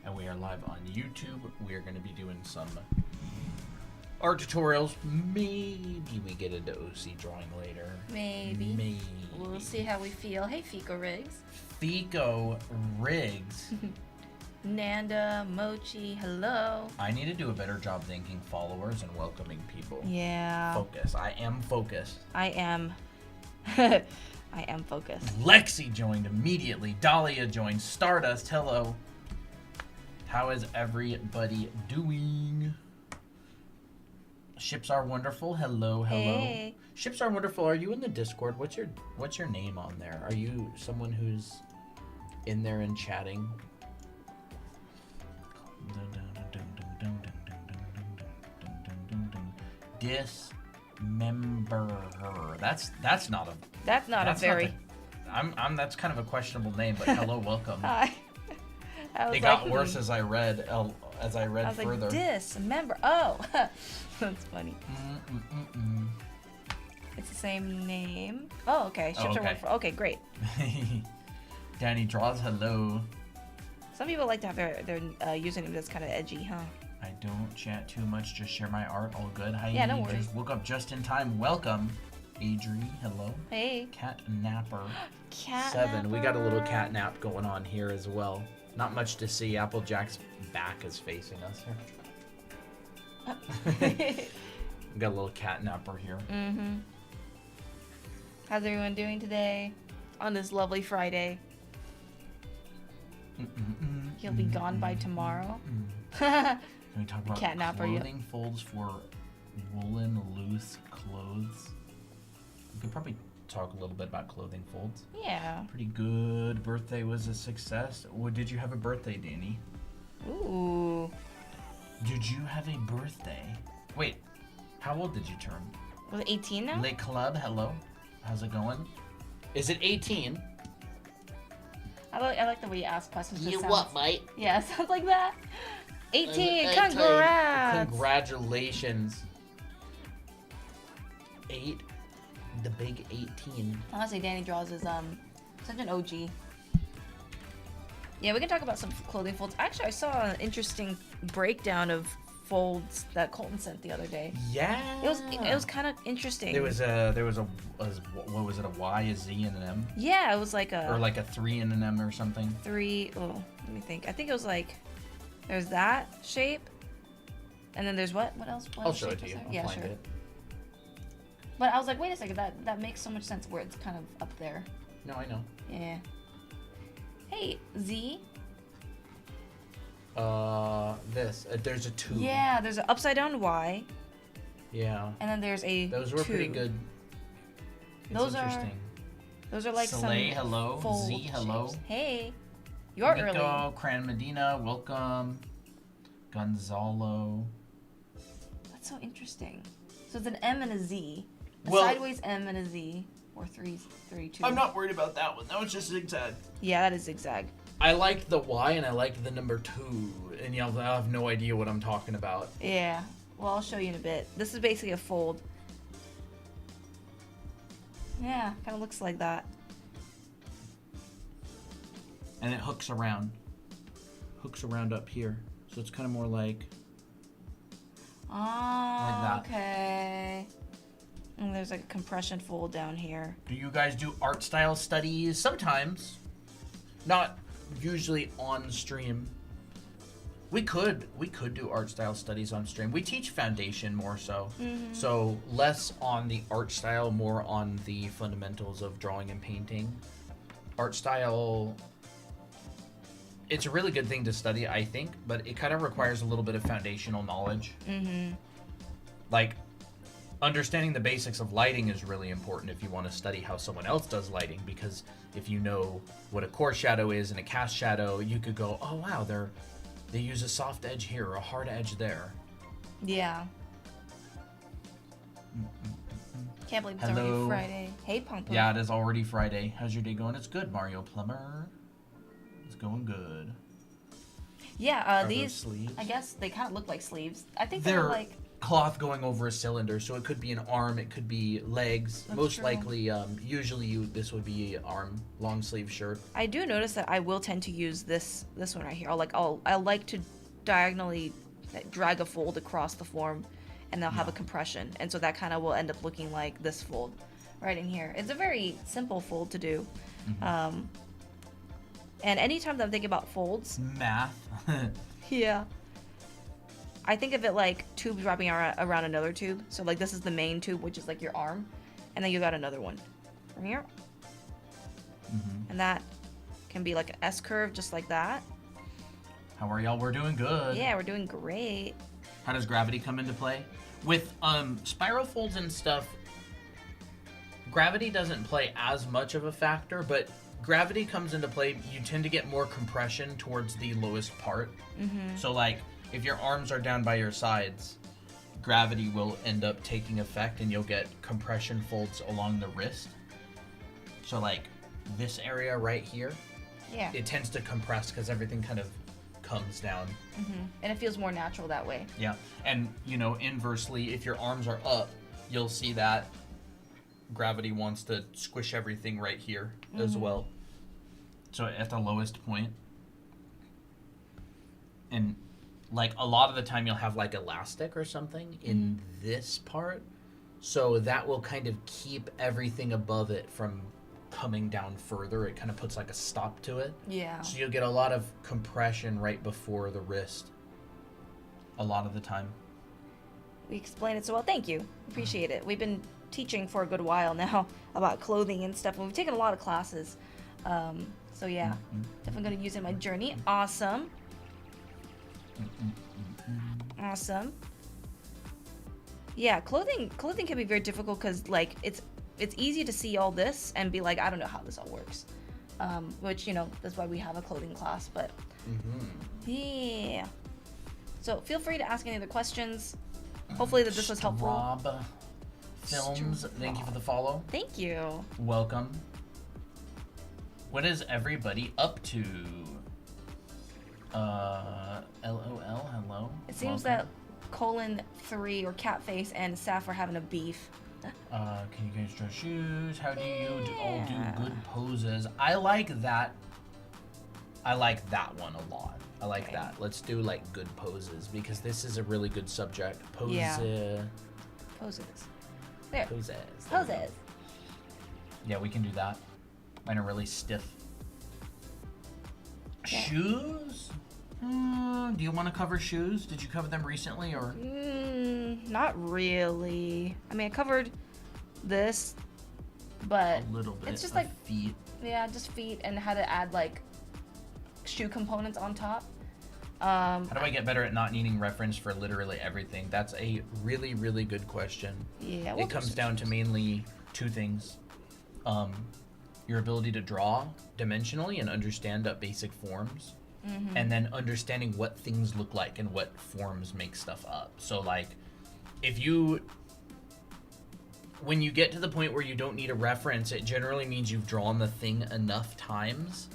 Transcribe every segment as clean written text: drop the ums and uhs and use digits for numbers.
and we are live on YouTube. We are going to be doing some art tutorials. Maybe we get into OC drawing later. Maybe. We'll see how we feel. Hey, Fico Riggs. Fico Riggs. Nanda, Mochi, hello. I need to do a better job thanking followers and welcoming people. Yeah. Focus. I am focused. I am. I am focused. Lexi joined immediately. Dahlia joined. Stardust, hello. How is everybody doing? Ships are wonderful. Hello, hello. Hey. Ships are wonderful. Are you in the Discord? What's your name on there? Are you someone who's in there and chatting? Dismember her. That's not a. That's not a very. That's kind of a questionable name, but hello, welcome. Hi. It got worse as I read further. Like, dismember. Oh, that's funny. It's the same name. Oh, okay. Ships are wonderful. Okay, great. Danny draws. Hello. Some people like to have their username that's kind of edgy, huh? I don't chat too much. Just share my art. All good. Hi. Yeah, no worries. Just woke up just in time. Welcome, Adri. Hello. Hey. Cat napper. Cat 7. We got a little napper. cat nap going on here as well. Not much to see. Applejack's back is facing us here. We got a little cat napper here. Mm-hmm. How's everyone doing today? On this lovely Friday. He'll be gone by tomorrow. Can we talk about Cat napper, yeah. clothing folds for woolen loose clothes? We could probably talk a little bit about clothing folds. Yeah. Pretty good. Birthday was a success. Did you have a birthday, Danny? Ooh. Did you have a birthday? Wait, how old did you turn? Was it 18 now? Le Club, hello. How's it going? Is it 18? I like the way you ask questions. You what, mate? Yeah, it sounds like that. 18, 18. congrats! Congratulations. 8. The big 18. Honestly, Danny Draws is such an OG. Yeah, we can talk about some clothing folds. Actually, I saw an interesting breakdown of folds that Colton sent the other day. Yeah. It was kind of interesting. There was what was it, a Y, a Z, and an M? Yeah, it was like a... Or like a 3 and an M or something? 3... Oh, let me think. I think it was like... There's that shape. And then there's what? What else? What I'll else show shape it to was you. there? I'll Yeah, find sure. it. But I was like, wait a second. That makes so much sense where it's kind of up there. No, I know. Yeah. Hey, Z. There's a 2. Yeah, there's an upside down Y. Yeah. And then there's a Those were 2. pretty good. It's Those interesting. Those are like Soleil, some hello. fold Z, hello. shapes. Hey, you're Nico, early. Cran Medina, welcome. Gonzalo. That's so interesting. So it's an M and a Z, a Well- sideways M and a Z, or 3, 2. I'm not worried about that one. That was just zigzag. Yeah, that is zigzag. I liked the Y and I liked the number 2, and y'all have no idea what I'm talking about. Yeah. Well, I'll show you in a bit. This is basically a fold. Yeah, kind of looks like that. And it hooks around. Hooks around up here. So it's kind of more like... Oh, that. okay. And there's like a compression fold down here. Do you guys do art style studies? Sometimes. Not usually on stream. We could do art style studies on stream. We teach foundation more so. Mm-hmm. So less on the art style, more on the fundamentals of drawing and painting. Art style, it's a really good thing to study, I think, but it kind of requires a little bit of foundational knowledge. Mm-hmm. Like, understanding the basics of lighting is really important if you want to study how someone else does lighting, because if you know what a core shadow is and a cast shadow, you could go, oh wow, they use a soft edge here or a hard edge there. Yeah. Can't believe it's Hello. already Friday. Hey, Pump. Yeah, it is already Friday. How's your day going? It's good, Mario Plumber. It's going good. Yeah, Are those these, sleeves? I guess they kind of look like sleeves. I think They're they're like, cloth going over a cylinder, so it could be an arm, it could be legs. That's Most true. likely, usually this would be arm, long sleeve shirt. I do notice that I will tend to use this one right here. I like to diagonally drag a fold across the form, and they'll have a compression, and so that kind of will end up looking like this fold right in here. It's a very simple fold to do. And anytime that I'm thinking about folds, Math. yeah, I think of it like tubes wrapping around another tube. So like this is the main tube, which is like your arm, and then you got another one from here, and that can be like an S curve, just like that. How are y'all? We're doing good. Yeah, we're doing great. How does gravity come into play? With spiral folds and stuff, gravity doesn't play as much of a factor, but gravity comes into play. You tend to get more compression towards the lowest part. So like if your arms are down by your sides, gravity will end up taking effect and you'll get compression folds along the wrist. So like this area right here, Yeah. it tends to compress because everything kind of comes down. And it feels more natural that way. Yeah, and you know, inversely, if your arms are up, you'll see that gravity wants to squish everything right here as well. So at the lowest point, and like a lot of the time, you'll have like elastic or something in this part, so that will kind of keep everything above it from coming down further. It kind of puts like a stop to it. Yeah. So you'll get a lot of compression right before the wrist. A lot of the time. We explain it so well. Thank you. Appreciate it. We've been teaching for a good while now about clothing and stuff, and we've taken a lot of classes. So yeah, definitely going to use it in my journey. Awesome. Awesome. Yeah, clothing can be very difficult because like it's easy to see all this and be like, I don't know how this all works. Which, you know, that's why we have a clothing class. But yeah. So feel free to ask any other questions. Hopefully that this was helpful. Rob Films, thank you for the follow. Thank you. Welcome. What is everybody up to? LOL, hello. It seems Welcome. that :3 or Catface and Saf are having a beef. Can you guys draw shoes? How do you all do good poses? I like that. I like that one a lot. I like Okay. that. Let's do like good poses because this is a really good subject. Pose. Yeah. Poses. There. Poses. Poses. Yeah, we can do that. Mine are really stiff. Yeah. Shoes? Do you want to cover shoes? Did you cover them recently or? Not really. I mean, I covered this, but A little bit. it's just of like feet. yeah, just feet and how to add like shoe components on top. How How do I get better at not needing reference for literally everything? That's a really, really good question. Yeah, It comes down to mainly two things. Your ability to draw dimensionally and understand basic forms. And then understanding what things look like and what forms make stuff up. So like, when you get to the point where you don't need a reference, it generally means you've drawn the thing enough times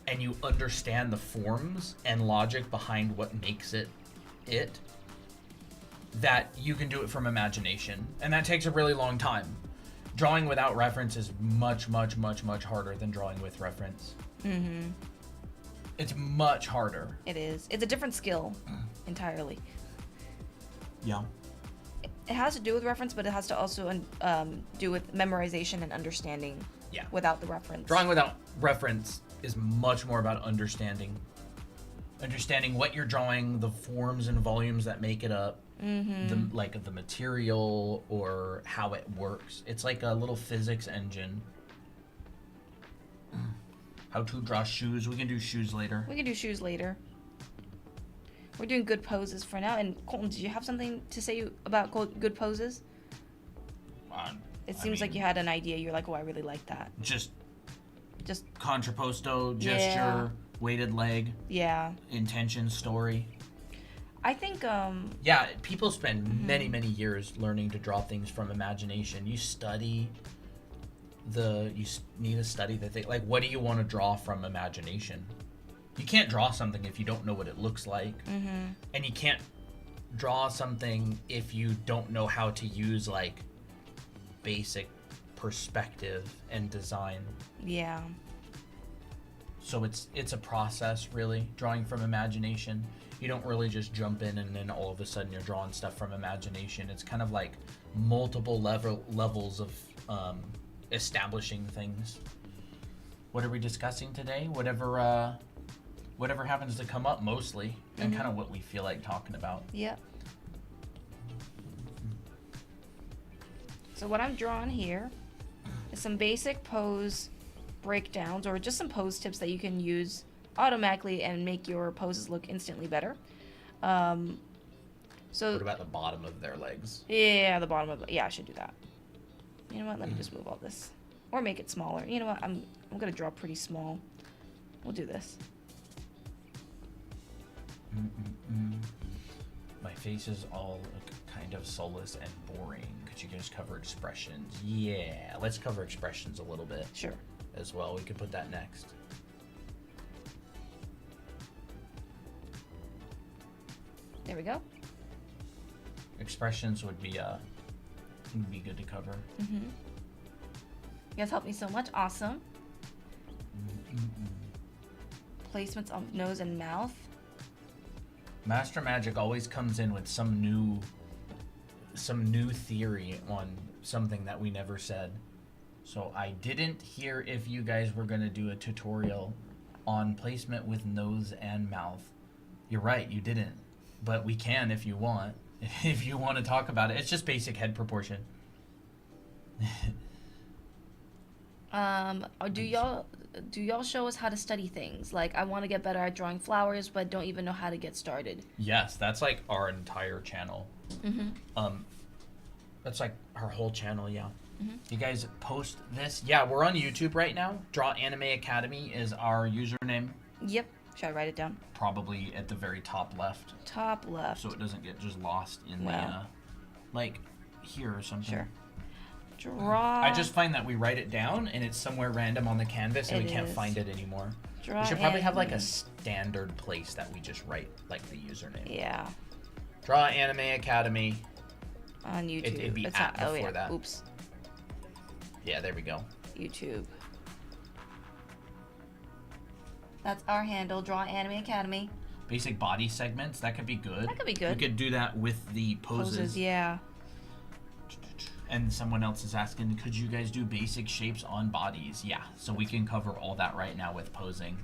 and you understand the forms and logic behind what makes it that you can do it from imagination. And that takes a really long time. Drawing without reference is much, much, much, much harder than drawing with reference. It's much harder. It is. It's a different skill entirely. Yeah. It has to do with reference, but it has to also do with memorization and understanding. Yeah. Without the reference. Drawing without reference is much more about understanding what you're drawing, the forms and volumes that make it up, the material or how it works. It's like a little physics engine. How to draw shoes. We can do shoes later. We can do shoes later. We're doing good poses for now. And Colton, did you have something to say about good poses? It seems like you had an idea. You're like, oh, I really like that. Just Just contrapposto, gesture, Yeah. weighted leg, yeah. intention, story. I think Yeah, people spend many, many years learning to draw things from imagination. You need to study the thing. Like, what do you want to draw from imagination? You can't draw something if you don't know what it looks like. And you can't draw something if you don't know how to use like basic perspective and design. Yeah. So it's a process, really, drawing from imagination. You don't really just jump in and then all of a sudden you're drawing stuff from imagination. It's kind of like multiple levels of establishing things. What are we discussing today? Whatever happens to come up mostly, and kind of what we feel like talking about. Yep. So what I'm drawing here is some basic pose breakdowns, or just some pose tips that you can use automatically and make your poses look instantly better. So What about the bottom of their legs? yeah, the bottom of I should do that. You know what? Let me just move all this, or make it smaller. You know what? I'm gonna draw pretty small. We'll do this. My face is all kind of soulless and boring. Could you guys cover expressions? Yeah, let's cover expressions a little bit Sure. as well. We could put that next. There we go. Expressions would be good to cover. You guys helped me so much. Awesome. Placements of nose and mouth. Master Magic always comes in with some new theory on something that we never said. So I didn't hear if you guys were going to do a tutorial on placement with nose and mouth. You're right, you didn't. But we can if you want. If you want to talk about it. It's just basic head proportion. Do y'all show us how to study things? Like, I want to get better at drawing flowers, but don't even know how to get started. Yes, that's like our entire channel. That's like our whole channel, yeah. You guys post this? Yeah, we're on YouTube right now. Draw Anime Academy is our username. Yep. Should I write it down? Probably at the very top left, Top left. so it doesn't get just lost in Wow. like here or something. Sure. Draw. I just find that we write it down and it's somewhere random on the canvas and It we can't is. find it anymore. Draw We should probably have like a anime. standard place that we just write like the username. Yeah. Draw Anime Academy. On YouTube. It'd be It's at not, before that. Oops. Yeah, there we go. YouTube. That's our handle. Draw Anime Academy. Basic body segments, that could be good. That could be good. We could do that with the poses. Yeah. And someone else is asking, could you guys do basic shapes on bodies? Yeah, so we can cover all that right now with posing.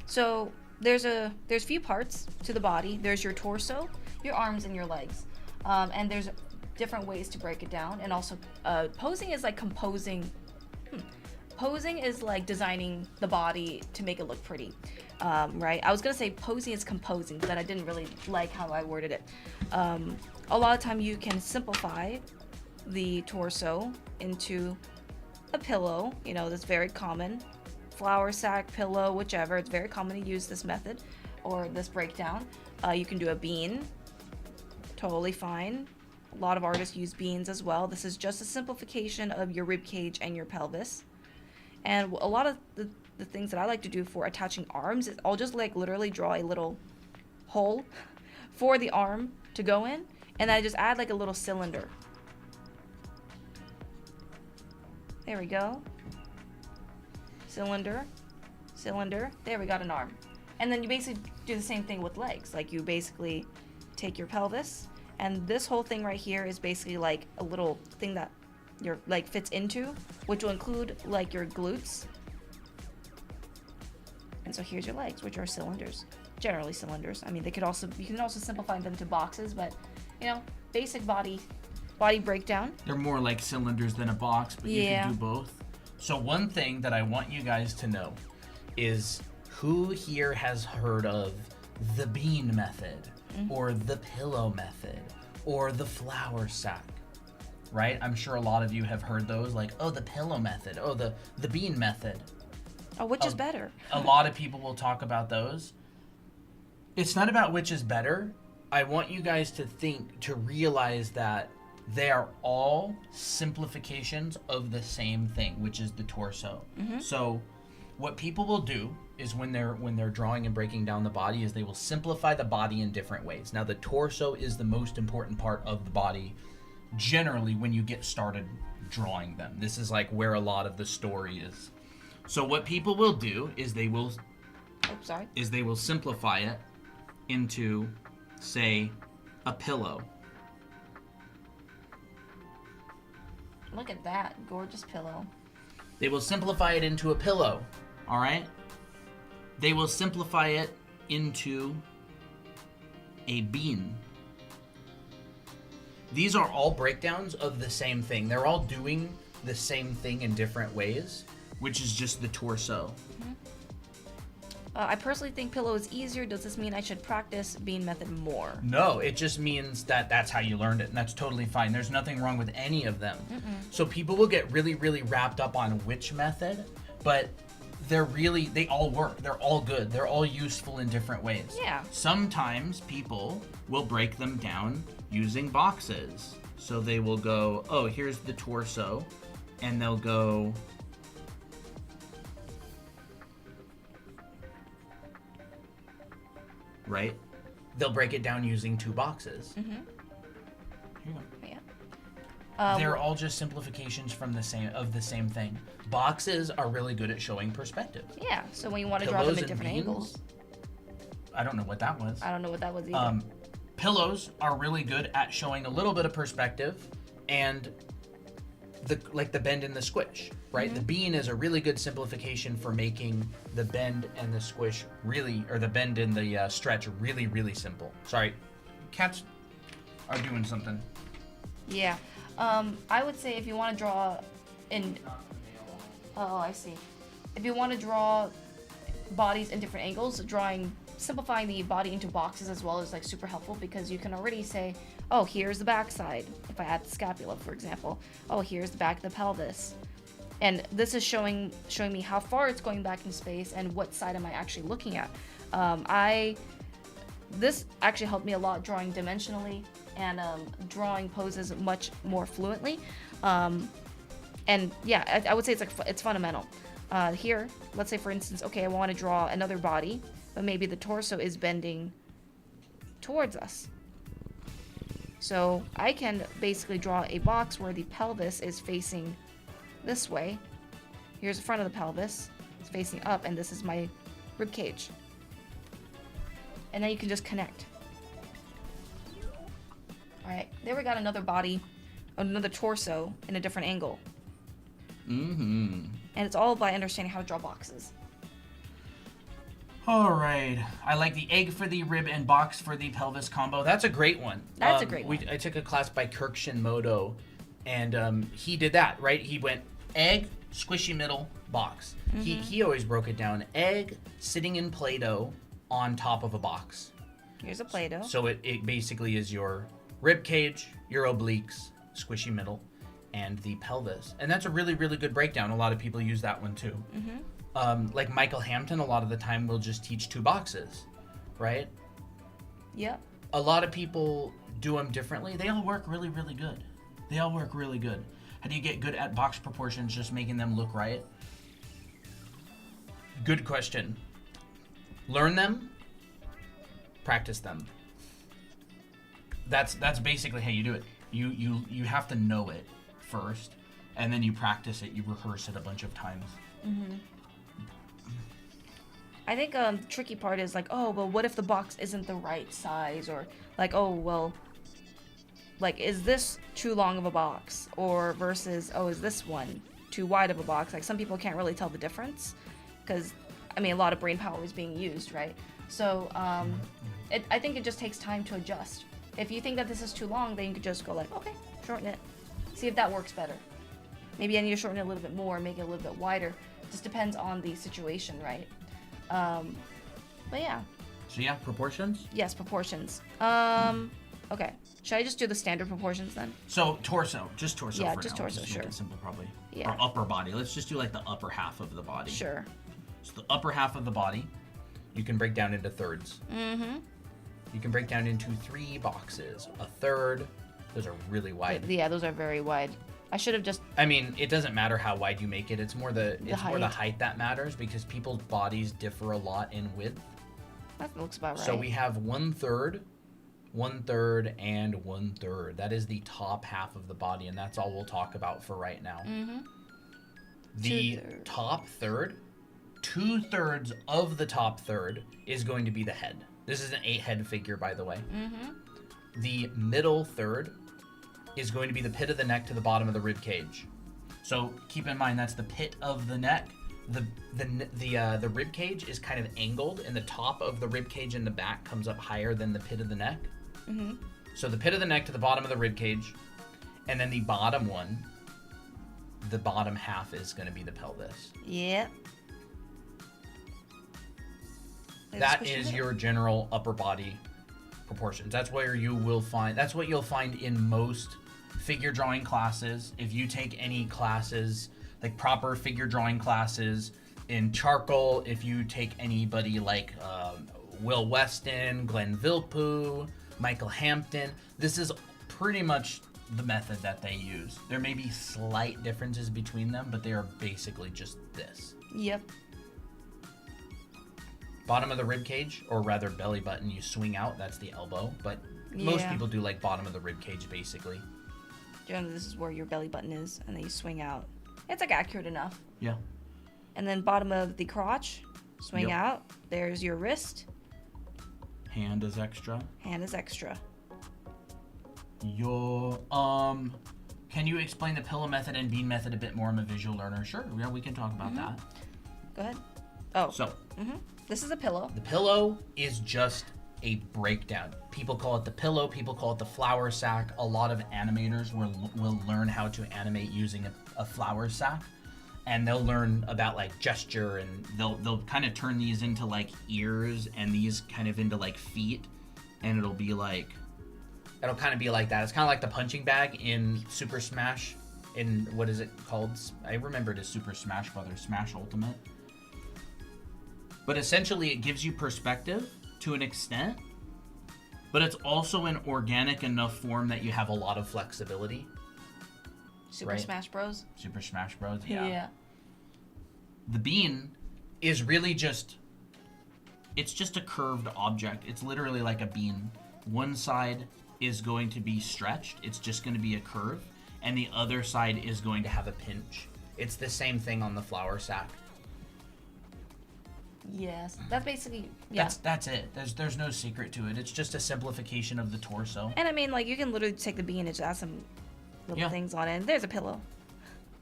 So there's few parts to the body. There's your torso, your arms, and your legs. And there's different ways to break it down. And also, posing is like composing. Posing is like designing the body to make it look pretty, right? I was gonna say posing is composing, but I didn't really like how I worded it. A lot of time you can simplify the torso into a pillow. You know, that's very common. Flour sack, pillow, whichever. It's very common to use this method or this breakdown. You can do a bean. Totally fine. A lot of artists use beans as well. This is just a simplification of your rib cage and your pelvis. And a lot of the things that I like to do for attaching arms is I'll just like literally draw a little hole for the arm to go in, and I just add like a little cylinder. There we go. Cylinder, cylinder. There, we got an arm. And then you basically do the same thing with legs. Like, you basically take your pelvis, and this whole thing right here is basically like a little thing that your like fits into, which will include like your glutes. And so here's your legs, which are cylinders, generally cylinders. I mean, you can also simplify them to boxes, but you know, basic body breakdown. They're more like cylinders than a box, but you Yeah. can do both. So one thing that I want you guys to know is, who here has heard of the bean method, or the pillow method, or the flour sack? Right? I'm sure a lot of you have heard those, like, oh, the pillow method, oh, the bean method. Oh, which is better? A lot of people will talk about those. It's not about which is better. I want you guys to realize that they are all simplifications of the same thing, which is the torso. So what people will do is when they're drawing and breaking down the body is they will simplify the body in different ways. Now the torso is the most important part of the body generally when you get started drawing them. This is like where a lot of the story is. So what people will do is they will simplify it into, say, a pillow. Look at that gorgeous pillow. They will simplify it into a pillow, all right? They will simplify it into a bean. These are all breakdowns of the same thing. They're all doing the same thing in different ways, which is just the torso. Mm-hmm. I personally think pillow is easier. Does this mean I should practice bean method more? No, it just means that that's how you learned it, and that's totally fine. There's nothing wrong with any of them. So people will get really, really wrapped up on which method, but they all work. They're all good. They're all useful in different ways. Yeah. Sometimes people will break them down using boxes. So they will go, oh, here's the torso, and they'll go, right? They'll break it down using 2 boxes. Mm-hmm. Here you go. Yeah. They're all just simplifications from the same thing. Boxes are really good at showing perspective. Yeah. So when you want to draw them Pillows at and different beans? angles. I don't know what that was. I don't know what that was either. Pillows are really good at showing a little bit of perspective and the bend and the squish, right? The bean is a really good simplification for making the bend and the squish the bend and the stretch really, really simple. Sorry, cats are doing something. Yeah. I would say if you want to draw in... Oh, I see. If you want to draw bodies in different angles, simplifying the body into boxes as well is like super helpful because you can already say, oh, here's the backside. If I add the scapula, for example, oh, here's the back of the pelvis. And this is showing me how far it's going back in space and what side am I actually looking at. This actually helped me a lot drawing dimensionally and drawing poses much more fluently. And yeah, I would say it's fundamental. Here, let's say for instance, okay, I want to draw another body, but maybe the torso is bending towards us. So I can basically draw a box where the pelvis is facing this way. Here's the front of the pelvis. It's facing up, and this is my rib cage. And then you can just connect. Alright, there we got another body, another torso in a different angle. Mm-hmm. And it's all by understanding how to draw boxes. All right. I like the egg for the rib and box for the pelvis combo. That's a great one. That's a great one. I took a class by Kirk Shinmoto, and he did that, right? He went egg, squishy middle, box. Mm-hmm. He always broke it down. Egg sitting in Play-Doh on top of a box. Here's a Play-Doh. So it basically is your rib cage, your obliques, squishy middle, and the pelvis. And that's a really, really good breakdown. A lot of people use that one too. Mm-hmm. Like Michael Hampton, a lot of the time will just teach 2 boxes, right? Yep. A lot of people do them differently. They all work really, really good. They all work really good. How do you get good at box proportions, just making them look right? Good question. Learn them, practice them. That's basically how you do it. You have to know it first, and then you practice it. You rehearse it a bunch of times. Mm-hmm. I think the tricky part is like, oh, well, what if the box isn't the right size? Or like, oh, well, like, is this too long of a box? Or versus, oh, is this one too wide of a box? Like, some people can't really tell the difference because, I mean, a lot of brain power is being used, right? So I think it just takes time to adjust. If you think that this is too long, then you could just go like, okay, shorten it. See if that works better. Maybe I need to shorten it a little bit more, make it a little bit wider. Just depends on the situation, right? But yeah. So yeah, proportions? Yes, proportions. Okay. Should I just do the standard proportions then? So torso, just torso Yeah, for just now. torso, Just sure. make it simple probably. Yeah. Or upper body. Let's just do like the upper half of the body. Sure. So the upper half of the body, you can break down into thirds. Mm-hmm. You can break down into 3 boxes. A third, those are really wide. Yeah, those are very wide. I should have just. I mean, it doesn't matter how wide you make it. It's more the height. height that matters because people's bodies differ a lot in width. That looks about right. So we have 1/3, 1/3, and 1/3. That is the top half of the body, and that's all we'll talk about for right now. Mm-hmm. The 2/3. top third, 2/3 of the top third is going to be the head. This is an 8-head figure, by the way. Mm-hmm. The middle third is going to be the pit of the neck to the bottom of the rib cage. So keep in mind that's the pit of the neck. The rib cage is kind of angled, and the top of the rib cage in the back comes up higher than the pit of the neck. Mm-hmm. So the pit of the neck to the bottom of the rib cage, and then the bottom one, the bottom half is going to be the pelvis. Yeah. That is your general upper body proportions. That's where you will find. That's what you'll find in most figure drawing classes. If you take any classes, like proper figure drawing classes in charcoal, if you take anybody like Will Weston, Glenn Vilppu, Michael Hampton, this is pretty much the method that they use. There may be slight differences between them, but they are basically just this. Yep. Bottom of the rib cage, or rather belly button, you swing out, that's the elbow, but most Yeah. people do like bottom of the rib cage basically. Generally, this is where your belly button is, and then you swing out. It's like accurate enough. Yeah. And then bottom of the crotch, swing Yep. out. There's your wrist. Hand is extra. Hand is extra. Your can you explain the pillow method and bean method a bit more? I'm a visual learner. Sure, yeah, we can talk about that. Go ahead. Oh. So This is a pillow. the pillow is just a breakdown. People call it the pillow, people call it the flour sack. A lot of animators will learn how to animate using a flour sack, and they'll learn about like gesture, and they'll kind of turn these into like ears and these kind of into like feet, and it'll kind of be like that. It's kind of like the punching bag in Super Smash. In what is it called? I remember it as Super Smash Brothers, Smash Ultimate. But essentially, it gives you perspective to an extent, but it's also an organic enough form that you have a lot of flexibility. Super Right. Smash Bros. Super Smash Bros. Yeah. Yeah. The bean is really it's just a curved object. It's literally like a bean. One side is going to be stretched. It's just going to be a curve. And the other side is going to have a pinch. It's the same thing on the flour sack. Yes. That's basically, yeah. That's it. There's no secret to it. It's just a simplification of the torso. And I mean, like, you can literally take the bean and just add some little Yeah. things on it. And there's a pillow.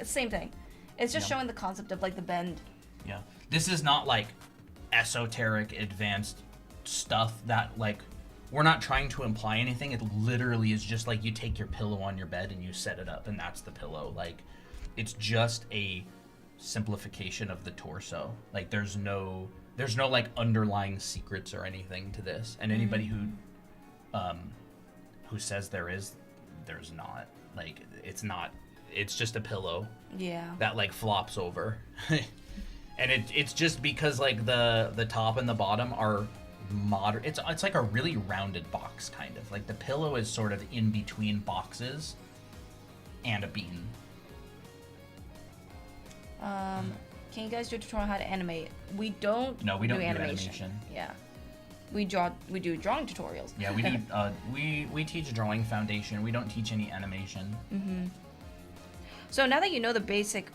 It's the same thing. It's just Yeah. showing the concept of, like, the bend. Yeah. This is not like esoteric advanced stuff that like we're not trying to imply anything. It literally is just like you take your pillow on your bed and you set it up and that's the pillow. Like it's just a simplification of the torso. Like there's no like underlying secrets or anything to this. And anybody who says there's not. Like it's just a pillow Yeah. that like flops over. And it's just because like the top and the bottom are moderate. It's like a really rounded box kind of. Like the pillow is sort of in between boxes and a bean. Can you guys do a tutorial on how to animate? We don't No, we don't do animation. animation. Yeah. We do drawing tutorials. Yeah, we do we teach drawing foundation. We don't teach any animation. So now that you know the basic,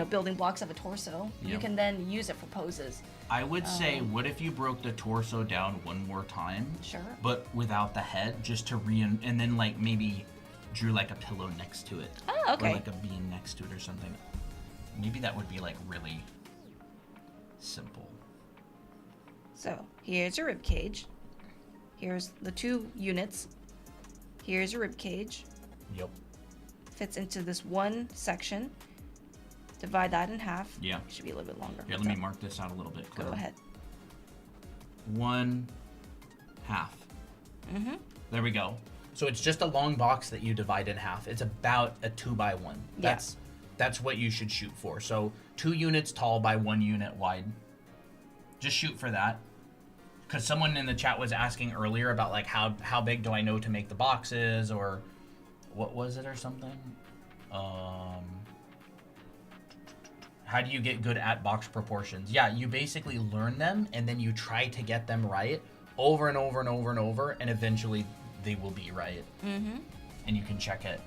building blocks of a torso, you Yeah. can then use it for poses. I would say, what if you broke the torso down one more time? Sure. But without the head, just to and then like maybe drew like a pillow next to it. Oh, okay. Or like a bean next to it or something. Maybe that would be like really simple. So here's your rib cage. Here's the 2 units. Here's your rib cage. Yep. Fits into this one section. Divide that in half. Yeah. Should be a little bit longer. Here, let me mark this out a little bit clearer. Go ahead. 1/2. There we go. So it's just a long box that you divide in half. It's about a 2x1. Yeah. That's what you should shoot for. So 2 units tall by 1 unit wide. Just shoot for that. Because someone in the chat was asking earlier about like how big do I know to make the boxes, or what was it or something? How do you get good at box proportions? Yeah, you basically learn them and then you try to get them right over and over and over and over, and eventually they will be right. Mm-hmm. And you can check it.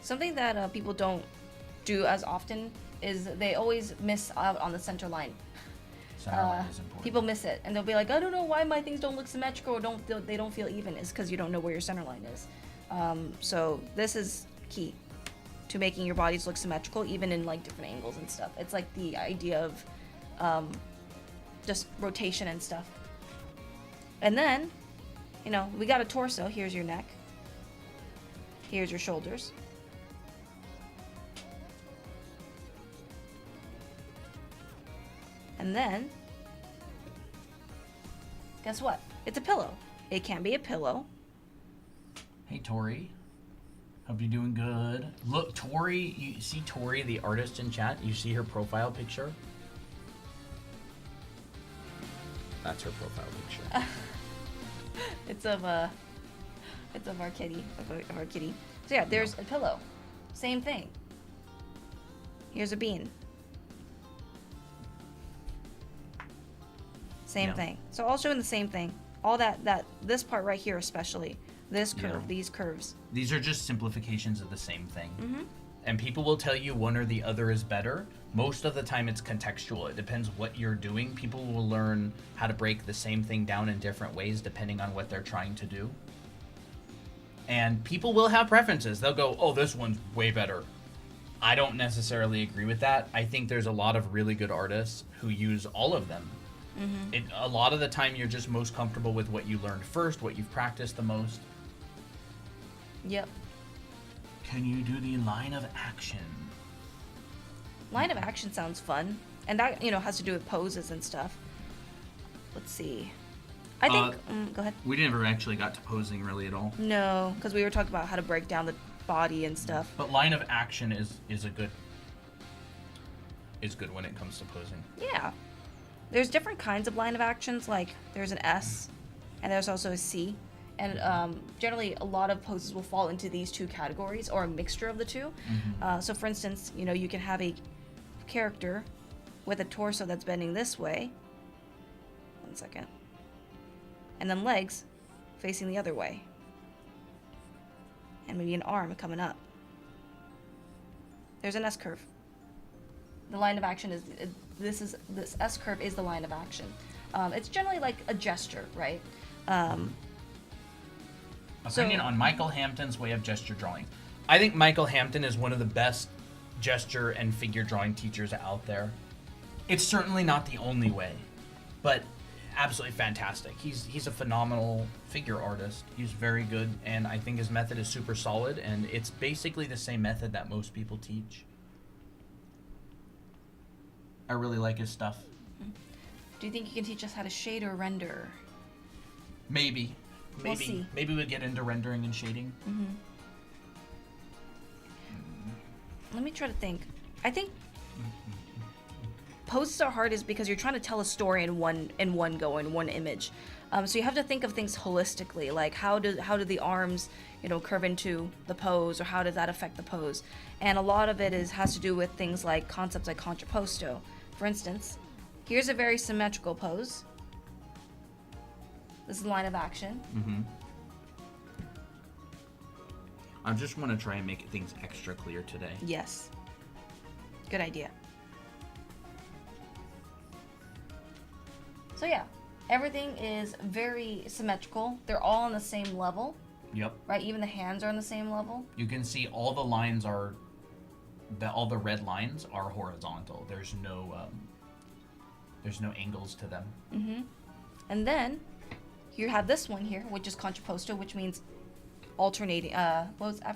Something that people don't do as often is they always miss out on the center line. Center line is important. People miss it, and they'll be like, I don't know why my things don't look symmetrical or they don't feel even. It's because you don't know where your center line is. So this is key to making your bodies look symmetrical, even in like different angles and stuff. It's like the idea of just rotation and stuff. And then, you know, we got a torso. Here's your neck. Here's your shoulders. And then, guess what? It's a pillow. It can be a pillow. Hey, Tori. Hope you're doing good. Look, Tori, you see Tori, the artist in chat? You see her profile picture? That's her profile picture. It's of our kitty, of our kitty. So yeah, there's a pillow. Same thing. Here's a bean. Same thing. So all showing the same thing. All that this part right here especially. This curve, these curves. These are just simplifications of the same thing. Mm-hmm. And people will tell you one or the other is better. Most of the time it's contextual. It depends what you're doing. People will learn how to break the same thing down in different ways depending on what they're trying to do. And people will have preferences. They'll go, oh, this one's way better. I don't necessarily agree with that. I think there's a lot of really good artists who use all of them. Mm-hmm. A lot of the time you're just most comfortable with what you learned first, what you've practiced the most. Yep. Can you do the line of action? Line of action sounds fun. And that, you know, has to do with poses and stuff. Let's see. I think, go ahead. We never actually got to posing really at all. No, because we were talking about how to break down the body and stuff. But line of action is good when it comes to posing. Yeah. There's different kinds of line of actions, like there's an S and there's also a C. And generally, a lot of poses will fall into these two categories or a mixture of the two. Mm-hmm. So for instance, you know, you can have a character with a torso that's bending this way. 1 second. And then legs facing the other way. And maybe an arm coming up. There's an S curve. The line of action is, this S curve is the line of action. It's generally like a gesture, right? Opinion on Michael Hampton's way of gesture drawing. I think Michael Hampton is one of the best gesture and figure drawing teachers out there. It's certainly not the only way, but absolutely fantastic. He's a phenomenal figure artist. He's very good, and I think his method is super solid, and it's basically the same method that most people teach. I really like his stuff. Do you think you can teach us how to shade or render? Maybe. We'll see. Maybe we'll get into rendering and shading. Mm-hmm. Let me try to think. I think poses are hard is because you're trying to tell a story in one go, in one image. So you have to think of things holistically, like how do the arms, you know, curve into the pose, or how does that affect the pose? And a lot of it has to do with things like concepts like contrapposto. For instance, here's a very symmetrical pose. This is the line of action. Mm-hmm. I just want to try and make things extra clear today. Yes. Good idea. So yeah, everything is very symmetrical. They're all on the same level. Yep. Right? Even the hands are on the same level. You can see all the lines are, all the red lines are horizontal. There's no angles to them. Mm-hmm. And then you have this one here, which is contrapposto, which means alternating. I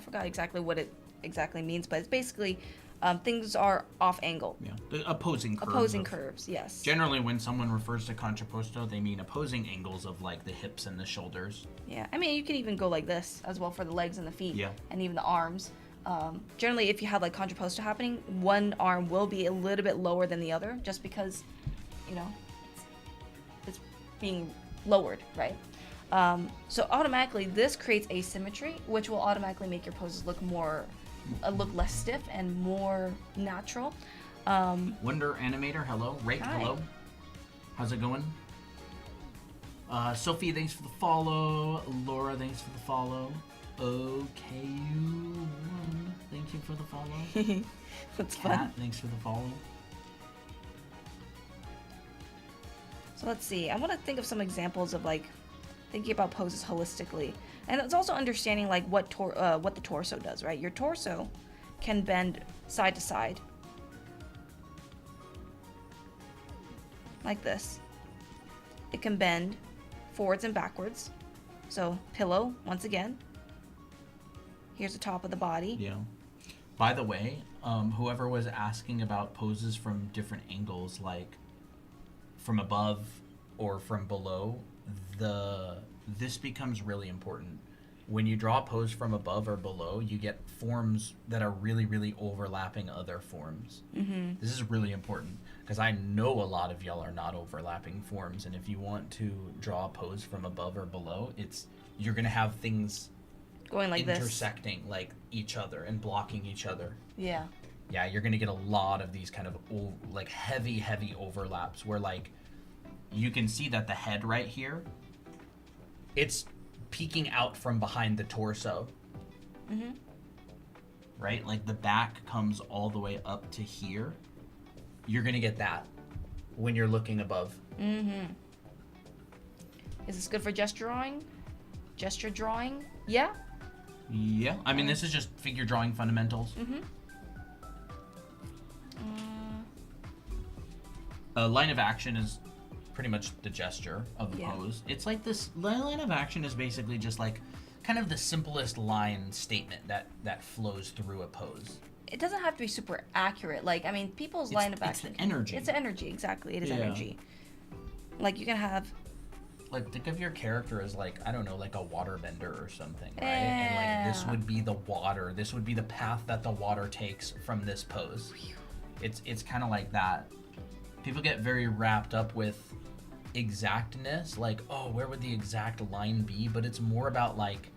forgot exactly what it exactly means, but it's basically things are off angle. Yeah, the opposing curves. Opposing curves, yes. Generally, when someone refers to contrapposto, they mean opposing angles of like the hips and the shoulders. Yeah, I mean, you can even go like this as well for the legs and the feet. Yeah. And even the arms. Generally, if you have like contrapposto happening, one arm will be a little bit lower than the other, just because, you know, it's being lowered, right? So automatically, this creates asymmetry, which will automatically make your poses look more look less stiff and more natural. Wonder Animator, hello. Rake, Hi. hello. How's it going? Sophie, thanks for the follow. Laura, thanks for the follow. Okay, thank you for the follow. That's Kat, fun. thanks for the follow. So let's see. I want to think of some examples of like thinking about poses holistically, and it's also understanding like what the torso does. Right, your torso can bend side to side, like this. It can bend forwards and backwards. So pillow once again. Here's the top of the body. Yeah. By the way, whoever was asking about poses from different angles, like from above or from below, this becomes really important. When you draw a pose from above or below, you get forms that are really, really overlapping other forms. Mm-hmm. This is really important because I know a lot of y'all are not overlapping forms, and if you want to draw a pose from above or below, you're gonna have things Going like this. intersecting like each other and blocking each other. Yeah. Yeah, you're gonna get a lot of these kind of like heavy overlaps where like you can see that the head right here, it's peeking out from behind the torso. Mm-hmm. Right? Like the back comes all the way up to here. You're gonna get that when you're looking above. Mm-hmm. Is this good for gesture drawing? Gesture drawing? Yeah. Yeah. I mean, this is just figure drawing fundamentals. Mm-hmm. Line of action is pretty much the gesture of the Yeah. pose. It's like this line of action is basically just like kind of the simplest line statement that flows through a pose. It doesn't have to be super accurate. Like, I mean, people's line of action. It's the energy. It's the energy, exactly. It is Yeah. energy. Like, you can have. Like, think of your character as like, I don't know, like a waterbender or something, right? And like this Yeah. would be the water. This would be the path that the water takes from this pose. It's kind of like that. People get very wrapped up with exactness, like, oh, where would the exact line be? But it's more about like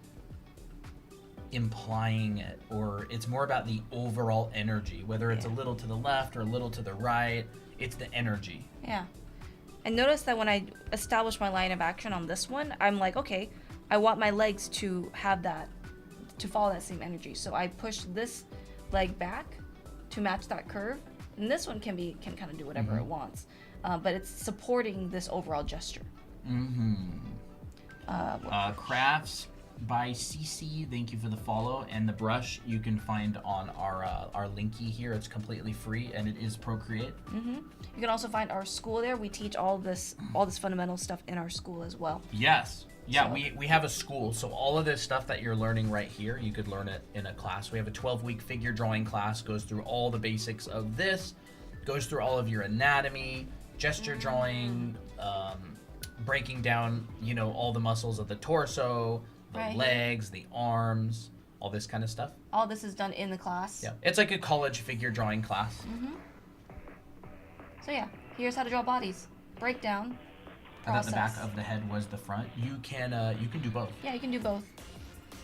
implying it, or it's more about the overall energy, whether it's a Yeah. little to the left or a little to the right. It's the energy. Yeah. And notice that when I establish my line of action on this one, I'm like, okay, I want my legs to have that, to follow that same energy. So I push this leg back to match that curve. And this one can kind of do whatever it wants. But it's supporting this overall gesture. Crafts by CC, thank you for the follow. And the brush you can find on our linky here. It's completely free and it is Procreate. You can also find our school there. We teach all this fundamental stuff in our school as well. Yes. Yeah, So- we have a school, so all of this stuff that you're learning right here, you could learn it in a class. We have a 12-week figure drawing class, goes through all the basics of this, goes through all of your anatomy, gesture drawing, breaking down, all the muscles of the torso, the Right. legs, the arms, all this kind of stuff. All this is done in the class. Yeah, it's like a college figure drawing class. So yeah, here's how to draw bodies. Breakdown. I thought Process. the back of the head was the front. You can do both. Yeah, you can do both.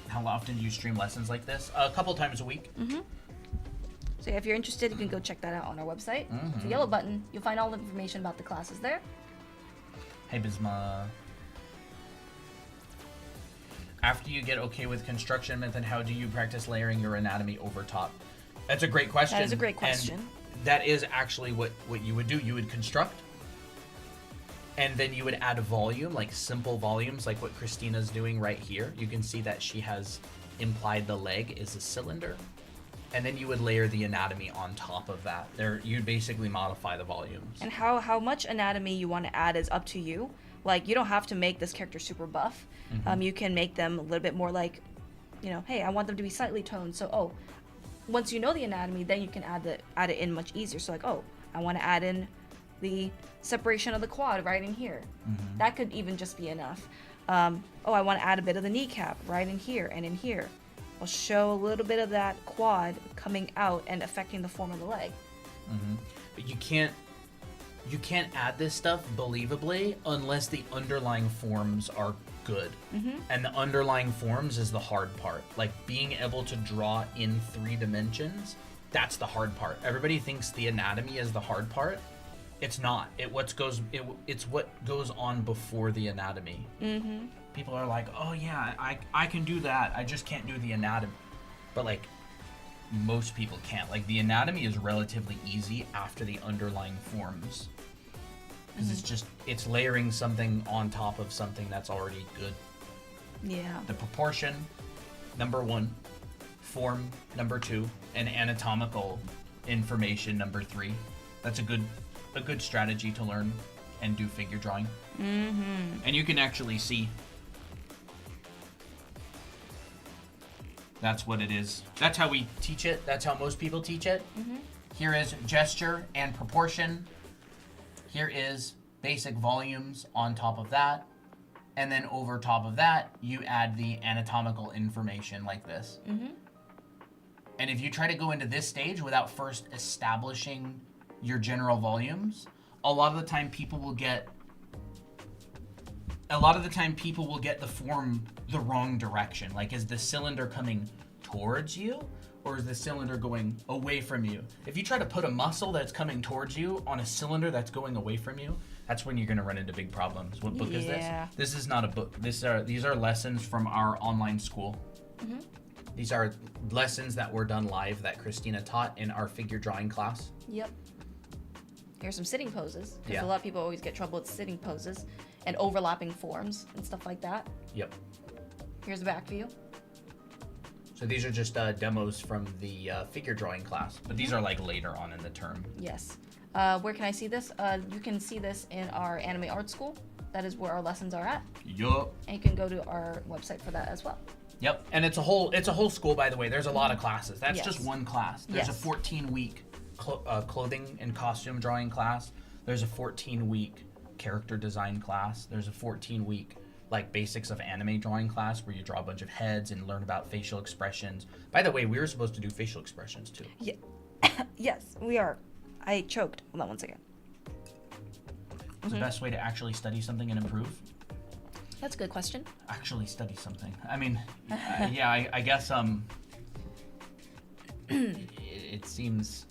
How often do you stream lessons like this? A couple times a week. So yeah, if you're interested, you can go check that out on our website. The yellow button. You'll find all the information about the classes there. Hey Bisma. After you get okay with construction method, how do you practice layering your anatomy over top? That's a great question. That is a great question. And that is actually what you would do. You would construct, and then you would add volume, like simple volumes, like what Christina's doing right here. You can see that she has implied the leg is a cylinder. And then you would layer the anatomy on top of that. You'd basically modify the volumes. And how much anatomy you want to add is up to you. Like, you don't have to make this character super buff. You can make them a little bit more like, hey, I want them to be slightly toned. So, once you know the anatomy, then you can add it in much easier. So, like, I want to add in the separation of the quad right in here. That could even just be enough. I want to add a bit of the kneecap right in here and in here. I'll show a little bit of that quad coming out and affecting the form of the leg. But you can't you can't add this stuff believably unless the underlying forms are good. And the underlying forms is the hard part. Like being able to draw in 3 dimensions, that's the hard part. Everybody thinks the anatomy is the hard part. It's not. It's what goes on before the anatomy. People are like, oh yeah, I can do that. I just can't do the anatomy. But like, most people can't. Like the anatomy is relatively easy after the underlying forms. Because it's layering something on top of something that's already good. Yeah. The proportion, number 1. Form, number 2. And anatomical information, number 3. That's a good strategy to learn and do figure drawing. And you can actually see. That's what it is. That's how we teach it. That's how most people teach it. Here is gesture and proportion. Here is basic volumes on top of that. And then over top of that, you add the anatomical information like this. And if you try to go into this stage without first establishing your general volumes, a lot of the time people will get the form the wrong direction. Like, is the cylinder coming towards you, or is the cylinder going away from you? If you try to put a muscle that's coming towards you on a cylinder that's going away from you, that's when you're going to run into big problems. What book is this? This is not a book. These are lessons from our online school. These are lessons that were done live that Christina taught in our figure drawing class. Yep. Here's some sitting poses, because Yeah. a lot of people always get trouble with sitting poses and overlapping forms and stuff like that. Yep. Here's the back view. So these are just demos from the figure drawing class, but these are like later on in the term. Yes. Where can I see this? You can see this in our anime art school. That is where our lessons are at. Yup. And you can go to our website for that as well. Yep. And it's a whole school, by the way. There's a lot of classes. That's Yes. just one class. There's a Yes. 14-week clothing and costume drawing class. There's a 14-week character design class. There's a 14-week like basics of anime drawing class where you draw a bunch of heads and learn about facial expressions. By the way, we were supposed to do facial expressions too. Yeah. Yes, we are. I choked. Hold on one second. The best way to actually study something and improve? That's a good question. Actually study something. I mean, yeah, I guess it seems.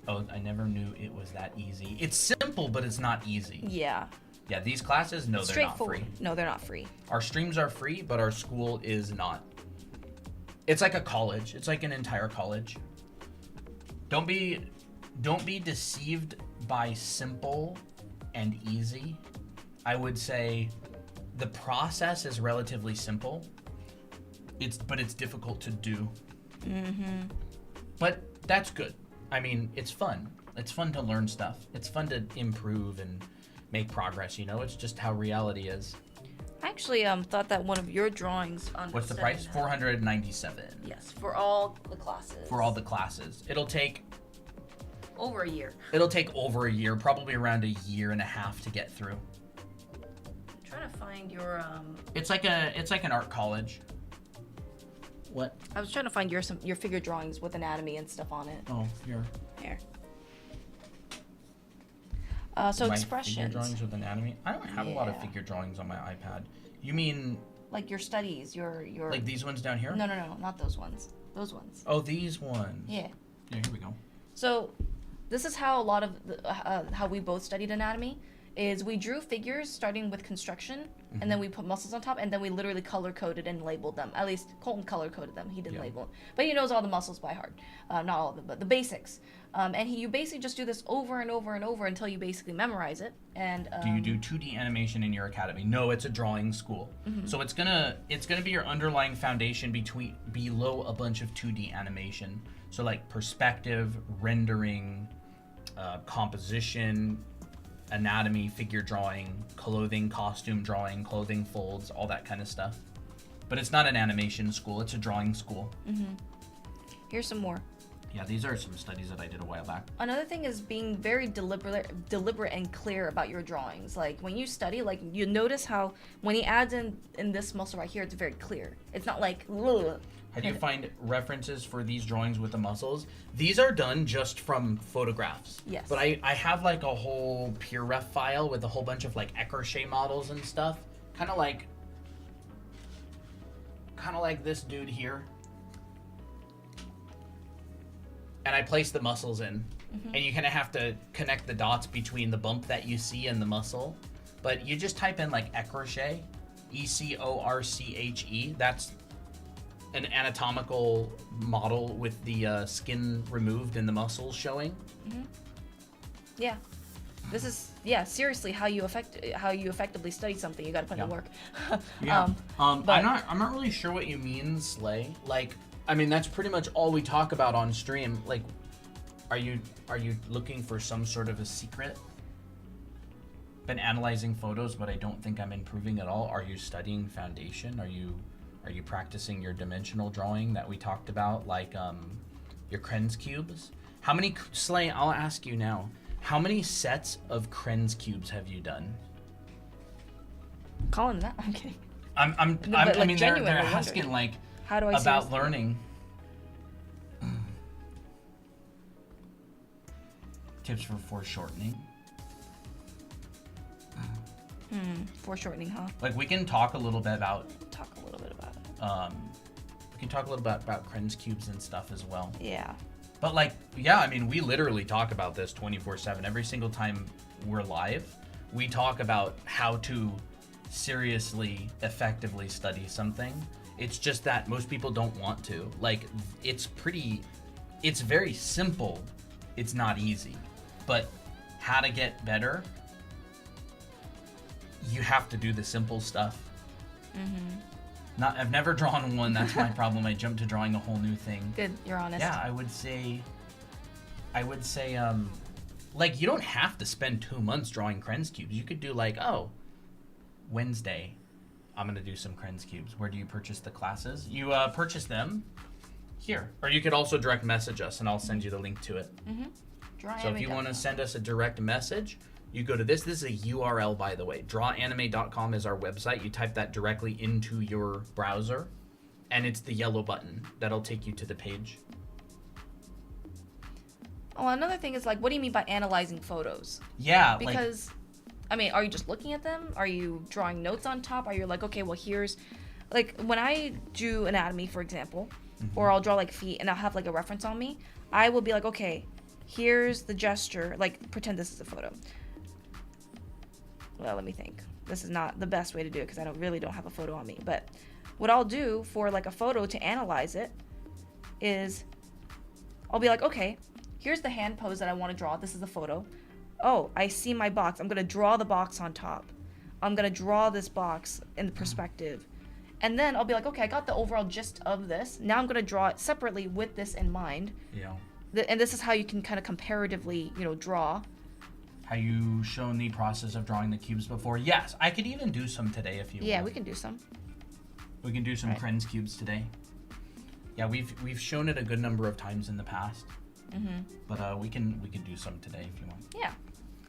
Oh, I never knew it was that easy. It's simple, but it's not easy. Yeah. Yeah, these classes, no, they're not Straightforward. free. No, they're not free. Our streams are free, but our school is not. It's like a college. It's like an entire college. Don't be deceived by simple and easy. I would say the process is relatively simple. But it's difficult to do. But that's good. I mean, it's fun. It's fun to learn stuff. It's fun to improve and make progress, you know? It's just how reality is. I actually thought that one of your drawings on What's the price? $497. Yes, for all the classes. For all the classes. It'll take over a year. over a year, probably around a year and a half to get through. I'm trying to find your It's like an art college. What? I was trying to find your figure drawings with anatomy and stuff on it. Oh, here. Here. So My expressions. figure drawings with anatomy. I don't have a lot of Yeah. figure drawings on my iPad. You mean Like your studies, your like these ones down here? No, not those ones. Those ones. Oh, these ones. Yeah. Yeah, here we go. So, this is how a lot of how we both studied anatomy. Is we drew figures starting with construction, and then we put muscles on top, and then we literally color coded and labeled them. At least Colton color coded them. He didn't Yeah. label them, but he knows all the muscles by heart. Not all of them, but the basics. And you basically just do this over and over and over until you basically memorize it. And Do you do 2D animation in your academy? No, it's a drawing school. So it's gonna be your underlying foundation below a bunch of 2D animation. So like perspective, rendering, composition, anatomy, figure drawing, clothing, costume drawing, clothing folds, all that kind of stuff. But it's not an animation school, it's a drawing school. Here's some more. Yeah, these are some studies that I did a while back. Another thing is being very deliberate and clear about your drawings. Like when you study, like you notice how when he adds in this muscle right here, it's very clear. It's not like. Ugh. How do you find references for these drawings with the muscles? These are done just from photographs. Yes. But I have like a whole PureRef file with a whole bunch of like Eckershey models and stuff. Kind of like this dude here. And I place the muscles in. And you kind of have to connect the dots between the bump that you see and the muscle. But you just type in like Eckershey, Ecorche. That's an anatomical model with the skin removed and the muscles showing. Yeah. This is seriously how you effectively study something. You got to put in the work. Yeah. But- I'm not really sure what you mean, Slay. Like, I mean, that's pretty much all we talk about on stream. Like, are you looking for some sort of a secret? Been analyzing photos, but I don't think I'm improving at all. Are you studying foundation? Are you practicing your dimensional drawing that we talked about, like your Krenz cubes? How many, Slay, I'll ask you now. How many sets of Krenz cubes have you done? Colin, that I'm kidding. I mean, they're genuinely asking like How do I about seriously- learning. Tips for foreshortening. Foreshortening, huh? Like we can talk a little bit about Talk a little bit about it. we can talk a little bit about Krenz cubes and stuff as well. Yeah. But like, yeah, I mean, we literally talk about this 24/7 every single time we're live. We talk about how to seriously, effectively study something. It's just that most people don't want to. Like, it's very simple. It's not easy. But how to get better, you have to do the simple stuff. I've never drawn one. That's my problem. I jumped to drawing a whole new thing. Good, you're honest. Yeah, I would say, like, you don't have to spend 2 months drawing Krenz cubes. You could do like, oh, Wednesday, I'm gonna do some Krenz cubes. Where do you purchase the classes? You purchase them here, or you could also direct message us, and I'll send you the link to it. So if you want to send us a direct message, you go to this. This is a URL, by the way. Drawanime.com is our website. You type that directly into your browser, and it's the yellow button that'll take you to the page. Oh, another thing is like, what do you mean by analyzing photos? Yeah, Because, I mean, are you just looking at them? Are you drawing notes on top? Are you like, okay, well, here's, like, when I do anatomy, for example, or I'll draw like feet and I'll have like a reference on me, I will be like, okay, here's the gesture. Like, pretend this is a photo. Well, let me think. This is not the best way to do it because I really don't have a photo on me. But what I'll do for like a photo to analyze it is I'll be like, okay, here's the hand pose that I want to draw. This is the photo. Oh, I see my box. I'm going to draw the box on top. I'm going to draw this box in the perspective. And then I'll be like, okay, I got the overall gist of this. Now I'm going to draw it separately with this in mind. Yeah. And this is how you can kind of comparatively, draw. Have you shown the process of drawing the cubes before? Yes, I could even do some today if you want. Yeah, we can do some. We can do some Right. Krenz cubes today. Yeah, we've shown it a good number of times in the past. But we can do some today if you want. Yeah.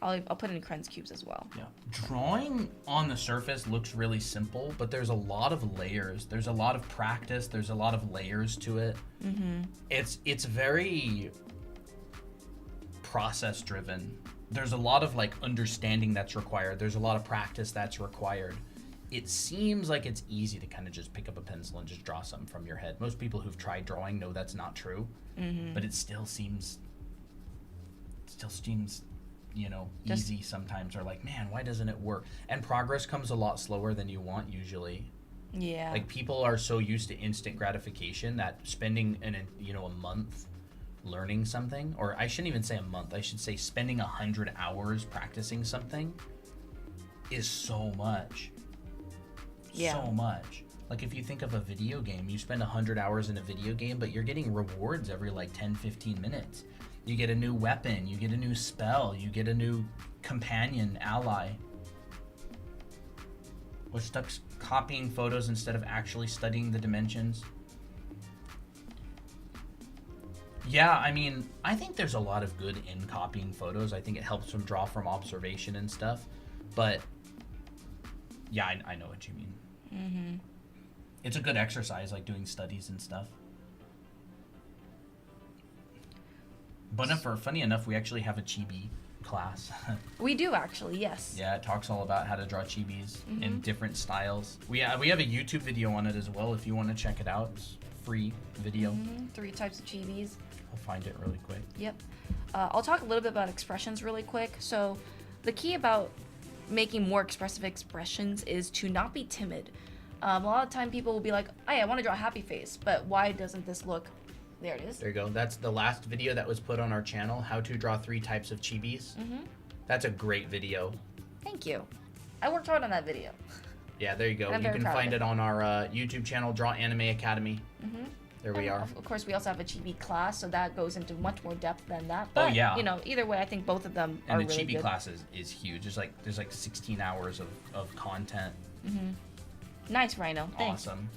I'll put in Krenz cubes as well. Yeah. Drawing on the surface looks really simple, but there's a lot of layers. There's a lot of practice. There's a lot of layers to it. It's very process driven. There's a lot of like understanding that's required. There's a lot of practice that's required. It seems like it's easy to kind of just pick up a pencil and just draw something from your head. Most people who've tried drawing know that's not true, but it still seems, easy sometimes, or like, man, why doesn't it work? And progress comes a lot slower than you want usually. Yeah. Like, people are so used to instant gratification that spending a month learning something, or I shouldn't even say a month, I should say spending 100 hours practicing something is so much. Yeah. So much. Like, if you think of a video game, you spend 100 hours in a video game, but you're getting rewards every like 10-15 minutes. You get a new weapon, you get a new spell, you get a new companion, ally. We're stuck copying photos instead of actually studying the dimensions. Yeah, I mean, I think there's a lot of good in copying photos. I think it helps them draw from observation and stuff. But yeah, I know what you mean. Mm-hmm. It's a good exercise, like doing studies and stuff. But funny enough, we actually have a chibi class. We do actually, yes. Yeah, it talks all about how to draw chibis in different styles. We have a YouTube video on it as well if you want to check it out. It's free video. 3 types of chibis. I'll find it really quick. Yep. I'll talk a little bit about expressions really quick. So the key about making more expressive expressions is to not be timid. A lot of time people will be like, hey, I want to draw a happy face, but why doesn't this look... There it is. There you go. That's the last video that was put on our channel, how to draw 3 types of chibis. That's a great video. Thank you. I worked hard on that video. Yeah, there you go. I'm You very can proud of find it. it on our YouTube channel, Draw Anime Academy. There we are. Of course, we also have a chibi class, so that goes into much more depth than that. But, yeah. you know, either way, I think both of them And are the really chibi good. class is huge. There's like 16 hours of content. Nice, Rhino. Thanks. Awesome.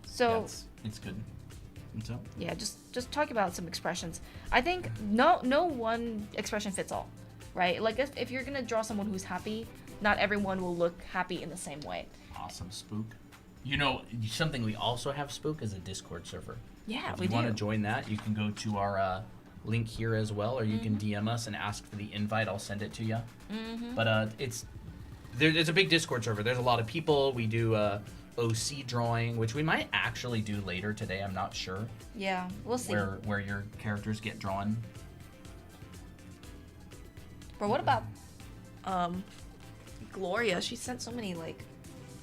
So... Yeah, it's good. And so? Yeah, just talk about some expressions. I think no one expression fits all, right? Like if you're gonna draw someone who's happy, not everyone will look happy in the same way. Awesome, Spook. You know, something we also have, Spook, is a Discord server. Yeah, If we you want to do. join that, you can go to our link here as well, or you can DM us and ask for the invite. I'll send it to you. But there's a big Discord server. There's a lot of people. We do OC drawing, which we might actually do later today. I'm not sure. Yeah, we'll see. Where your characters get drawn. But what about Gloria? She sent so many like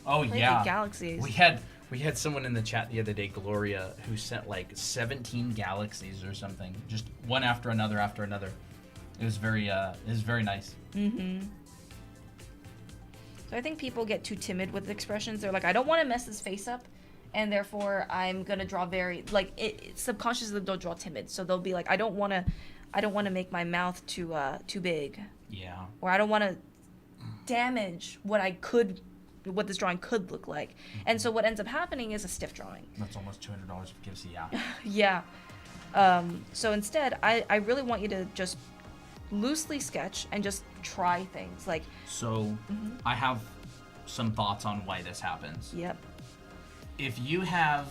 Oh crazy yeah, galaxies. we had someone in the chat the other day, Gloria, who sent like 17 galaxies or something, just one after another after another. It was very nice. So I think people get too timid with expressions. They're like, I don't want to mess his face up, and therefore I'm gonna draw very like subconsciously they'll draw timid. So they'll be like, I don't want to make my mouth too big, Yeah. or I don't want to damage what this drawing could look like. And so what ends up happening is a stiff drawing. That's almost $200 for Gibsy, yeah. Yeah. So instead, I really want you to just loosely sketch and just try things. Like, So, I have some thoughts on why this happens. yep. If you have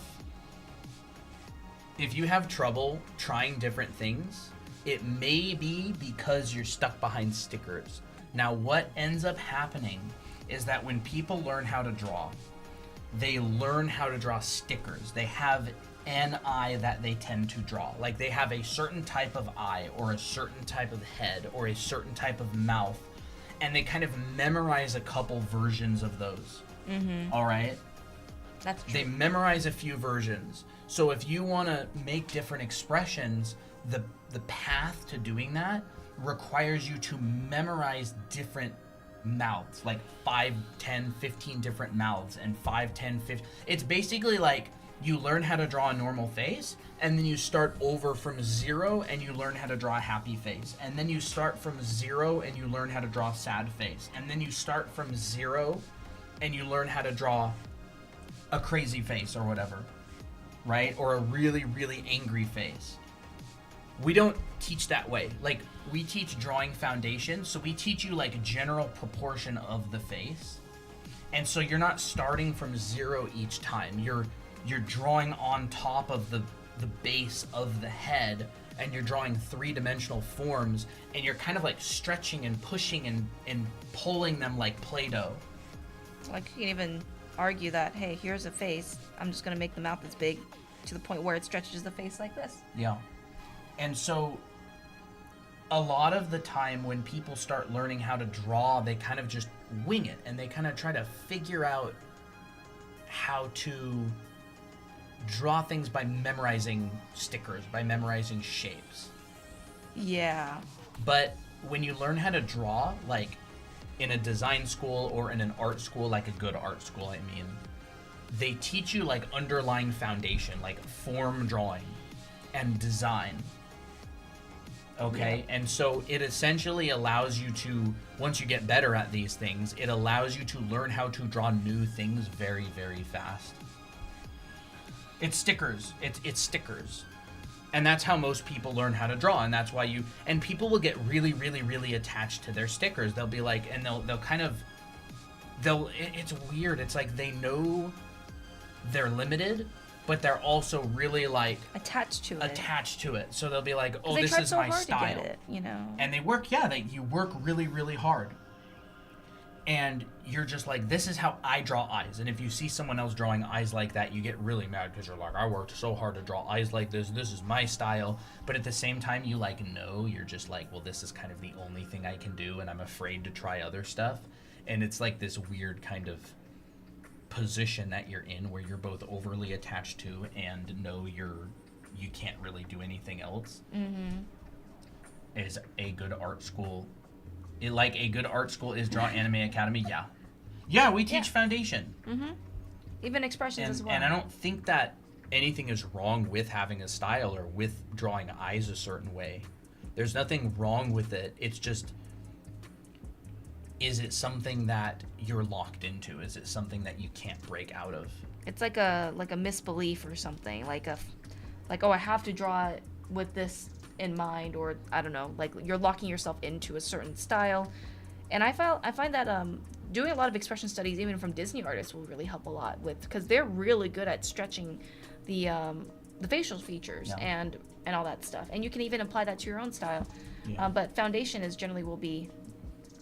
trouble trying different things, it may be because you're stuck behind stickers. Now, what ends up happening is that when people learn how to draw, they learn how to draw stickers. They have an eye that they tend to draw. Like they have a certain type of eye or a certain type of head or a certain type of mouth, and they kind of memorize a couple versions of those. All right? That's true. They memorize a few versions. So if you want to make different expressions, the path to doing that requires you to memorize different mouths, like 5, 10, 15 different mouths, and 5, 10, 15. It's basically like you learn how to draw a normal face, and then you start over from 0 and you learn how to draw a happy face. And then you start from 0 and you learn how to draw a sad face. And then you start from 0 and you learn how to draw a crazy face or whatever, right? Or a really, really angry face. We don't teach that way. Like, we teach drawing foundation, so we teach you like a general proportion of the face. And so you're not starting from 0 each time. You're drawing on top of the base of the head, and you're drawing 3-dimensional forms, and you're kind of like stretching and pushing and pulling them like Play-Doh. Like, you can even argue that, hey, here's a face. I'm just going to make the mouth as big to the point where it stretches the face like this. Yeah. And so a lot of the time when people start learning how to draw, they kind of just wing it, and they kind of try to figure out how to draw things by memorizing stickers, by memorizing shapes. Yeah. But when you learn how to draw, like in a design school or in an art school, like a good art school, I mean, they teach you like underlying foundation, like form drawing and design. Okay, Yeah. and so it essentially allows you to, once you get better at these things, it allows you to learn how to draw new things very, very fast. It's stickers. It's stickers. And that's how most people learn how to draw, and that's why and people will get really, really, really attached to their stickers. They'll be like, and they'll kind of, it's weird. It's like they know they're limited, but they're also really like attached to it. So they'll be like, oh, they this tried is so my hard style. to get it, you know. And they work, you work really, really hard. And you're just like, this is how I draw eyes. And if you see someone else drawing eyes like that, you get really mad because you're like, I worked so hard to draw eyes like this. This is my style. But at the same time, you like know, you're just like, well, this is kind of the only thing I can do, and I'm afraid to try other stuff. And it's like this weird kind of position that you're in where you're both overly attached to and know you can't really do anything else. Is a good art school like a good art school is Draw Anime Academy? Yeah, we teach foundation. Even expressions as well. And I don't think that anything is wrong with having a style or with drawing eyes a certain way. There's nothing wrong with it. It's just, is it something that you're locked into? Is it something that you can't break out of? It's like a misbelief or something. Like oh, I have to draw it with this in mind, or I don't know, like you're locking yourself into a certain style. And I find that doing a lot of expression studies, even from Disney artists, will really help a lot with, because they're really good at stretching the facial features and all that stuff. And you can even apply that to your own style. But foundation is generally will be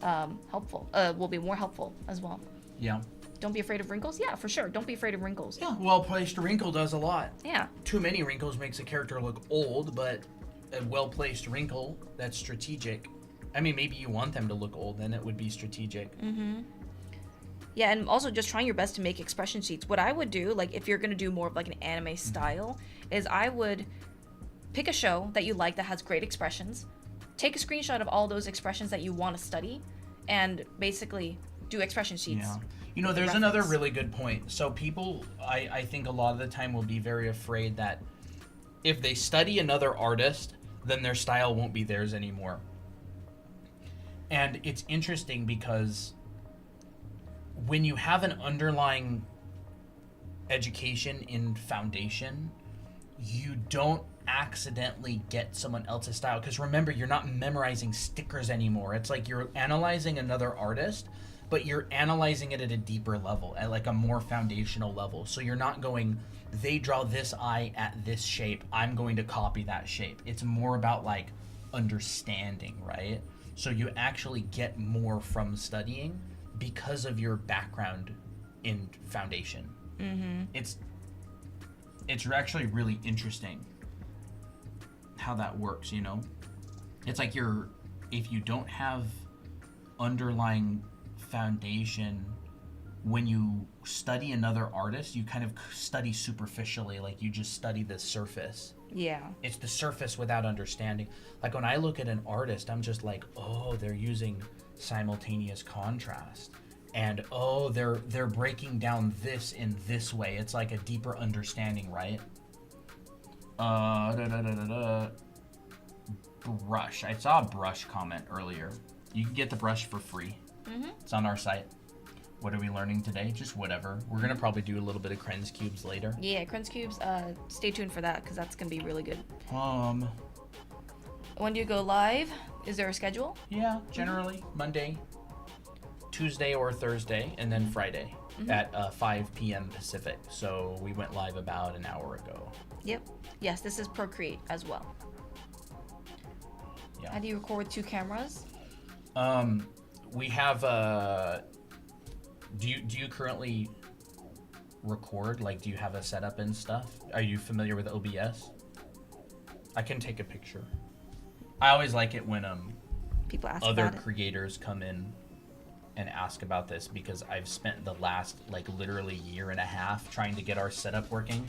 helpful. Will be more helpful as well. Yeah. Don't be afraid of wrinkles. Yeah, for sure. Don't be afraid of wrinkles. Yeah. Well-placed wrinkle does a lot. Yeah. Too many wrinkles makes a character look old, but a well-placed wrinkle that's strategic. I mean, maybe you want them to look old, then it would be strategic. Yeah, and also just trying your best to make expression sheets. What I would do, like if you're gonna do more of like an anime style, is I would pick a show that you like that has great expressions, take a screenshot of all those expressions that you want to study, and basically do expression sheets. Yeah. You know, there's another really good point. So people, I think a lot of the time will be very afraid that if they study another artist, then their style won't be theirs anymore. And it's interesting because when you have an underlying education in foundation, you don't accidentally get someone else's style. Because remember, you're not memorizing stickers anymore. It's like you're analyzing another artist, but you're analyzing it at a deeper level, at like a more foundational level. So you're not going, they draw this eye at this shape, I'm going to copy that shape. It's more about like understanding, right? So you actually get more from studying because of your background in foundation. It's actually really interesting how that works, you know? It's like if you don't have underlying foundation, when you study another artist, you kind of study superficially, like you just study the surface. Yeah. It's the surface without understanding. Like when I look at an artist, I'm just like, oh, they're using simultaneous contrast. And oh, they're breaking down this in this way. It's like a deeper understanding, right? Brush. I saw a brush comment earlier. You can get the brush for free. It's on our site. What are we learning today? Just whatever. We're gonna probably do a little bit of Krenz cubes later. Yeah, Krenz cubes. Stay tuned for that because that's gonna be really good. When do you go live? Is there a schedule? Yeah, generally Monday, Tuesday or Thursday, and then Friday at 5 p.m. Pacific. So we went live about an hour ago. Yep. Yes, this is Procreate as well. Yeah. How do you record with 2 cameras? We have do you currently record? Like, do you have a setup and stuff? Are you familiar with OBS? I can take a picture. I always like it when people ask other about it. creators come in and ask about this, because I've spent the last like literally year and a half trying to get our setup working.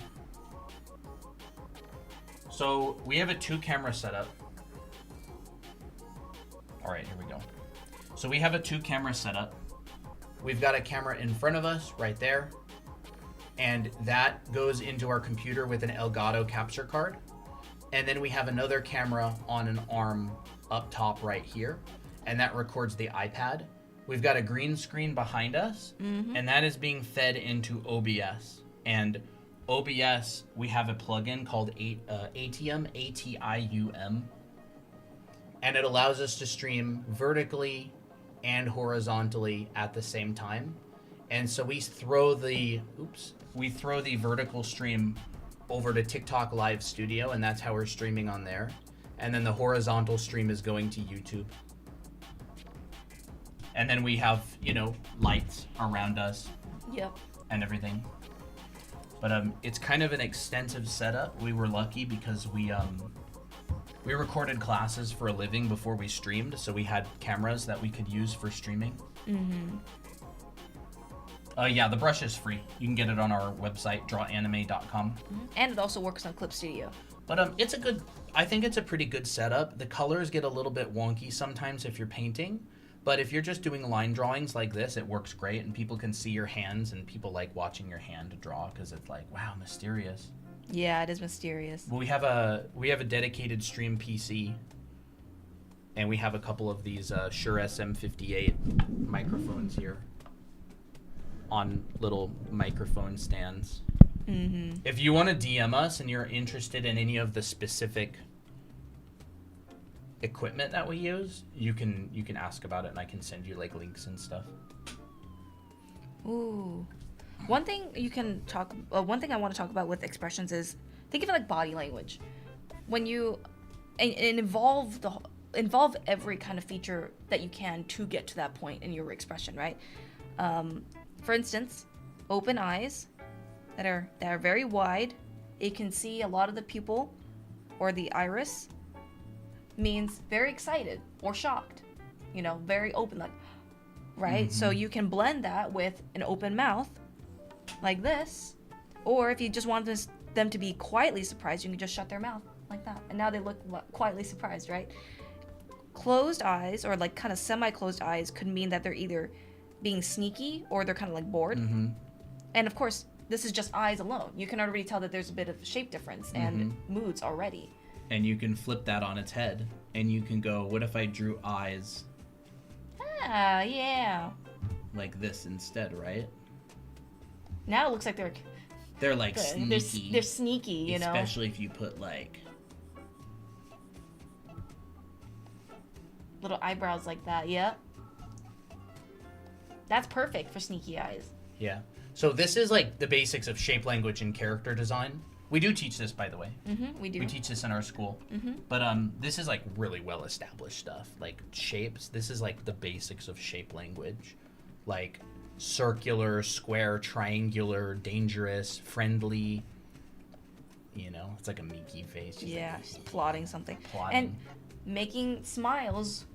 So we have a 2-camera setup. All right, here we go. So we have a 2-camera setup. We've got a camera in front of us right there, and that goes into our computer with an Elgato capture card. And then we have another camera on an arm up top right here, and that records the iPad. We've got a green screen behind us, and that is being fed into OBS. And OBS, we have a plugin called Atium, ATIUM, and it allows us to stream vertically and horizontally at the same time. And so we throw the vertical stream over to TikTok Live Studio, and that's how we're streaming on there. And then the horizontal stream is going to YouTube. And then we have, lights around us Yep. and everything. But it's kind of an extensive setup. We were lucky because we recorded classes for a living before we streamed, so we had cameras that we could use for streaming. Mm-hmm. Yeah, the brush is free. You can get it on our website, drawanime.com. And it also works on Clip Studio. But I think it's a pretty good setup. The colors get a little bit wonky sometimes if you're painting, but if you're just doing line drawings like this, it works great, and people can see your hands, and people like watching your hand draw because it's like, wow, mysterious. Yeah, it is mysterious. Well, we have a dedicated stream PC, and we have a couple of these Shure SM58 microphones here on little microphone stands. Mm-hmm. If you want to DM us and you're interested in any of the specific equipment that we use, you can ask about it, and I can send you like links and stuff. Ooh. One thing I want to talk about with expressions is think of it like body language. When you and involve every kind of feature that you can to get to that point in your expression, right? For instance, open eyes that are very wide. You can see a lot of the pupil or the iris means very excited or shocked. Very open, like, right? Mm-hmm. So you can blend that with an open mouth like this, or if you just want them to be quietly surprised, you can just shut their mouth like that, and now they look quietly surprised, right? Closed eyes, or like kind of semi-closed eyes, could mean that they're either being sneaky or they're kind of like bored. Mm-hmm. And of course, this is just eyes alone. You can already tell that there's a bit of shape difference and moods already. And you can flip that on its head, and you can go, what if I drew eyes Ah, yeah. like this instead, right? Now it looks like They're like sneaky. they're sneaky, Especially if you put like little eyebrows like that. Yep. That's perfect for sneaky eyes. Yeah. So this is like the basics of shape language and character design. We do teach this, by the way. Mm-hmm, we do. We teach this in our school. Mm-hmm. But this is like really well established stuff. Like shapes. This is like the basics of shape language. Like circular, square, triangular, dangerous, friendly. It's like a Mickey face. Yeah, she's plotting something. Plotting. And making smiles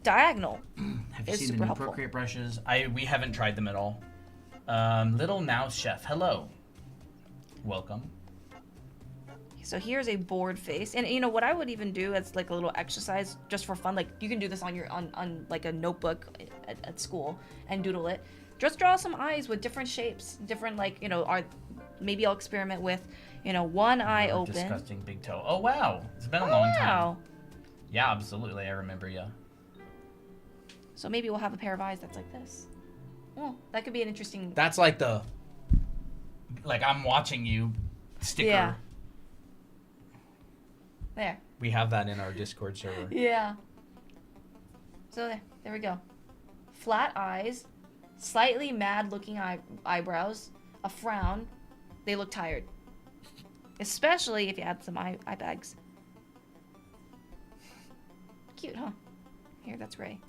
diagonal. Have you It's seen the super new helpful. Procreate brushes? We haven't tried them at all. Little Mouse Chef, hello. Welcome. So here's a bored face, and what I would even do as like a little exercise just for fun, like you can do this on like a notebook at school and doodle it. Just draw some eyes with different shapes, different maybe I'll experiment with, one eye open. Disgusting big toe. Oh wow, it's been a long time. Wow. Yeah, absolutely. I remember. Yeah. So maybe we'll have a pair of eyes that's like this. Oh, that could be an interesting. That's like I'm watching you sticker. Yeah. There. We have that in our Discord server. Yeah. So there we go. Flat eyes, slightly mad looking eyebrows, a frown. They look tired. Especially if you add some eye bags. Cute, huh? Here, that's Ray.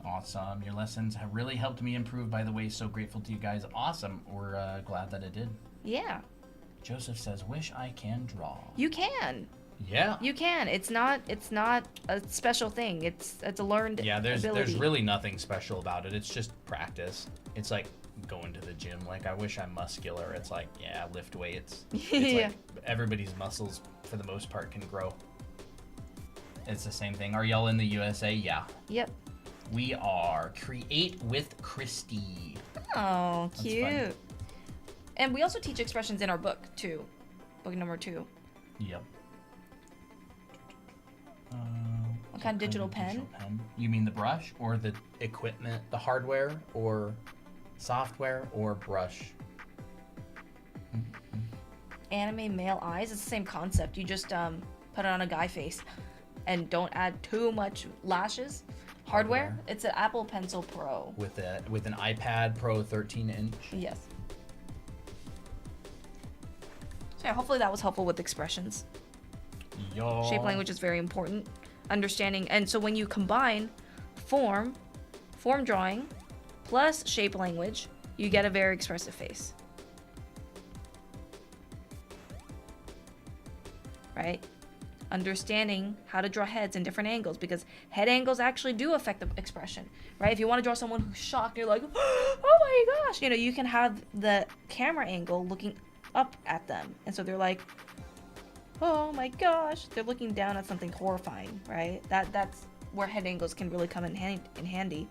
Awesome. Your lessons have really helped me improve, by the way. So grateful to you guys. Awesome. We're glad that it did. Yeah. Joseph says, wish I can draw. You can. Yeah. You can. It's not a special thing. It's a learned there's ability. really nothing special about it. It's just practice. It's like going to the gym. Like, I wish I'm muscular. It's like, yeah, lift weights. It's Yeah. like everybody's muscles, for the most part, can grow. It's the same thing. Are y'all in the USA? Yeah. Yep. We are Create with Christy. Oh, That's cute. fun. And we also teach expressions in our book too. Book number 2. Yep. What kind of digital pen? You mean the brush or the equipment, the hardware or software or brush? Anime male eyes. It's the same concept. You just put it on a guy face, and don't add too much lashes. Hardware. It's an Apple Pencil Pro. With an iPad Pro 13-inch. Yes. So yeah, hopefully that was helpful with expressions. Yo. Shape language is very important. Understanding, and so when you combine form drawing, plus shape language, you get a very expressive face. Right? Understanding how to draw heads in different angles, because head angles actually do affect the expression, right? If you want to draw someone who's shocked, you're like, oh my gosh, you can have the camera angle looking up at them, and so they're like, oh my gosh, they're looking down at something horrifying, right? That's where head angles can really come in handy.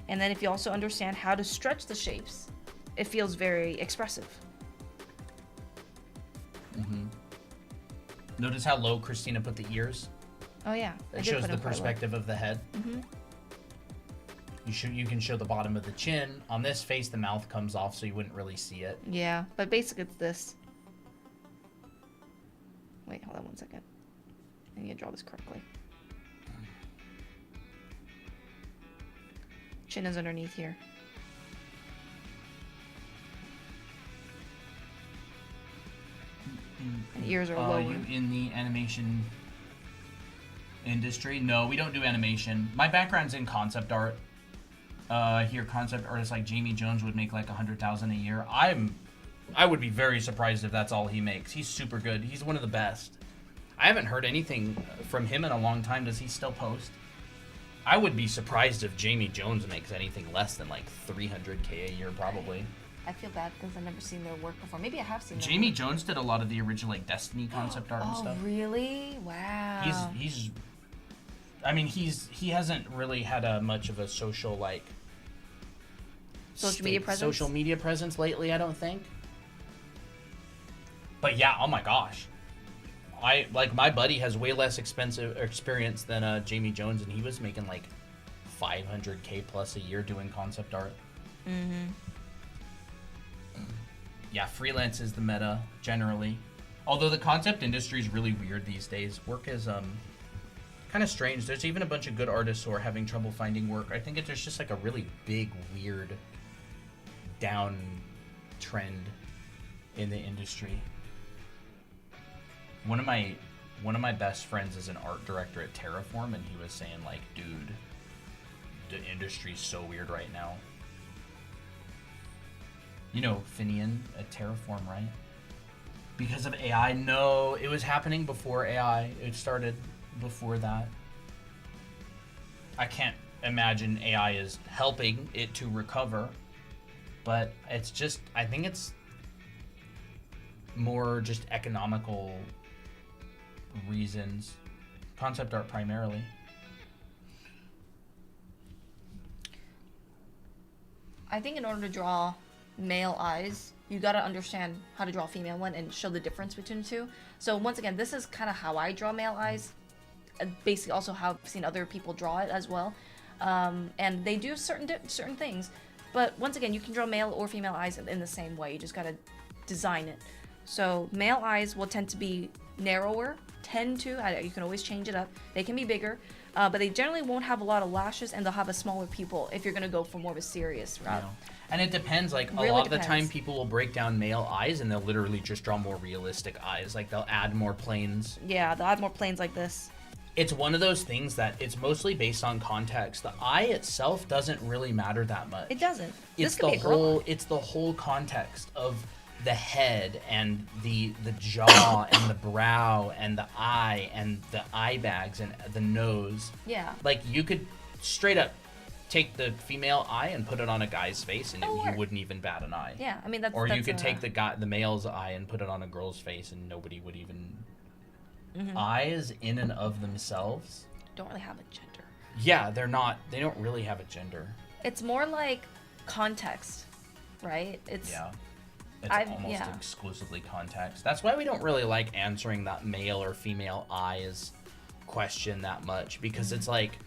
And then if you also understand how to stretch the shapes, it feels very expressive. Mm-hmm. Notice how low Christina put the ears? Oh yeah. It shows the perspective of the head. Mm-hmm. You can show the bottom of the chin. On this face, the mouth comes off, so you wouldn't really see it. Yeah, but basically it's this. Wait, hold on 1 second. I need to draw this correctly. Chin is underneath here. And ears are lower. You in the animation industry? No, we don't do animation. My background's in concept art. Here, concept artists like Jamie Jones would make like $100,000 a year. I would be very surprised if that's all he makes. He's super good. He's one of the best. I haven't heard anything from him in a long time. Does he still post? I would be surprised if Jamie Jones makes anything less than like $300K a year, probably. I feel bad because I've never seen their work before. Maybe I have seen their Jamie work. Jones did a lot of the original like Destiny concept art and stuff. Oh, really? Wow. He's I mean, he hasn't really had much of a social like social media presence lately, I don't think. But yeah, oh my gosh. My buddy has way less experience than Jamie Jones, and he was making like $500K plus a year doing concept art. Mm-hmm. Yeah, freelance is the meta generally. Although the concept industry is really weird these days. Work is kind of strange. There's even a bunch of good artists who are having trouble finding work. I think there's just like a really big, weird down trend in the industry. One of my best friends is an art director at Terraform, and he was saying like, dude, the industry's so weird right now. You know Finian at Terraform, right? Because of AI? No, it was happening before AI. It started before that. I can't imagine AI is helping it to recover, but it's just, I think it's more just economical reasons. Concept art primarily. I think in order to draw male eyes, you gotta understand how to draw a female one and show the difference between the two. So once again, this is kind of how I draw male eyes. Basically, also how I've seen other people draw it as well, and they do certain things. But once again, you can draw male or female eyes in the same way. You just gotta design it. So male eyes will tend to be narrower. You can always change it up. They can be bigger, but they generally won't have a lot of lashes, and they'll have a smaller pupil if you're gonna go for more of a serious route. Yeah. And it depends, like, Really a lot depends. of the time people will break down male eyes and they'll literally just draw more realistic eyes. Like, they'll add more planes. Yeah, they'll add more planes like this. It's one of those things that it's mostly based on context. The eye itself doesn't really matter that much. It doesn't. It's it's the whole context of the head and the jaw and the brow and the eye and the eye bags and the nose. Yeah. Like, you could straight up take the female eye and put it on a guy's face, and you wouldn't even bat an eye. Yeah, I mean that's. Or you could take the male's eye and put it on a girl's face, and nobody would even. Mm-hmm. Eyes in and of themselves don't really have a gender. Yeah, they're not. They don't really have a gender. It's more like context, right? It's almost exclusively context. That's why we don't really like answering that male or female eyes question that much, because it's like,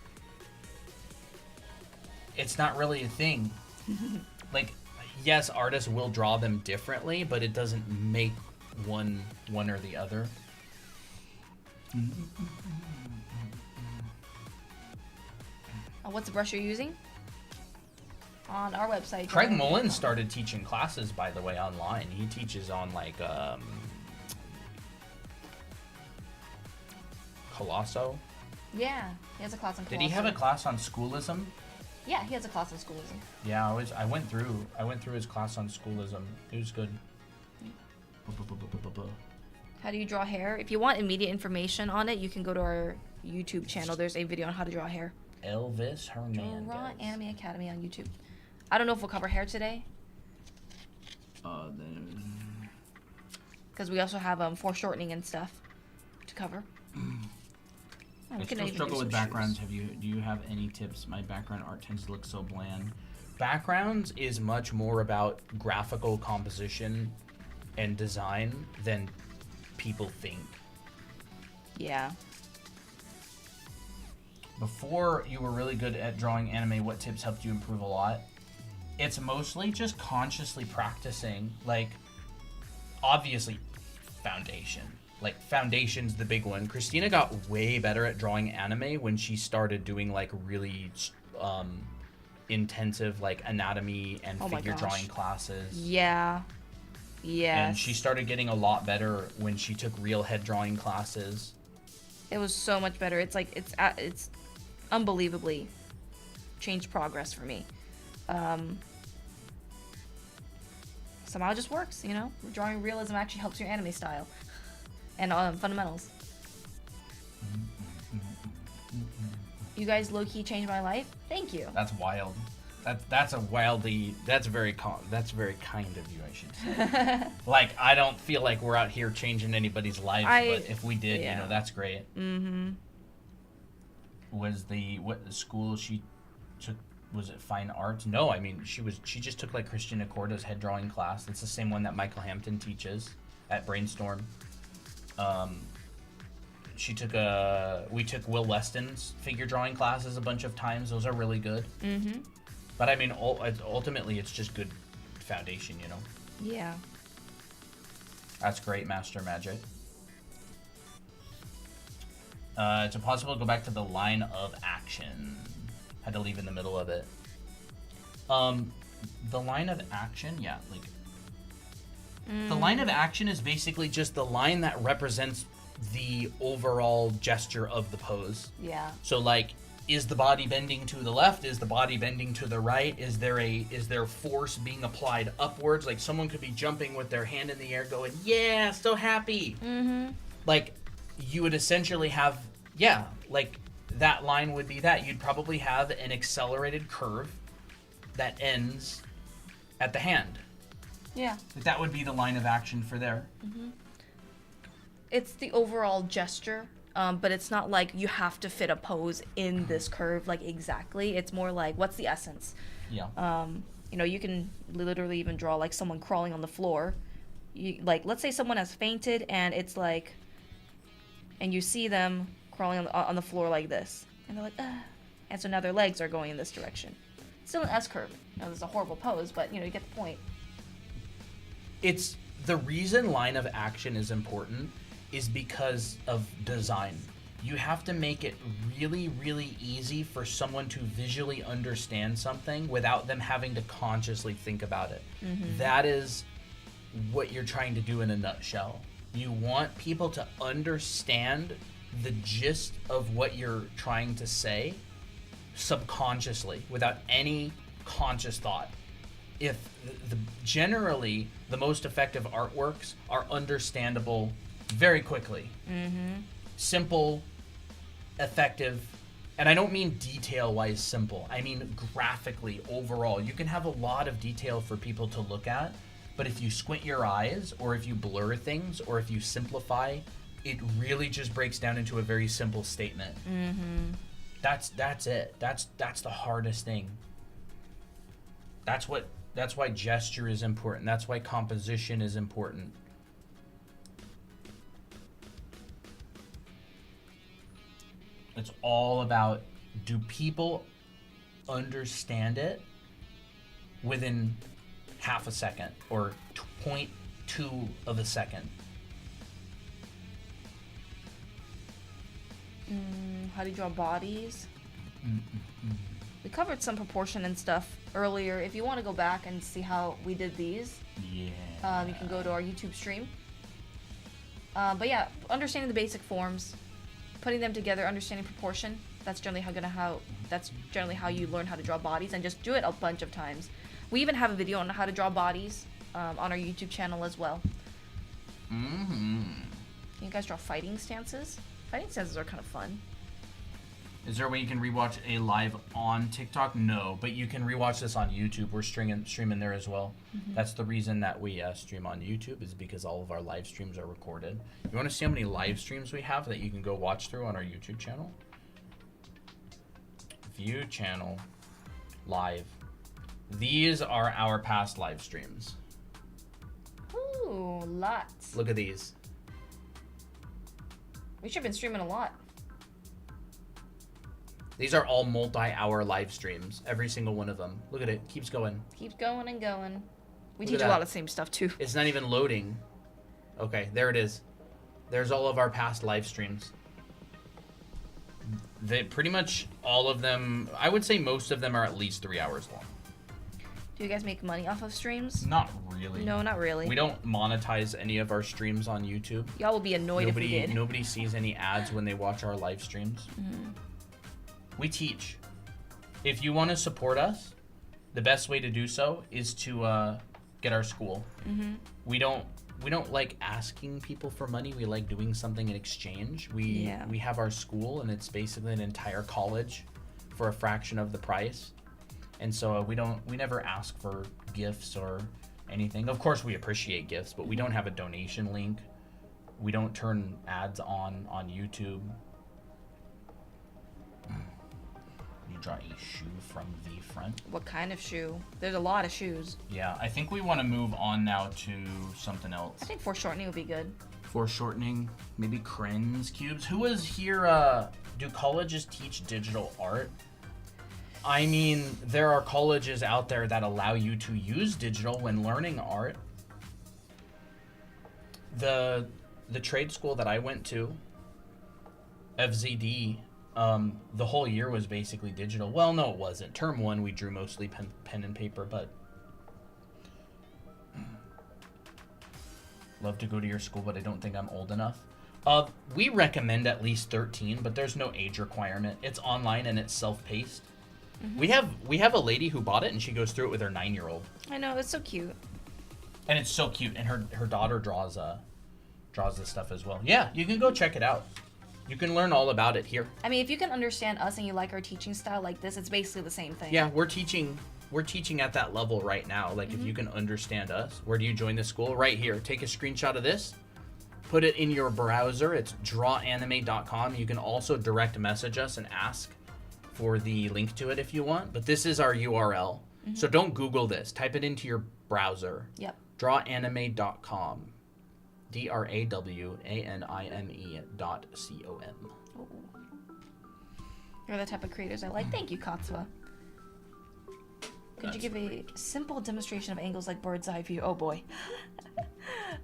it's not really a thing. Like, yes, artists will draw them differently, but it doesn't make one or the other. What's the brush you're using? On our website. Craig Joe. Mullins started teaching classes, by the way, online. He teaches on like Colosso. Yeah, he has a class on. Did he have a class on schoolism? Yeah, he has a class on schoolism. Yeah, I went through his class on schoolism. It was good. How do you draw hair? If you want immediate information on it, you can go to our YouTube channel. There's a video on how to draw hair. Elvis Hernandez. Draw Anime Academy on YouTube. I don't know if we'll cover hair today. Because we also have foreshortening and stuff to cover. I still struggle with backgrounds. Do you have any tips? My background art tends to look so bland. Backgrounds is much more about graphical composition and design than people think. Yeah. Before you were really good at drawing anime, what tips helped you improve a lot? It's mostly just consciously practicing. Like, obviously, foundation. Like, foundation's the big one. Christina got way better at drawing anime when she started doing, like, really intensive, like, anatomy and figure drawing classes. Yeah. Yeah. And she started getting a lot better when she took real head drawing classes. It was so much better. It's like, it's unbelievably changed progress for me. Somehow it just works, you know? Drawing realism actually helps your anime style. And fundamentals. You guys low-key changed my life. Thank you. That's wild. That's very kind of you, I should say. Like, I don't feel like we're out here changing anybody's life, but if we did, you know, that's great. Mm-hmm. Was the school she took, was it fine arts? No, I mean she just took like Christina Corda's head drawing class. It's the same one that Michael Hampton teaches at Brainstorm. We took Will Weston's figure drawing classes a bunch of times. Those are really good. Mm-hmm. But I mean, ultimately, it's just good foundation, you know? Yeah. That's great, Master Magic. It's impossible to go back to the line of action. Had to leave in the middle of it. The line of action, yeah, like... The line of action is basically just the line that represents the overall gesture of the pose. Yeah. So, like, is the body bending to the left? Is the body bending to the right? Is there force being applied upwards? Like, someone could be jumping with their hand in the air going, yeah, so happy. Mm-hmm. Like, you would essentially have, yeah, like, that line would be that. You'd probably have an accelerated curve that ends at the hand. Yeah. That would be the line of action for there. Mm-hmm. It's the overall gesture, but it's not like you have to fit a pose in this curve, like, exactly. It's more like, what's the essence? Yeah. You know, you can literally even draw, like, someone crawling on the floor. Like, let's say someone has fainted, and it's like, and you see them crawling on the floor like this. And they're like, ah. And so now their legs are going in this direction. Still an S-curve. You know, this is a horrible pose, but, you know, you get the point. It's the reason line of action is important is because of design. You have to make it really, really easy for someone to visually understand something without them having to consciously think about it. Mm-hmm. That is what you're trying to do in a nutshell. You want people to understand the gist of what you're trying to say subconsciously without any conscious thought. If generally the most effective artworks are understandable very quickly. Mm-hmm. Simple, effective, and I don't mean detail-wise simple. I mean graphically, overall. You can have a lot of detail for people to look at, but if you squint your eyes, or if you blur things, or if you simplify, it really just breaks down into a very simple statement. Mm-hmm. That's it. That's the hardest thing. That's why gesture is important. That's why composition is important. It's all about, do people understand it within half a second or 0.2 of a second. How do you draw bodies? We covered some proportion and stuff earlier. If you want to go back and see how we did these, Yeah. you can go to our YouTube stream. But yeah, understanding the basic forms, putting them together, understanding proportion. That's generally how you learn how to draw bodies, and just do it a bunch of times. We even have a video on how to draw bodies on our YouTube channel as well. Mm-hmm. Can you guys draw fighting stances? Fighting stances are kind of fun. Is there a way you can rewatch a live on TikTok? No, but you can rewatch this on YouTube. We're streaming there as well. That's the reason that we stream on YouTube, is because all of our live streams are recorded. You want to see how many live streams we have that you can go watch through on our YouTube channel? View channel, live. These are our past live streams. Ooh, lots. Look at these. We should have been streaming a lot. These are all multi-hour live streams. Every single one of them. Look at it. Keeps going. Keeps going and going. We Look at teach a lot that. of the same stuff too. It's not even loading. Okay, there it is. There's all of our past live streams. They pretty much all of them, I would say most of them are at least 3 hours long. Do you guys make money off of streams? Not really. No, not really. We don't monetize any of our streams on YouTube. Y'all will be annoyed if we did. Nobody sees any ads when they watch our live streams. We teach. If you want to support us, the best way to do so is to get our school. We don't like asking people for money. We like doing something in exchange. We have our school, and it's basically an entire college for a fraction of the price. And so we never ask for gifts or anything. Of course, we appreciate gifts, but we don't have a donation link. We don't turn ads on YouTube. You draw a shoe from the front. What kind of shoe? There's a lot of shoes. Yeah, I think we want to move on now to something else. I think foreshortening would be good. Foreshortening, maybe Krenz cubes. Who was here? Do colleges teach digital art? I mean, there are colleges out there that allow you to use digital when learning art. The trade school that I went to, FZD, the whole year was basically digital. Well, no, it wasn't. Term 1, we drew mostly pen and paper, but love to go to your school, but I don't think I'm old enough. We recommend at least 13, but there's no age requirement. It's online and it's self-paced. We have a lady who bought it, and she goes through it with her 9-year-old. I know, it's so cute. And it's so cute, and her daughter draws this stuff as well. Yeah, you can go check it out. You can learn all about it here. I mean, if you can understand us and you like our teaching style like this, it's basically the same thing. Yeah, we're teaching at that level right now. Like, if you can understand us, where do you join the school? Right here. Take a screenshot of this, put it in your browser. It's drawanime.com. You can also direct message us and ask for the link to it if you want. But this is our URL. So don't Google this. Type it into your browser. Yep. Drawanime.com. DRAWANIME.com. Ooh. You're the type of creators I like. Thank you, Katsuya. Could you give a simple demonstration of angles like bird's eye view? Oh boy.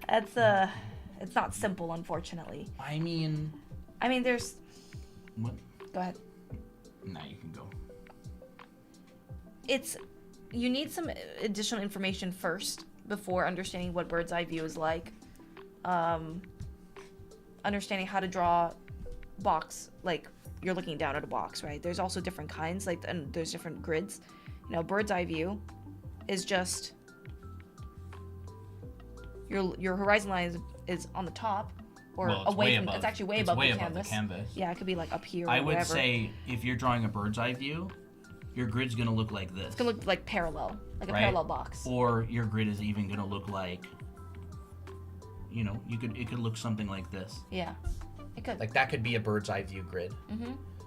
It's not simple, unfortunately. I mean, there's... what? Go ahead. Nah, you can go. You need some additional information first before understanding what bird's eye view is like. Understanding how to draw box, like you're looking down at a box, right? There's also different kinds, and there's different grids. Bird's eye view is just your horizon line is on the top, or away from. It's actually way above the canvas. Yeah, it could be like up here. I would say if you're drawing a bird's eye view, your grid's gonna look like this. It's gonna look like parallel, like a parallel box. Or your grid is even gonna look like, it could look something like this. Yeah, it could. Like that could be a bird's eye view grid.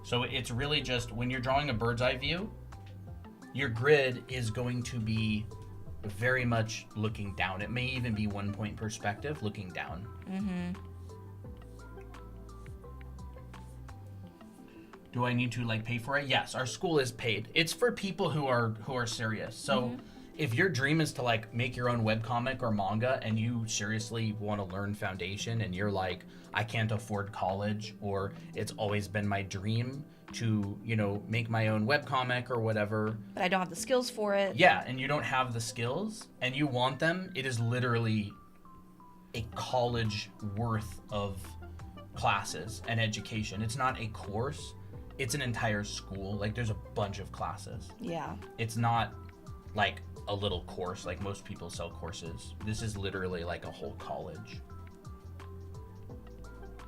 So it's really just when you're drawing a bird's eye view, your grid is going to be very much looking down. It may even be 1 point perspective looking down. Do I need to pay for it? Yes, our school is paid. It's for people who are serious. So if your dream is to like make your own webcomic or manga and you seriously want to learn foundation and you're like, I can't afford college, or it's always been my dream to, you know, make my own webcomic or whatever. But I don't have the skills for it. Yeah, and you don't have the skills and you want them, it is literally a college worth of classes and education. It's not a course, it's an entire school. Like there's a bunch of classes. Yeah. It's not like a little course like most people sell courses. This is literally like a whole college.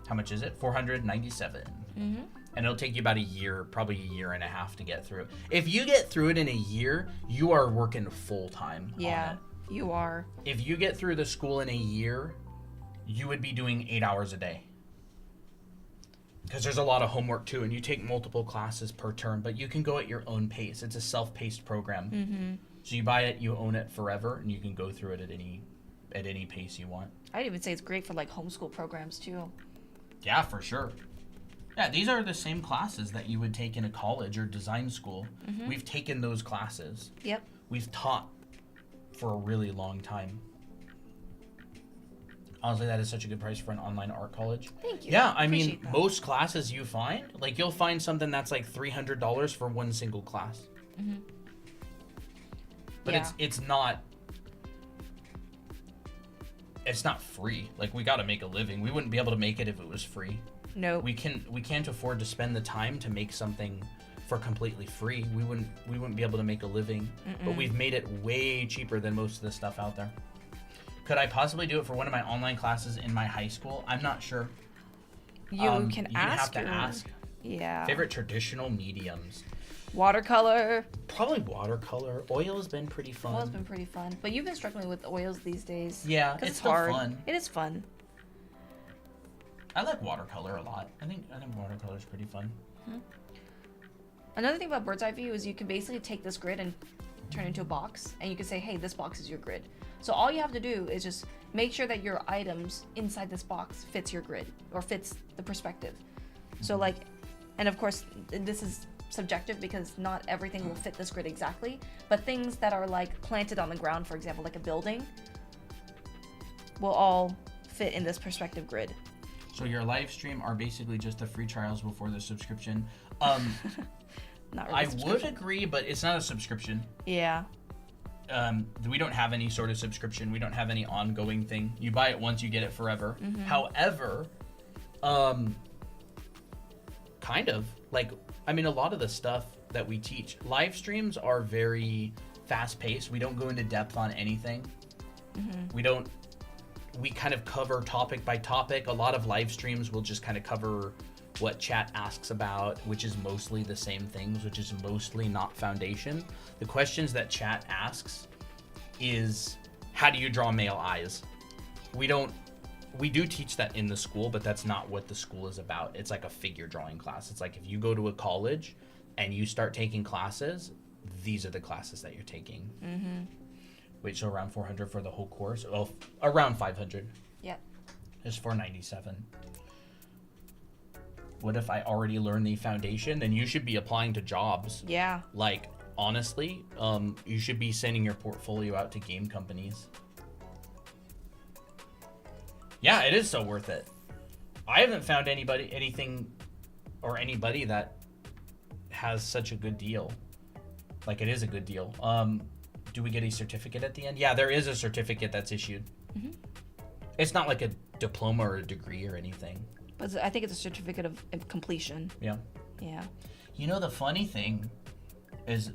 How much is it? $497. Mm-hmm. And it'll take you about a year, probably a year and a half to get through. If you get through it in a year, you are working full time. Yeah, on it. you are. If you get through the school in a year, you would be doing 8 hours a day. Because there's a lot of homework too, and you take multiple classes per term, but you can go at your own pace. It's a self-paced program. Mm-hmm. So you buy it, you own it forever, and you can go through it at any pace you want. I'd even say it's great for like homeschool programs too. Yeah, for sure. Yeah, these are the same classes that you would take in a college or design school. Mm-hmm. We've taken those classes. Yep. We've taught for a really long time. Honestly, that is such a good price for an online art college. Thank you. Yeah, I mean, Appreciate that. most classes you find, like you'll find something that's like $300 for one single class. Mm-hmm. But Yeah. it's not free. Like we got to make a living. We wouldn't be able to make it if it was free. No. We can't afford to spend the time to make something for completely free. We wouldn't be able to make a living. But we've made it way cheaper than most of the stuff out there. Could I possibly do it for one of my online classes in my high school? I'm not sure. You can you'd ask. have to your- ask. Yeah. Favorite traditional mediums? Watercolor. Probably watercolor. Oil has been pretty fun. Oil's been pretty fun, but you've been struggling with oils these days. Yeah, 'Cause it's still hard. fun. It is fun. I like watercolor a lot. I think watercolor is pretty fun. Another thing about bird's eye view is you can basically take this grid and turn it into a box, and you can say, hey, this box is your grid. So all you have to do is just make sure that your items inside this box fits your grid or fits the perspective. So like, and of course, this is subjective because not everything will fit this grid exactly, but things that are like planted on the ground, for example, like a building, will all fit in this perspective grid. So your live stream are basically just the free trials before the subscription. Not really I would subscription. agree, but it's not a subscription. Yeah. We don't have any sort of subscription. We don't have any ongoing thing. You buy it once, you get it forever. However, kind of like, I mean, a lot of the stuff that we teach, live streams are very fast paced. We don't go into depth on anything. We kind of cover topic by topic. A lot of live streams will just kind of cover what chat asks about, which is mostly the same things, which is mostly not foundation. The questions that chat asks is, how do you draw male eyes? We do teach that in the school, but that's not what the school is about. It's like a figure drawing class. It's like if you go to a college and you start taking classes, these are the classes that you're taking. Wait, so around 400 for the whole course? Well, around 500. Yep. It's 497. What if I already learned the foundation? Then you should be applying to jobs. Yeah. Like, honestly, you should be sending your portfolio out to game companies. Yeah, it is so worth it. I haven't found anybody that has such a good deal. Like, it is a good deal. Do we get a certificate at the end? Yeah, there is a certificate that's issued. It's not like a diploma or a degree or anything. But I think it's a certificate of completion. Yeah. Yeah. You know, the funny thing is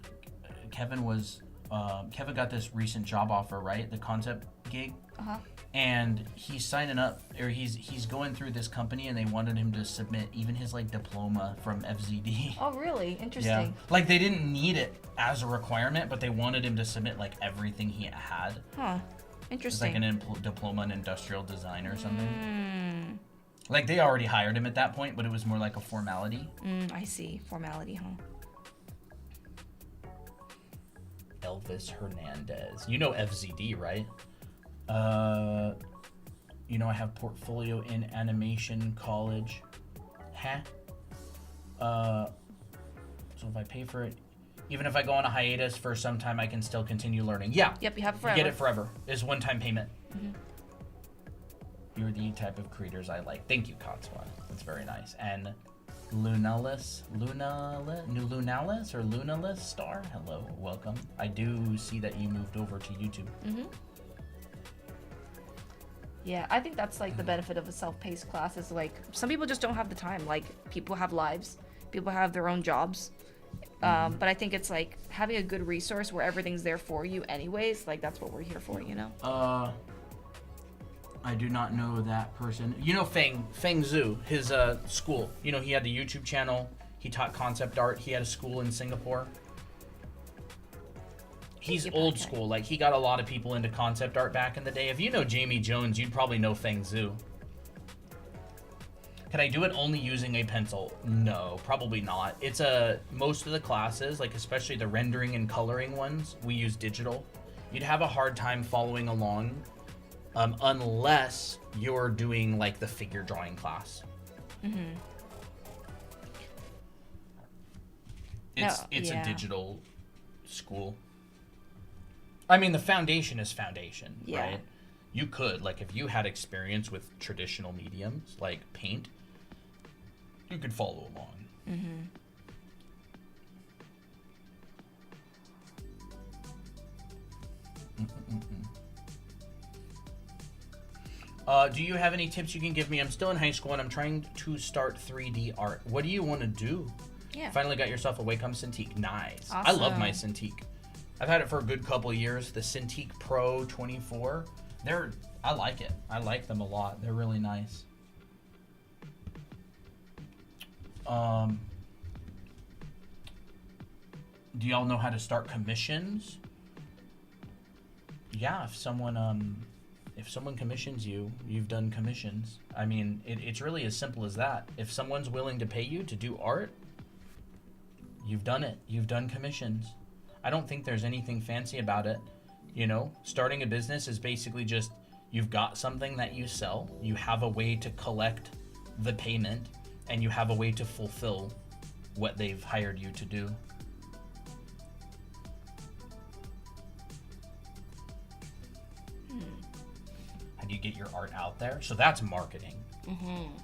Kevin got this recent job offer, right? The concept gig. Uh-huh. And he's signing up, or he's going through this company, and they wanted him to submit even his like diploma from FZD. Oh, really? Interesting. Yeah. Like they didn't need it as a requirement, but they wanted him to submit like everything he had. Huh. It's Interesting. like an diploma in industrial design or something. Mm. Like they already hired him at that point, but it was more like a formality. I see. Formality, huh? Elvis Hernandez. You know FZD, right? You know I have portfolio in animation college. Huh? So if I pay for it, Even if I go on a hiatus for some time, I can still continue learning. Yeah. Yep, you have it You forever. get it forever. It's one-time payment. Mhm. You're the type of creators I like. Thank you, Kotswa. That's very nice. And Lunalis or Lunalis Star, hello, welcome. I do see that you moved over to YouTube. Yeah, I think that's like the benefit of a self-paced class is like some people just don't have the time. Like people have lives, people have their own jobs. But I think it's like having a good resource where everything's there for you anyways. Like that's what we're here for, you know? I do not know that person. You know Feng Zhu, his school. You know, he had a YouTube channel. He taught concept art. He had a school in Singapore. He's old school. Like, he got a lot of people into concept art back in the day. If you know Jamie Jones, you'd probably know Feng Zhu. Can I do it only using a pencil? No, probably not. It's most of the classes, like especially the rendering and coloring ones, we use digital. You'd have a hard time following along unless you're doing like the figure drawing class. It's a digital school. I mean, the foundation is foundation, right? You could, like, if you had experience with traditional mediums like paint, you could follow along. Do you have any tips you can give me? I'm still in high school and I'm trying to start 3D art. What do you want to do? Yeah. Finally got yourself a Wacom Cintiq. Nice. Awesome. I love my Cintiq. I've had it for a good couple of years. The Cintiq Pro 24. I like it. I like them a lot. They're really nice. Do y'all know how to start commissions? Yeah, if someone commissions you, you've done commissions. I mean, it's really as simple as that. If someone's willing to pay you to do art, you've done it. You've done commissions. I don't think there's anything fancy about it. You know, starting a business is basically just you've got something that you sell, you have a way to collect the payment, and you have a way to fulfill what they've hired you to do. How do you get your art out there? So that's marketing.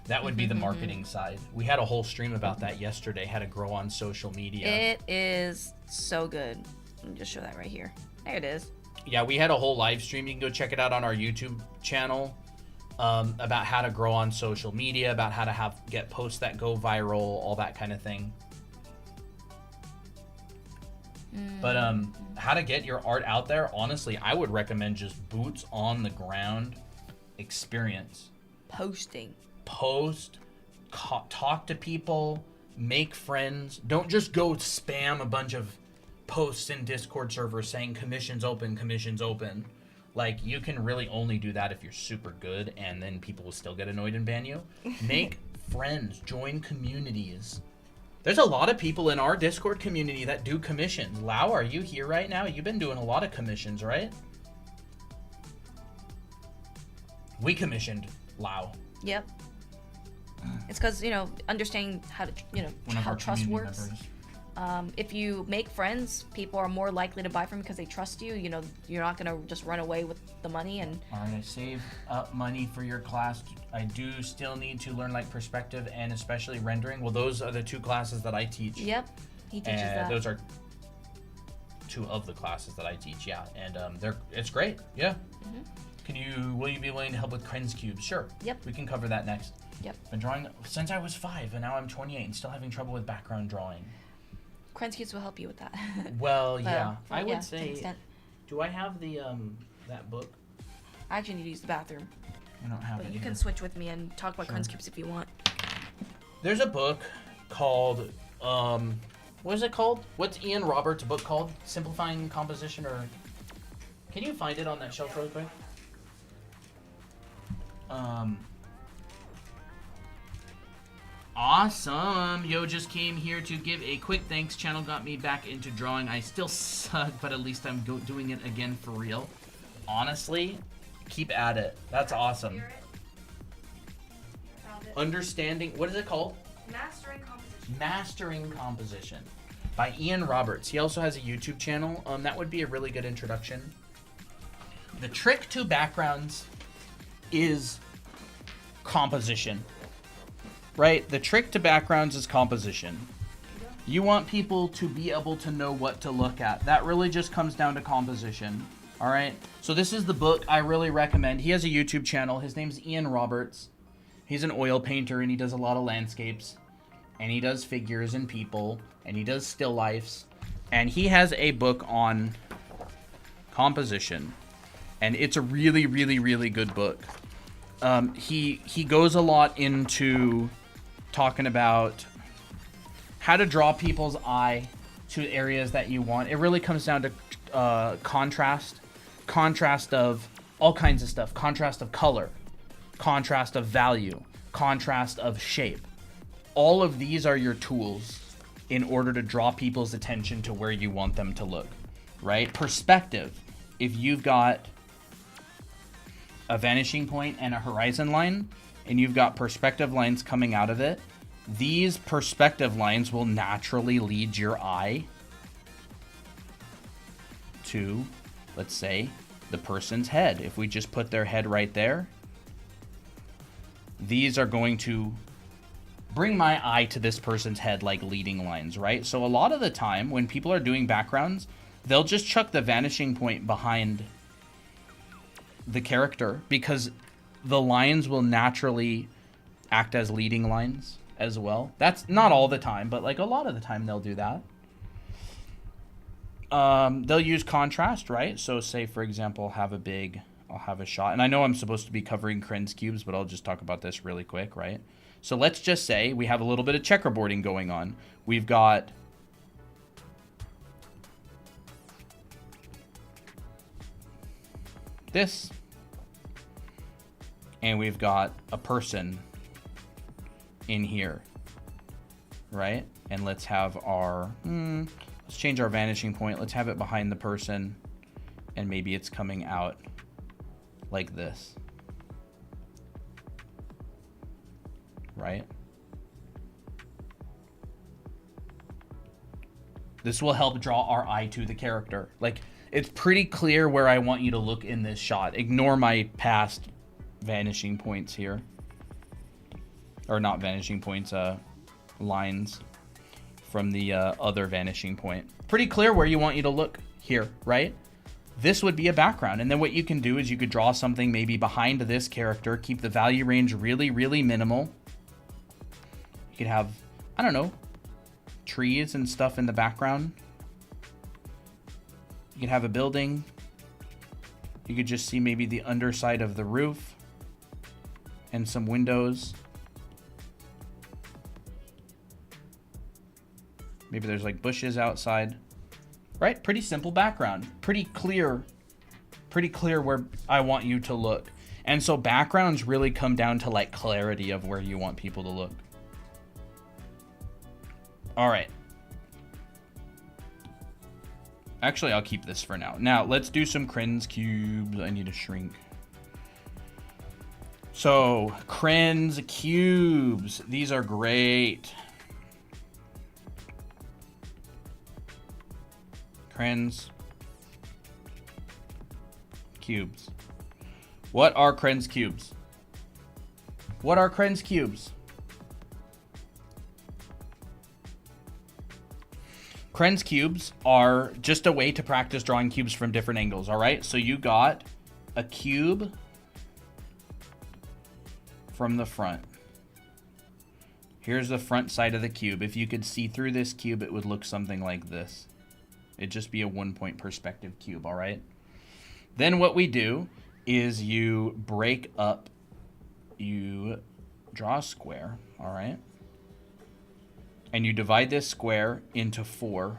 That would be the marketing side. We had a whole stream about that yesterday, how to grow on social media. It is so good. Let me just show that right here. There it is. Yeah, we had a whole live stream. You can go check it out on our YouTube channel about how to grow on social media, about how to get posts that go viral, all that kind of thing. But how to get your art out there, honestly, I would recommend just boots on the ground experience. Posting. Post, talk to people, make friends. Don't just go spam a bunch of posts in Discord servers saying commissions open, commissions open. Like, you can really only do that if you're super good, and then people will still get annoyed and ban you. Make friends, join communities. There's a lot of people in our Discord community that do commissions. Lau, are you here right now? You've been doing a lot of commissions, right? We commissioned Lau. Yep. It's because, understanding how to, One of how our trust community works. members. If you make friends, people are more likely to buy from you because they trust you. You're not going to just run away with the money. And All right, I saved up money for your class. I do still need to learn like perspective and especially rendering. Well, those are the two classes that I teach. yep, he teaches that. Those are two of the classes that I teach. Yeah, and it's great. Yeah. Will you be willing to help with Krenz cubes? Sure. Yep. We can cover that next. Yep. Been drawing since I was 5, and now I'm 28 and still having trouble with background drawing. Krensky's will help you with that. Well, yeah. Well, I yeah, would to an say. extent. Do I have the that book? I actually need to use the bathroom. I don't have But it you here. can switch with me and talk about Sure. Krenscubes if you want. There's a book called what is it called? What's Ian Roberts' book called? Simplifying Composition, or can you find it on that shelf really quick? Awesome. Yo just came here to give a quick thanks. Channel got me back into drawing. I still suck, but at least I'm doing it again for real. Honestly, keep at it. That's awesome. Understanding, what is it called? Mastering composition. Mastering composition. by Ian Roberts. He also has a YouTube channel. That would be a really good introduction. The trick to backgrounds is composition, right? The trick to backgrounds is composition. You want people to be able to know what to look at. That really just comes down to composition. All right. So this is the book I really recommend. He has a YouTube channel. His name's Ian Roberts. He's an oil painter and he does a lot of landscapes and he does figures and people and he does still lifes. And he has a book on composition and it's a really, really, really good book. He goes a lot into talking about how to draw people's eye to areas that you want. It really comes down to contrast of all kinds of stuff, contrast of color, contrast of value, contrast of shape. All of these are your tools in order to draw people's attention to where you want them to look, right? Perspective. If you've got a vanishing point and a horizon line, and you've got perspective lines coming out of it, these perspective lines will naturally lead your eye to, let's say, the person's head. If we just put their head right there, these are going to bring my eye to this person's head like leading lines, right? So a lot of the time when people are doing backgrounds, they'll just chuck the vanishing point behind the character because the lines will naturally act as leading lines as well. That's not all the time, but like a lot of the time they'll do that. They'll use contrast, right? So say, for example, I'll have a shot. And I know I'm supposed to be covering Krenz cubes, but I'll just talk about this really quick, right? So let's just say we have a little bit of checkerboarding going on. We've got this, and we've got a person in here, right? And let's have our, let's change our vanishing point. Let's have it behind the person, and maybe it's coming out like this, right? This will help draw our eye to the character. Like, it's pretty clear where I want you to look in this shot. Ignore my past vanishing points here. Or not vanishing points, lines from the other vanishing point. Pretty clear where you want you to look here, right? This would be a background. And then what you can do is you could draw something maybe behind this character, keep the value range really, really minimal. You could have, I don't know, trees and stuff in the background. You could have a building. You could just see maybe the underside of the roof and some windows. Maybe there's like bushes outside, right? Pretty simple background, pretty clear where I want you to look. And so backgrounds really come down to like clarity of where you want people to look. All right. Actually, I'll keep this for now. Now let's do some Krenz cubes. I need to shrink. So Krenz cubes, these are great. Krenz cubes. What are Krenz cubes? What are Krenz cubes? Krenz cubes are just a way to practice drawing cubes from different angles, all right? So you got a cube from the front. Here's the front side of the cube. If you could see through this cube, it would look something like this. It'd just be a 1-point perspective cube, all right? Then what we do is you break up, you draw a square, all right? And you divide this square into 4.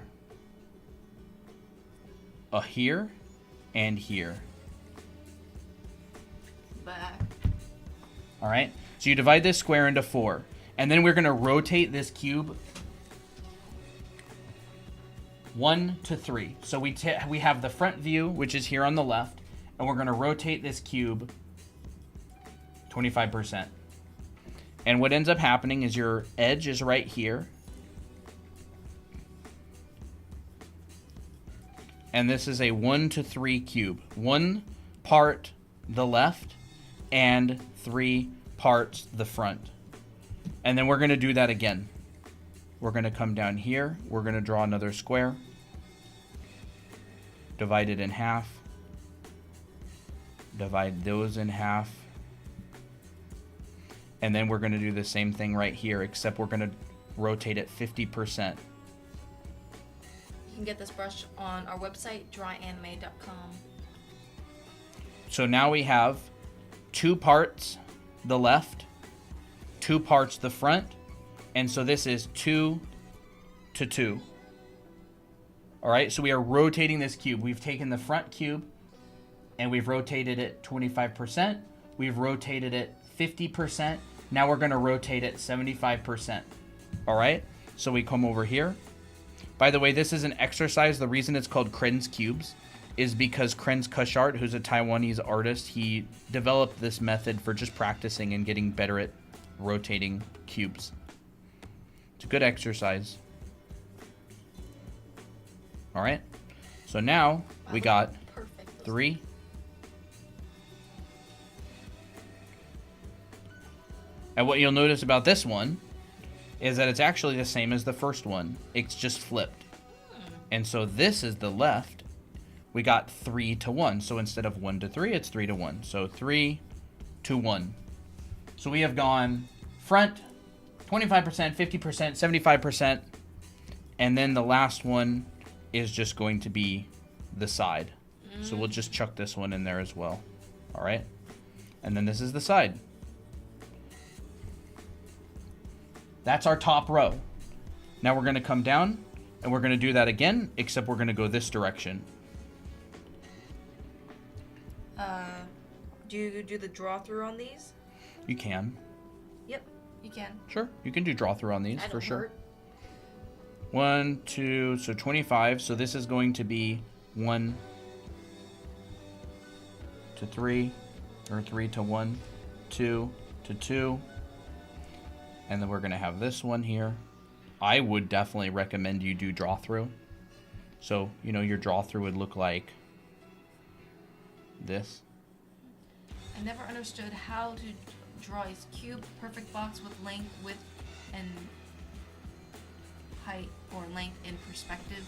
Here and here. Back. All right? So you divide this square into 4. And then we're going to rotate this cube 1 to 3. So we have the front view, which is here on the left. And we're going to rotate this cube 25%. And what ends up happening is your edge is right here. and this is a 1 to 3 cube. 1 part the left and 3 parts the front. And then we're going to do that again. We're going to come down here. We're going to draw another square. Divide it in half. Divide those in half. And then we're going to do the same thing right here, except we're going to rotate it 50%. You can get this brush on our website, drawinganime.com. So now we have 2 parts the left, 2 parts the front, and so this is 2 to 2. All right, so we are rotating this cube. We've taken the front cube and we've rotated it 25%. We've rotated it 50%. Now we're going to rotate it 75%. All right, so we come over here. By the way, this is an exercise. The reason it's called Krenz cubes is because Krenz Kushart, who's a Taiwanese artist, he developed this method for just practicing and getting better at rotating cubes. It's a good exercise. All right, so now we got 3. And what you'll notice about this one is that it's actually the same as the first one. It's just flipped. And so this is the left. We got 3 to 1. So instead of 1 to 3, it's 3 to 1. So 3 to 1. So we have gone front, 25%, 50%, 75%. And then the last one is just going to be the side. So we'll just chuck this one in there as well. All right. And then this is the side. That's our top row. Now we're going to come down and we're going to do that again, except we're going to go this direction. Do you do the draw through on these? You can. Yep, you can. Sure. You can do draw through on these I for don't sure. hurt. 1, 2, so 25. So this is going to be 1 to 3, or 3 to 1, 2 to 2. And then we're going to have this one here. I would definitely recommend you do draw through. So, you know, your draw through would look like this. I never understood how to draw a cube perfect box with length, width, and height, or length in perspective.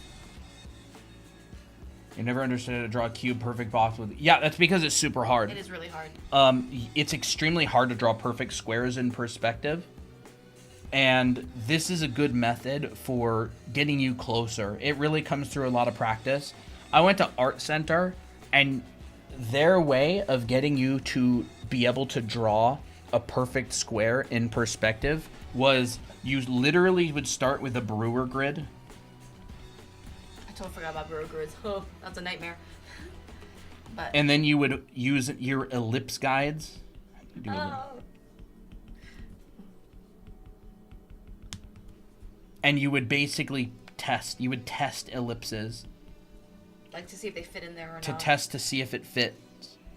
You never understood how to draw a cube perfect box with... Yeah, that's because it's super hard. It is really hard. It's extremely hard to draw perfect squares in perspective. And this is a good method for getting you closer. It really comes through a lot of practice. I went to Art Center, and their way of getting you to be able to draw a perfect square in perspective was you literally would start with a Brewer grid. I totally forgot about Brewer grids. Oh, that's a nightmare. But And then you would use your ellipse guides. And you would basically test. You would test ellipses like to see if they fit in there or to not. test to see if it fits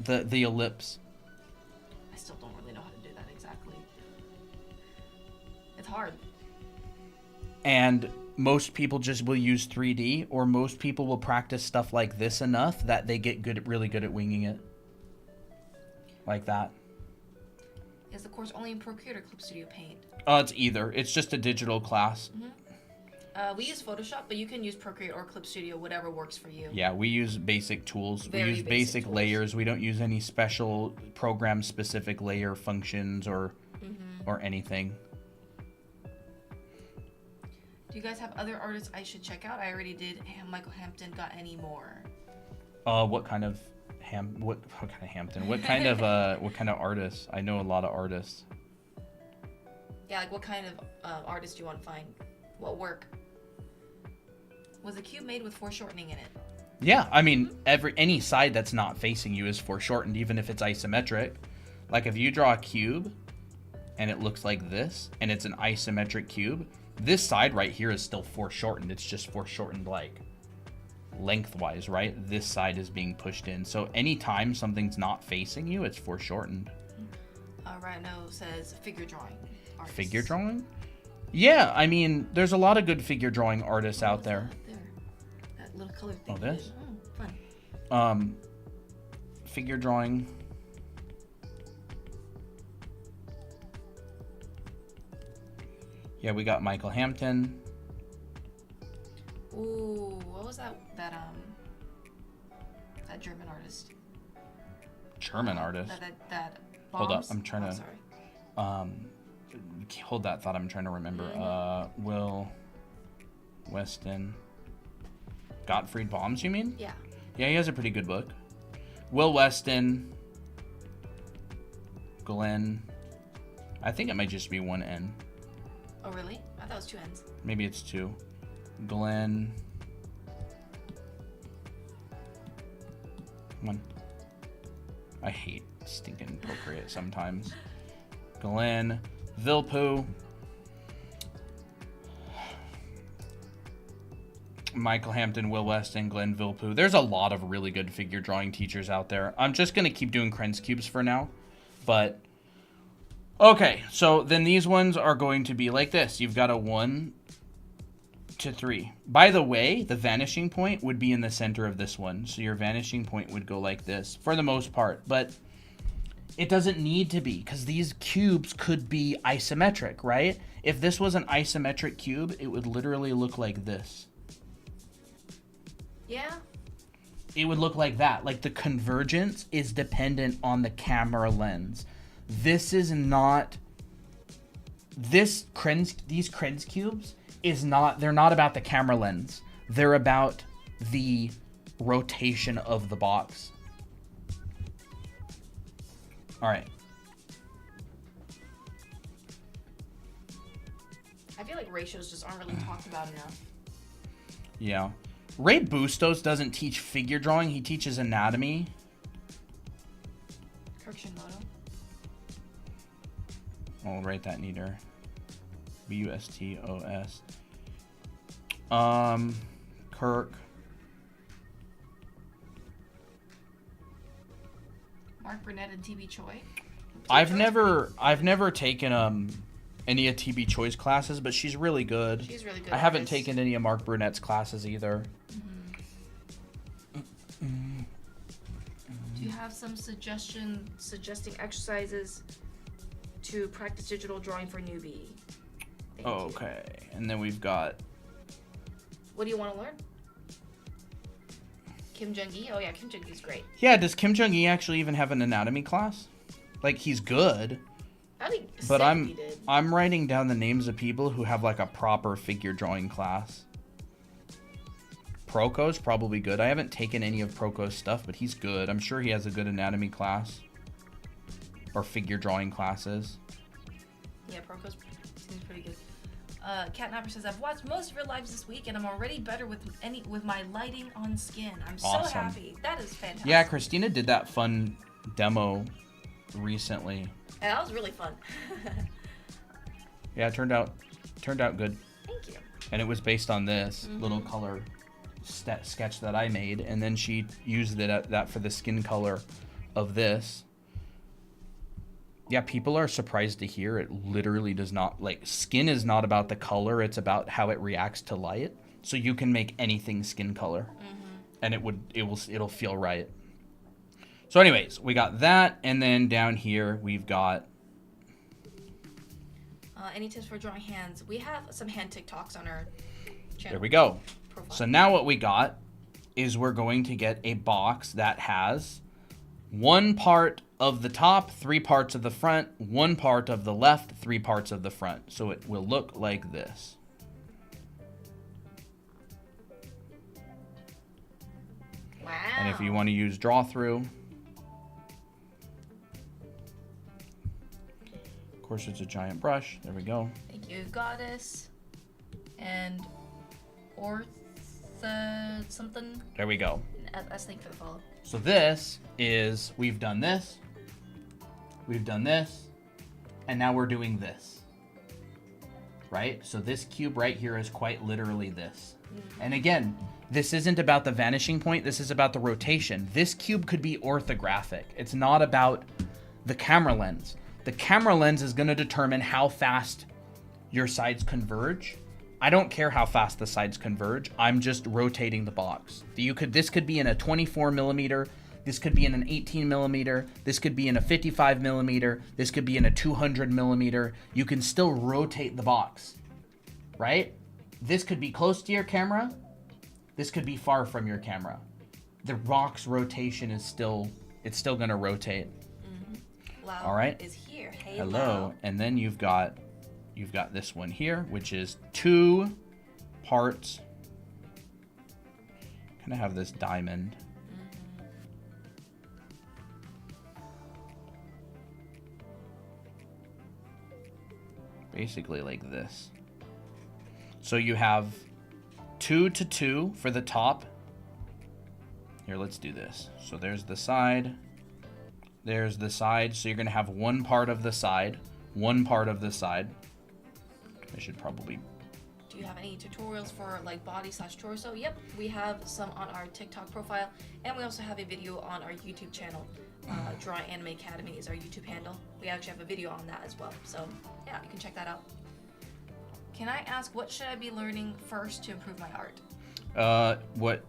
the ellipse. I still don't really know how to do that exactly. It's hard. And most people just will use 3D, or most people will practice stuff like this enough that they get really good at winging it. Like that. Is the course only in Procreate or Clip Studio Paint? It's either. It's just a digital class. We use Photoshop, but you can use Procreate or Clip Studio, whatever works for you. Yeah, we use basic tools. Very we use basic tools. layers. We don't use any special program-specific layer functions or anything. Do you guys have other artists I should check out? I already did Michael Hampton. Got any more? What kind of Hampton? What kind of artists? I know a lot of artists. Yeah, like what kind of artist do you want to find? What work? Was the cube made with foreshortening in it? Yeah, I mean, any side that's not facing you is foreshortened, even if it's isometric. Like if you draw a cube and it looks like this, and it's an isometric cube, this side right here is still foreshortened. It's just foreshortened like lengthwise, right? This side is being pushed in. So anytime something's not facing you, it's foreshortened. Rhino says figure drawing artists. Figure drawing? Yeah, I mean, there's a lot of good figure drawing artists out there. That little color thing. Oh, this? Figure drawing. Yeah, we got Michael Hampton. Ooh, what was that German artist? German artist. That Hold up, bombs? I'm trying to. Sorry. Hold that thought. I'm trying to remember. Will Weston. Gottfried Bombs, you mean? Yeah. Yeah, he has a pretty good book. Will Weston. Glenn. I think it might just be one N. Oh, really? I thought it was two N's. Maybe it's two. Glenn. Come on. I hate stinking Procreate sometimes. Glenn Vilppu. Michael Hampton, Will Weston, Glenn Vilppu. There's a lot of really good figure drawing teachers out there. I'm just going to keep doing Krenz cubes for now. But, okay. So then these ones are going to be like this. You've got a 1 to 3. By the way, the vanishing point would be in the center of this one. So your vanishing point would go like this for the most part. But it doesn't need to be, because these cubes could be isometric, right? If this was an isometric cube, it would literally look like this. Yeah. It would look like that. Like the convergence is dependent on the camera lens. This is not... These Krenz cubes is not... They're not about the camera lens. They're about the rotation of the box. All right. I feel like ratios just aren't really talked about enough. Yeah. Ray Bustos doesn't teach figure drawing. He teaches anatomy. Kirk Shinmoto. I'll write that neater. Bustos. Kirk. Mark Burnett and TB Choi. I've never taken any of TB Choi's classes, but she's really good. She's really good. I haven't taken any of Mark Burnett's classes either. Do you have some suggesting exercises to practice digital drawing for newbie? Thank you. Okay, and then we've got... What do you want to learn? Kim Jung-gi? Oh yeah, Kim Jung-gi's great. Yeah, does Kim Jung-gi actually even have an anatomy class? Like, he's good. I think But Seth did. I'm writing down the names of people who have like a proper figure drawing class. Proko's probably good. I haven't taken any of Proko's stuff, but he's good. I'm sure he has a good anatomy class. Or figure drawing classes. Yeah, Proko's seems pretty good. Catnapper says, I've watched most of your lives this week and I'm already better with my lighting on skin. I'm Awesome. so happy. That is fantastic. Yeah, Christina did that fun demo recently. And that was really fun. Yeah, it turned out good. Thank you. And it was based on this little color sketch that I made, and then she used that for the skin color of this. Yeah, people are surprised to hear it literally does not, like, skin is not about the color, it's about how it reacts to light. So you can make anything skin color, and it'll feel right. So anyways, we got that, and then down here we've got... Any tips for drawing hands? We have some hand TikToks on our channel. There we go. Profile. So now what we got is we're going to get a box that has 1 part of the top, 3 parts of the front, 1 part of the left, 3 parts of the front. So it will look like this. Wow. And if you want to use draw through, of course it's a giant brush. There we go. Thank you, Goddess. And something. There we go. That's thank for the follow. So this is, we've done this, and now we're doing this, right? So this cube right here is quite literally this. And again, this isn't about the vanishing point, this is about the rotation. This cube could be orthographic. It's not about the camera lens. The camera lens is going to determine how fast your sides converge I don't care how fast the sides converge. I'm just rotating the box. This could be in a 24 millimeter. This could be in an 18 millimeter. This could be in a 55 millimeter. This could be in a 200 millimeter. You can still rotate the box, right? This could be close to your camera. This could be far from your camera. The box rotation is still going to rotate. Lau All right. is here. Hey, Hello. Lau. And then you've got this one here, which is 2 parts. Kind of have this diamond. Basically like this. So you have 2 to 2 for the top. Here, let's do this. So there's the side. There's the side. So you're going to have one part of the side. One part of the side. I should probably... Do you have any tutorials for like body/torso? Yep, we have some on our TikTok profile, and we also have a video on our YouTube channel. Draw Anime Academy is our YouTube handle. We actually have a video on that as well. So yeah, you can check that out. Can I ask, what should I be learning first to improve my art? What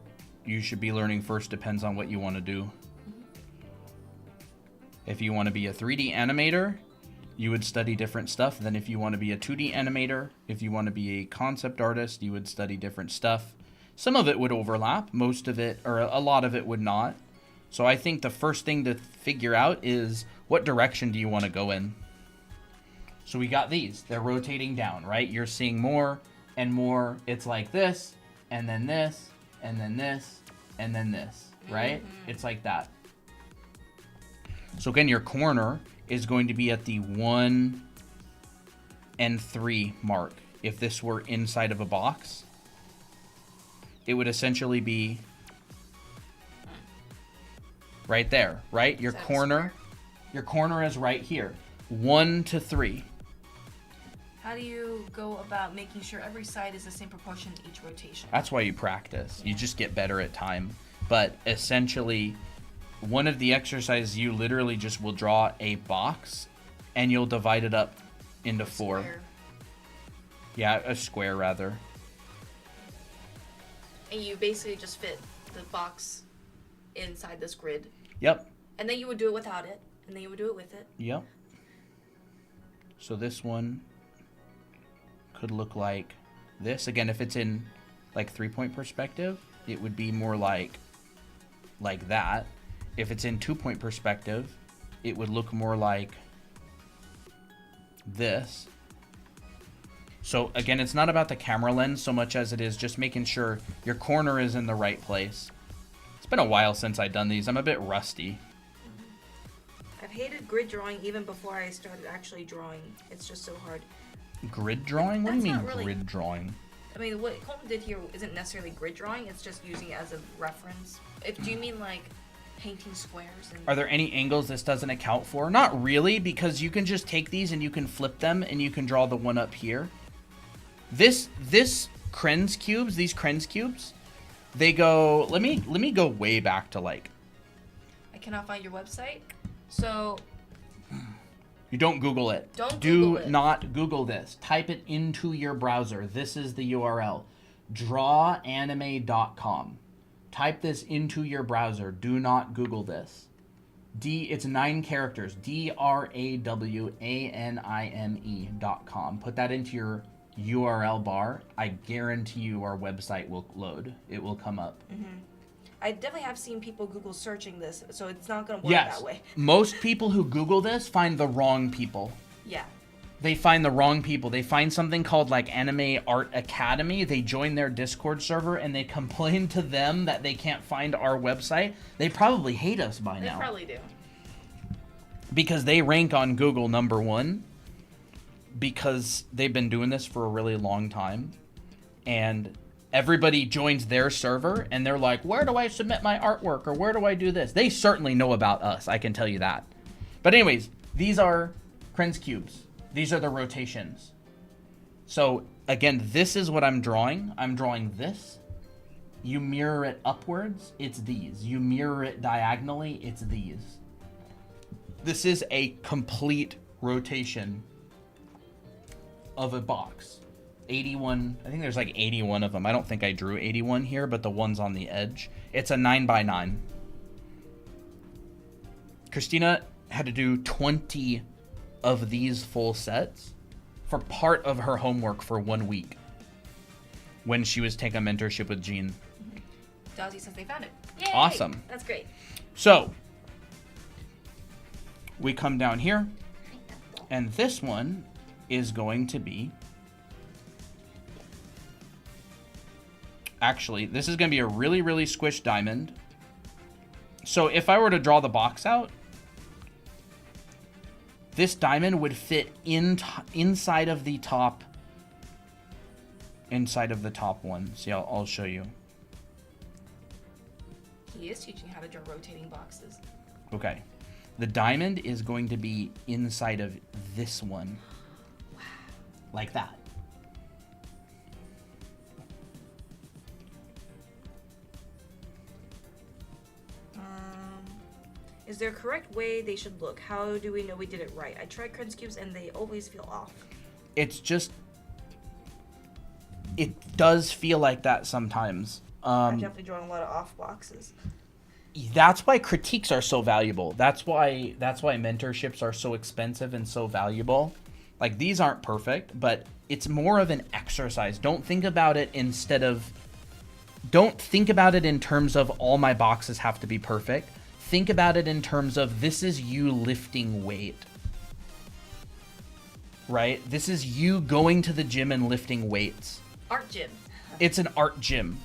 you should be learning first depends on what you want to do. If you want to be a 3D animator, you would study different stuff than if you want to be a 2D animator. If you want to be a concept artist, you would study different stuff. Some of it would overlap, most of it, or a lot of it would not. So I think the first thing to figure out is, what direction do you want to go in? So we got these. They're rotating down, right? You're seeing more and more. It's like this, and then this, and then this, and then this, right? It's like that. So again, your corner is going to be at the 1 and 3 mark. If this were inside of a box, it would essentially be right there, right? Your corner is right here. 1 to 3. How do you go about making sure every side is the same proportion to each rotation? That's why you practice. You just get better at time. But essentially, one of the exercises, you literally just will draw a box and you'll divide it up into 4. Square. Yeah, a square rather. And you basically just fit the box inside this grid. Yep. And then you would do it without it. And then you would do it with it. Yep. So this one could look like this. Again, if it's in like 3-point perspective, it would be more like that. If it's in 2-point perspective, it would look more like this. So again, it's not about the camera lens so much as it is just making sure your corner is in the right place. It's been a while since I've done these. I'm a bit rusty. I've hated grid drawing even before I started actually drawing. It's just so hard. Grid drawing? What do you That's mean not really- grid drawing? I mean, what Colton did here isn't necessarily grid drawing. It's just using it as a reference. Do you mean like painting squares? And Are there any angles this doesn't account for? Not really, because you can just take these and you can flip them and you can draw the one up here. This Krenz cubes, these Krenz cubes, they go, let me go way back to like, I cannot find your website. So you don't Google it. Don't Do Google it. not Google this. Type it into your browser. This is the URL. Drawanime.com. Type this into your browser. Do not Google this. It's 9 characters. DRAWANIME.com. Put that into your URL bar. I guarantee you our website will load. It will come up. I definitely have seen people Google searching this, so it's not going to work Yes. that way. Most people who Google this find the wrong people. Yeah. They find the wrong people. They find something called like Anime Art Academy. They join their Discord server and they complain to them that they can't find our website. They probably hate us by They now. probably do. Because they rank on Google #1 because they've been doing this for a really long time. And everybody joins their server and they're like, where do I submit my artwork or where do I do this? They certainly know about us, I can tell you that. But anyways, these are Krenz cubes. These are the rotations. So again, this is what I'm drawing. I'm drawing this. You mirror it upwards, it's these. You mirror it diagonally, it's these. This is a complete rotation of a box. 81. I think there's like 81 of them. I don't think I drew 81 here, but the one's on the edge. It's a 9x9. Christina had to do 20 of these full sets for part of her homework for 1 week when she was taking a mentorship with Jean. Dazzy says they found it. Yay! Awesome. That's great. So we come down here, and this one is going to be... Actually, this is going to be a really, really squished diamond. So if I were to draw the box out, this diamond would fit inside of the top one. See, I'll show you. He is teaching how to draw rotating boxes. Okay. The diamond is going to be inside of this one. Wow. Like that. Is there a correct way they should look? How do we know we did it right? I tried Krenz cubes and they always feel off. It's just... It does feel like that sometimes. I'm definitely drawing a lot of off boxes. That's why critiques are so valuable. That's why mentorships are so expensive and so valuable. Like, these aren't perfect, but it's more of an exercise. Don't think about it in terms of all my boxes have to be perfect. Think about it in terms of this is you lifting weight. Right? This is you going to the gym and lifting weights. Art gym. It's an art gym.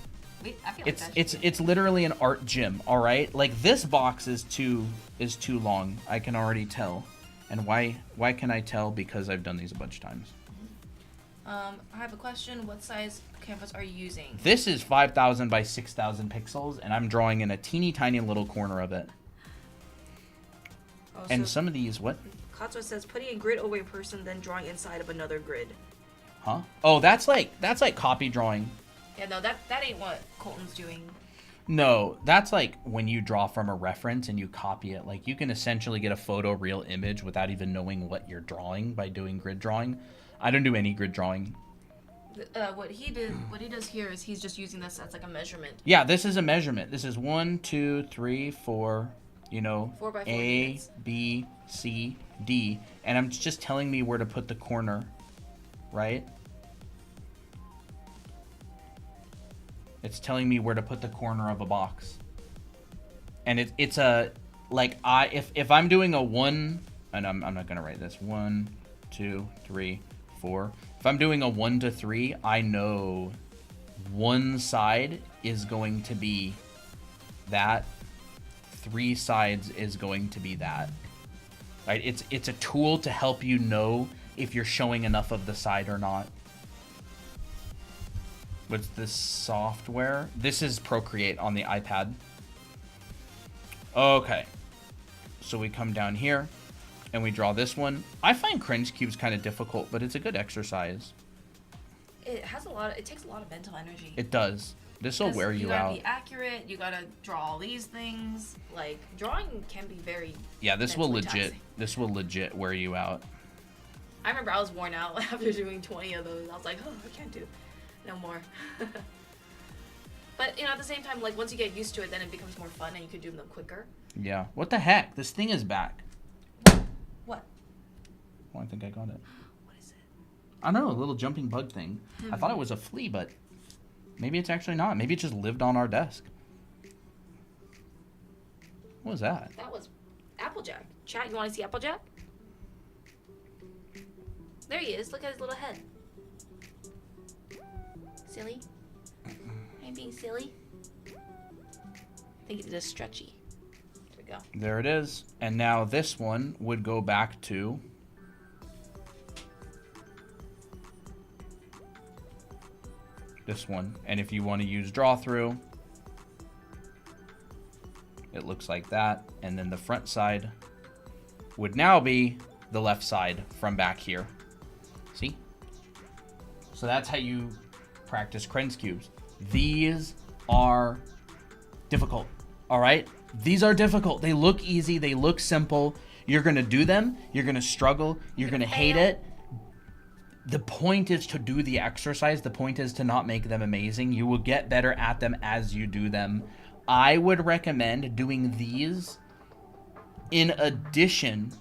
I feel like It's literally an art gym, all right? Like, this box is too long. I can already tell. And why can I tell? Because I've done these a bunch of times. I have a question. What size canvas are you using? This is 5,000 by 6,000 pixels, and I'm drawing in a teeny tiny little corner of it. Oh, And so some of these, what? Katsuo says putting a grid over a person, then drawing inside of another grid. Huh? Oh, that's like copy drawing. Yeah, no, that ain't what Colton's doing. No, that's like when you draw from a reference and you copy it. Like, you can essentially get a photoreal image without even knowing what you're drawing by doing grid drawing. I don't do any grid drawing. What he does here is he's just using this as like a measurement. Yeah, this is a measurement. This is 1, 2, 3, 4, 4 by 4 A, units. B, C, D. And I'm just telling me where to put the corner, right? It's telling me where to put the corner of a box. And it's a, like, if I'm doing a 1, and I'm not going to write this, 1, 2, 3, 4. If I'm doing a 1 to 3, I know one side is going to be that. 3 sides is going to be that. Right? It's a tool to help you know if you're showing enough of the side or not. What's this software? This is Procreate on the iPad. Okay. So we come down here and we draw this one. I find Krenz cubes kind of difficult, but it's a good exercise. It takes a lot of mental energy. It does. This will wear you gotta out. be accurate. You gotta draw all these things. Like, drawing can be very. Yeah, this will taxing. legit wear you out. I remember I was worn out after doing 20 of those. I was like, oh, I can't do no more. But, at the same time, like, once you get used to it, then it becomes more fun and you can do them quicker. Yeah. What the heck? This thing is back. What? Oh, I think I got it. What is it? I don't know, a little jumping bug thing. I thought it was a flea, but maybe it's actually not. Maybe it just lived on our desk. What was that? That was Applejack. Chat, you want to see Applejack? There he is. Look at his little head. Silly? Are you being silly? I think it's just stretchy. There we go. There it is. And now this one would go back to this one. And if you want to use draw through, it looks like that. And then the front side would now be the left side from back here. See? So that's how you practice Krenz cubes. These are difficult. All right? These are difficult. They look easy. They look simple. You're going to do them. You're going to struggle. You're going to hate it. the point is to do the exercise. The point is to not make them amazing. You will get better at them as you do them. I would recommend doing these in addition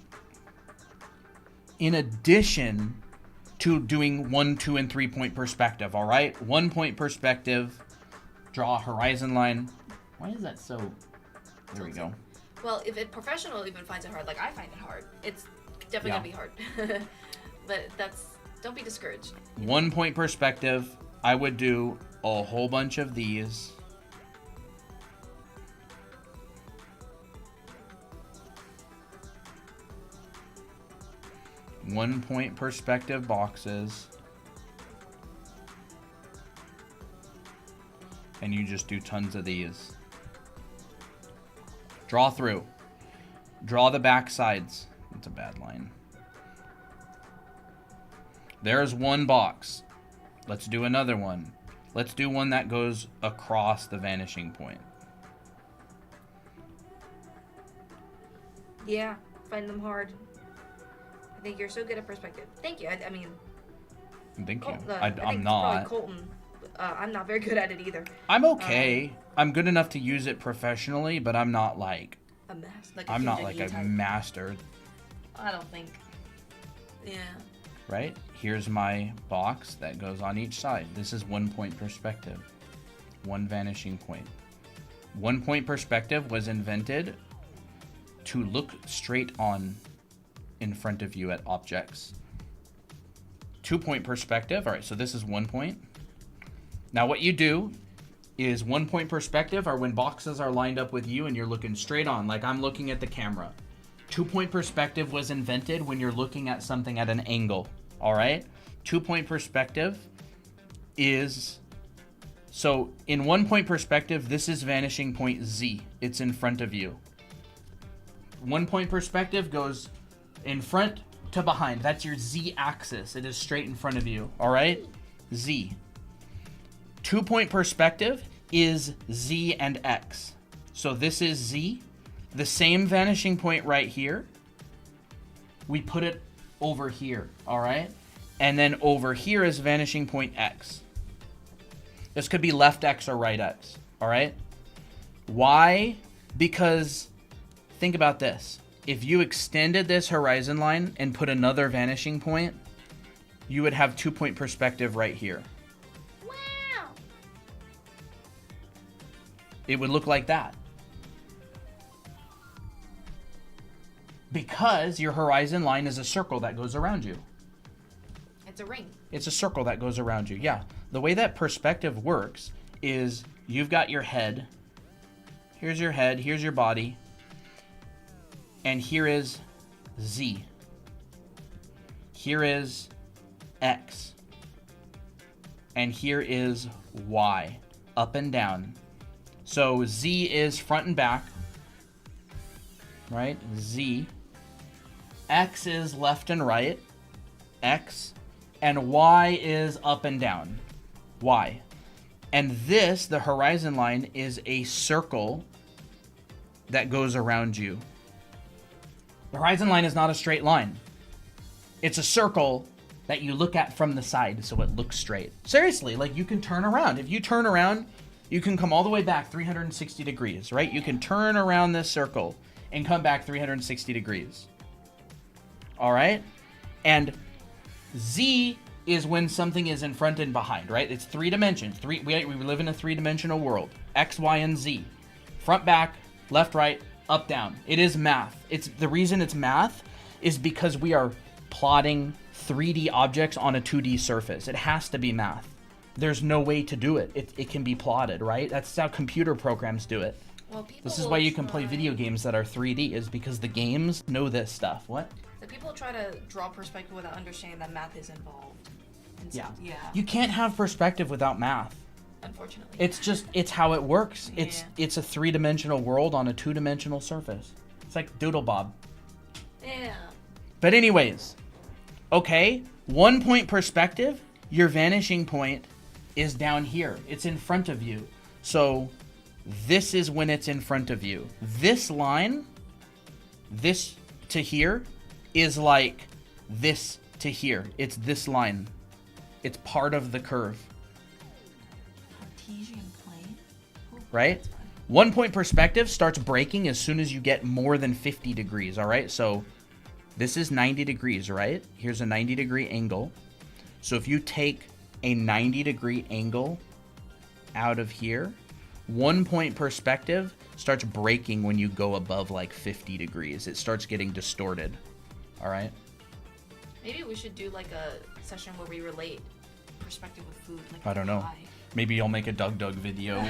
to doing 1, 2, and 3 point perspective, all right? 1 point perspective, draw a horizon line. Why is that so? There we go. Well, if a professional even finds it hard, like I find it hard, it's definitely gonna be hard. But don't be discouraged. 1 point perspective, I would do a whole bunch of these. One point perspective boxes. And you just do tons of these. Draw through. Draw the back sides. That's a bad line. There's one box. Let's do another one. Let's do one that goes across the vanishing point. Yeah, find them hard. I think you're so good at perspective. Thank you. I mean, Thank you. I think I'm it's not. probably Colton. I'm not very good at it either. I'm okay. I'm good enough to use it professionally, but I'm not like A mess. I'm not like a master, I don't think. Yeah. right? Here's my box that goes on each side. This is 1 point perspective. One vanishing point. 1 point perspective was invented to look straight on in front of you at objects. 2 point perspective. All right, so this is 1 point. Now what you do is 1 point perspective are when boxes are lined up with you and you're looking straight on, like I'm looking at the camera. 2 point perspective was invented when you're looking at something at an angle. All right? 2 point perspective is, so in 1 point perspective, this is vanishing point Z. It's in front of you. 1 point perspective goes in front to behind. That's your Z axis. It is straight in front of you. All right? Z. 2 point perspective is Z and X. So this is Z. The same vanishing point right here. We put it over here. All right? And then over here is vanishing point X. This could be left X or right X. All right? Why? Because think about this. If you extended this horizon line and put another vanishing point, you would have 2 point perspective right here. Wow. It would look like that. Because your horizon line is a circle that goes around you. It's a ring. It's a circle that goes around you. Yeah. The way that perspective works is you've got your head. Here's your head. Here's your body. And here is Z. Here is X. And here is Y. Up and down. So Z is front and back. Right? Z. X is left and right. X. And Y is up and down. Y. And this, the horizon line, is a circle that goes around you. The horizon line is not a straight line. It's a circle that you look at from the side so it looks straight. Seriously, like you can turn around. If you turn around, you can come all the way back 360 degrees, right? You can turn around this circle and come back 360 degrees. All right? And Z is when something is in front and behind, right? It's 3 dimensions. We live in a 3-dimensional world. X, Y, and Z. Front, back, left, right, up, down. It is math. It's the reason it's math is because we are plotting 3D objects on a 2D surface. It has to be math. There's no way to do it. It can be plotted, right? That's how computer programs do it. Well, people This is why you can play video games that are 3D, is because the games know this stuff. What? The people try to draw perspective without understanding that math is involved. And so, Yeah. Yeah. You can't have perspective without math. Unfortunately. It's how it works. Yeah. It's a 3-dimensional world on a 2-dimensional surface. It's like Doodle Bob. Yeah. But anyways, okay, 1 point perspective, your vanishing point is down here. It's in front of you. So this is when it's in front of you. This line, this to here, is like this to here. It's this line. It's part of the curve, Cartesian plane. Ooh, right? that's fun. 1 point perspective starts breaking as soon as you get more than 50 degrees, all right? So this is 90 degrees, right? Here's a 90-degree angle. So if you take a 90-degree angle out of here, 1 point perspective starts breaking when you go above like 50 degrees. It starts getting distorted, all right? Maybe we should do like a session where we relate perspective with food. Like I don't know. pie. Maybe I'll make a Doug video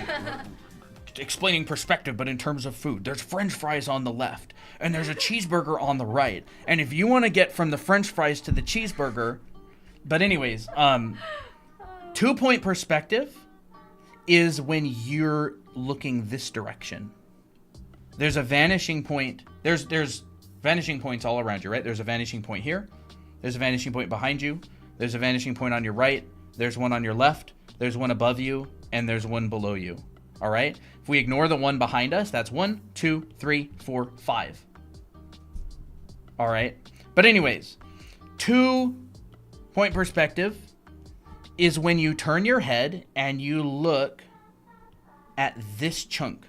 explaining perspective, but in terms of food. There's French fries on the left, and there's a cheeseburger on the right. And if you want to get from the French fries to the cheeseburger, but anyways, 2 point perspective is when you're looking this direction. There's a vanishing point. There's vanishing points all around you, right? There's a vanishing point here. There's a vanishing point behind you. There's a vanishing point on your right. There's one on your left. There's one above you, and there's one below you. All right? If we ignore the one behind us, that's 1, 2, 3, 4, 5. All right? But anyways, 2 point perspective is when you turn your head and you look at this chunk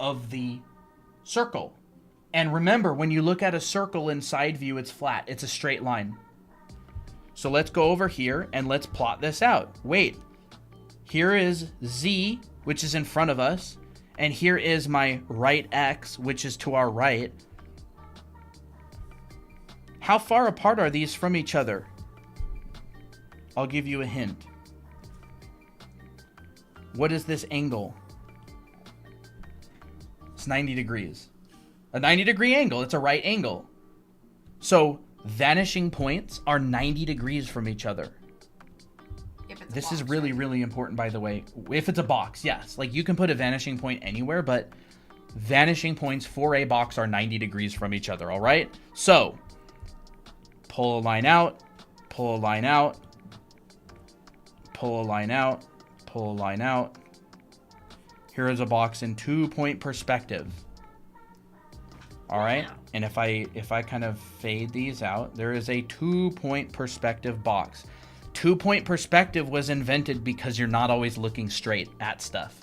of the circle. And remember, when you look at a circle in side view, it's flat. It's a straight line. So let's go over here and let's plot this out. Wait, here is Z, which is in front of us. And here is my right X, which is to our right. How far apart are these from each other? I'll give you a hint. What is this angle? It's 90 degrees. A 90-degree angle. It's a right angle. So vanishing points are 90 degrees from each other. This is really, really important, by the way. If it's a box, yes. Like, you can put a vanishing point anywhere, but vanishing points for a box are 90 degrees from each other, all right? So, pull a line out, pull a line out, pull a line out, pull a line out. Here is a box in 2 point perspective. All right? And if I kind of fade these out, there is a 2 point perspective box. 2 point perspective was invented because you're not always looking straight at stuff.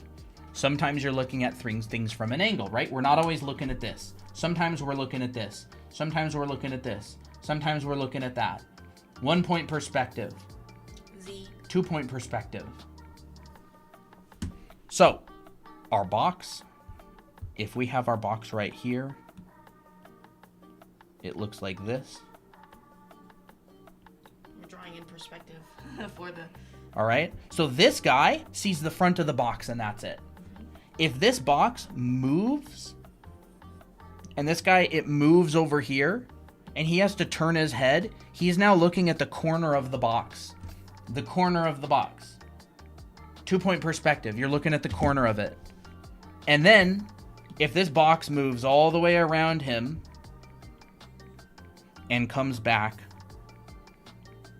Sometimes you're looking at things from an angle, right? We're not always looking at this. Sometimes we're looking at this. Sometimes we're looking at this. Sometimes we're looking at that. 1 point perspective. Z. 2 point perspective. So, our box, if we have our box right here, it looks like this. We're drawing in perspective for the... All right? So this guy sees the front of the box and that's it. If this box moves, and this guy, it moves over here, and he has to turn his head, he's now looking at the corner of the box. The corner of the box. 2 point perspective. You're looking at the corner of it. And then, if this box moves all the way around him and comes back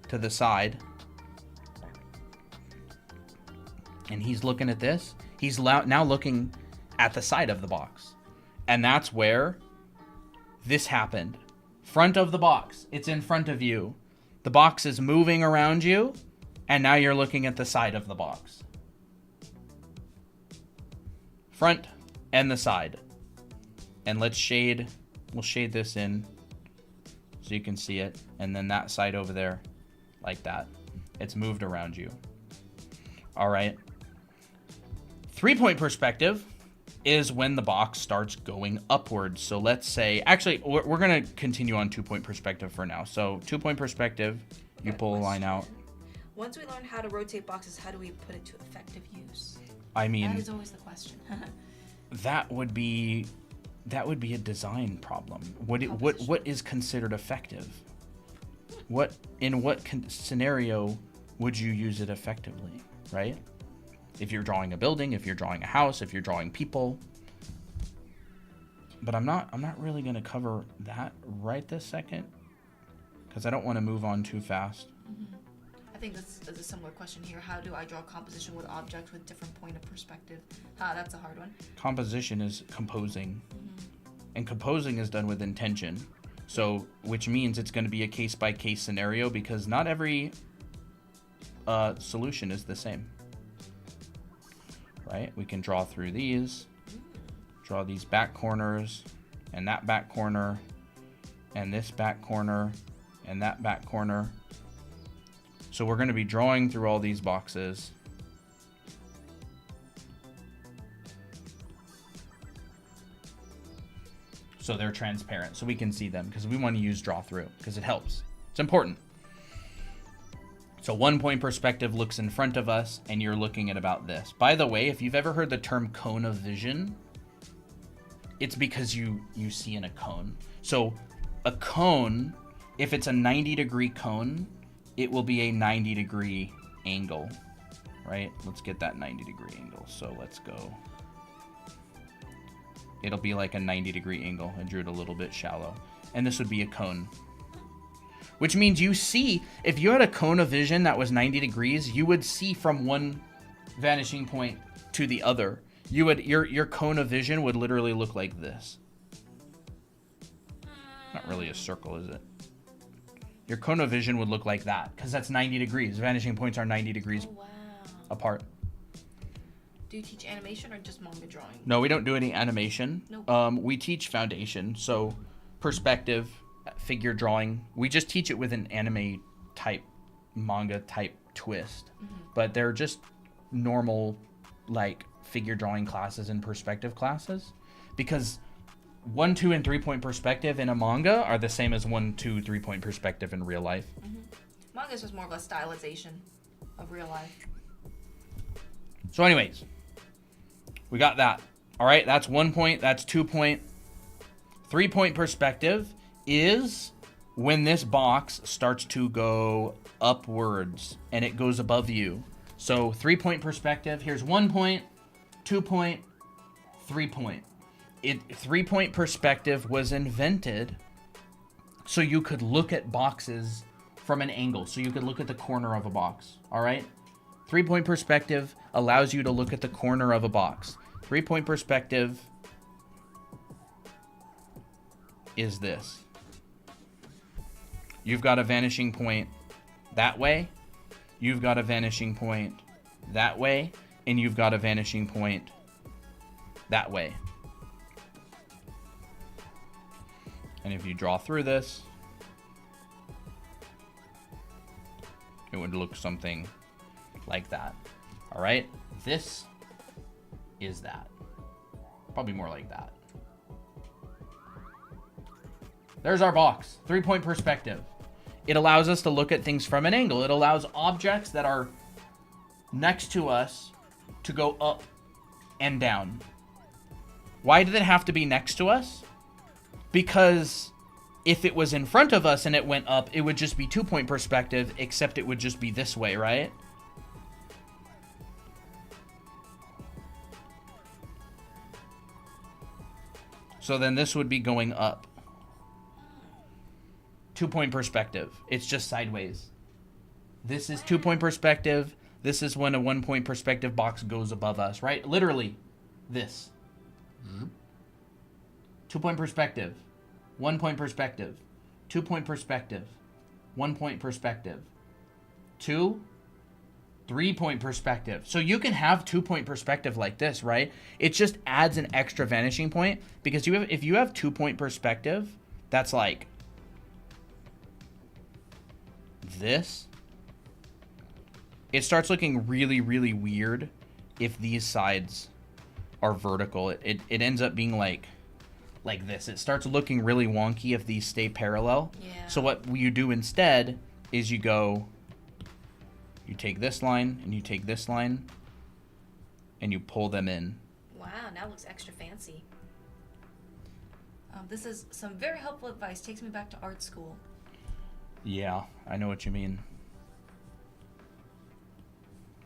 to the side, and he's looking at this, he's now looking at the side of the box. And that's where this happened. Front of the box. It's in front of you. The box is moving around you, and now you're looking at the side of the box. Front and the side. And we'll shade this in so you can see it. And then that side over there, like that. It's moved around you. All right. 3 point perspective is when the box starts going upwards. So let's say, actually, we're going to continue on 2 point perspective for now. So 2 point perspective, you pull a line out. Once we learn how to rotate boxes, how do we put it to effective use? I mean, That is always the question. that would be a design problem. What is considered effective? In what scenario would you use it effectively, right? If you're drawing a building, if you're drawing a house, if you're drawing people. But I'm not really going to cover that right this second because I don't want to move on too fast. Mm-hmm. I think this is a similar question here. How do I draw composition with objects with different point of perspective? That's a hard one. Composition is composing. Mm-hmm. And composing is done with intention. So, which means it's going to be a case-by-case scenario because not every solution is the same. Right? We can draw through these, draw these back corners, and that back corner, and this back corner, and that back corner. So we're going to be drawing through all these boxes. So they're transparent, so we can see them because we want to use draw through because it helps. It's important. So 1 point perspective looks in front of us and you're looking at about this. By the way, if you've ever heard the term cone of vision, it's because you see in a cone. So a cone, if it's a 90-degree cone, it will be a 90-degree angle, right? Let's get that 90-degree angle. So let's go. It'll be like a 90-degree angle. I drew it a little bit shallow. And this would be a cone. Which means you see, if you had a cone of vision that was 90 degrees, you would see from one vanishing point to the other. You would your cone of vision would literally look like this. Not really a circle, is it? Your cone of vision would look like that, because that's 90 degrees. Vanishing points are 90 degrees apart. Do you teach animation or just manga drawing? No, we don't do any animation. Nope. We teach foundation, so perspective, figure drawing. We just teach it with an anime type, manga type twist. Mm-hmm. But they're just normal, like, figure drawing classes and perspective classes. Because 1, 2, and 3 point perspective in a manga are the same as 1, 2, 3 point perspective in real life. Mm-hmm. Manga is just more of a stylization of real life. So anyways, we got that. All right, that's 1 point, that's 2 point. 3 point perspective is when this box starts to go upwards and it goes above you. So 3 point perspective, here's 1 point, 2 point, 3 point. 3 point perspective was invented so you could look at boxes from an angle. So you could look at the corner of a box, all right? 3 point perspective allows you to look at the corner of a box. 3 point perspective is this. You've got a vanishing point that way, you've got a vanishing point that way, and you've got a vanishing point that way. And if you draw through this, it would look something like that. All right, this is that. Probably more like that. There's our box. 3 point perspective. It allows us to look at things from an angle. It allows objects that are next to us to go up and down. Why did it have to be next to us? Because if it was in front of us and it went up, it would just be 2 point perspective, except it would just be this way, right? So then this would be going up. 2 point perspective. It's just sideways. This is 2 point perspective. This is when a 1 point perspective box goes above us, right? Literally, this. 2 point perspective. 1 point perspective. 2 point perspective. 1 point perspective. 2, 3 point perspective. So you can have 2 point perspective like this, right? It just adds an extra vanishing point because if you have 2 point perspective, that's like this. It starts looking really, really weird if these sides are vertical. It ends up being like this. It starts looking really wonky if these stay parallel. Yeah. So what you do instead is you take this line and you take this line and you pull them in. Wow, now it looks extra fancy. This is some very helpful advice. Takes me back to art school. Yeah, I know what you mean.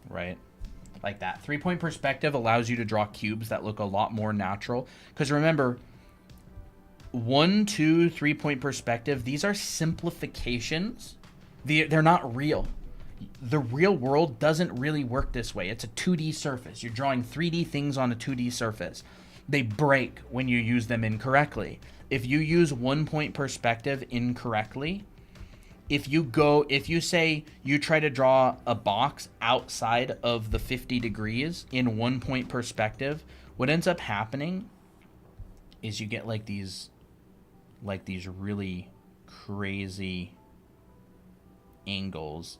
Right? Like that. 3 point perspective allows you to draw cubes that look a lot more natural. Because remember, 1, 2, 3 point perspective, these are simplifications. They're not real. The real world doesn't really work this way. It's a 2D surface. You're drawing 3D things on a 2D surface. They break when you use them incorrectly. If you use 1 point perspective incorrectly, if you say you try to draw a box outside of the 50 degrees in 1 point perspective, what ends up happening is you get like these really crazy angles.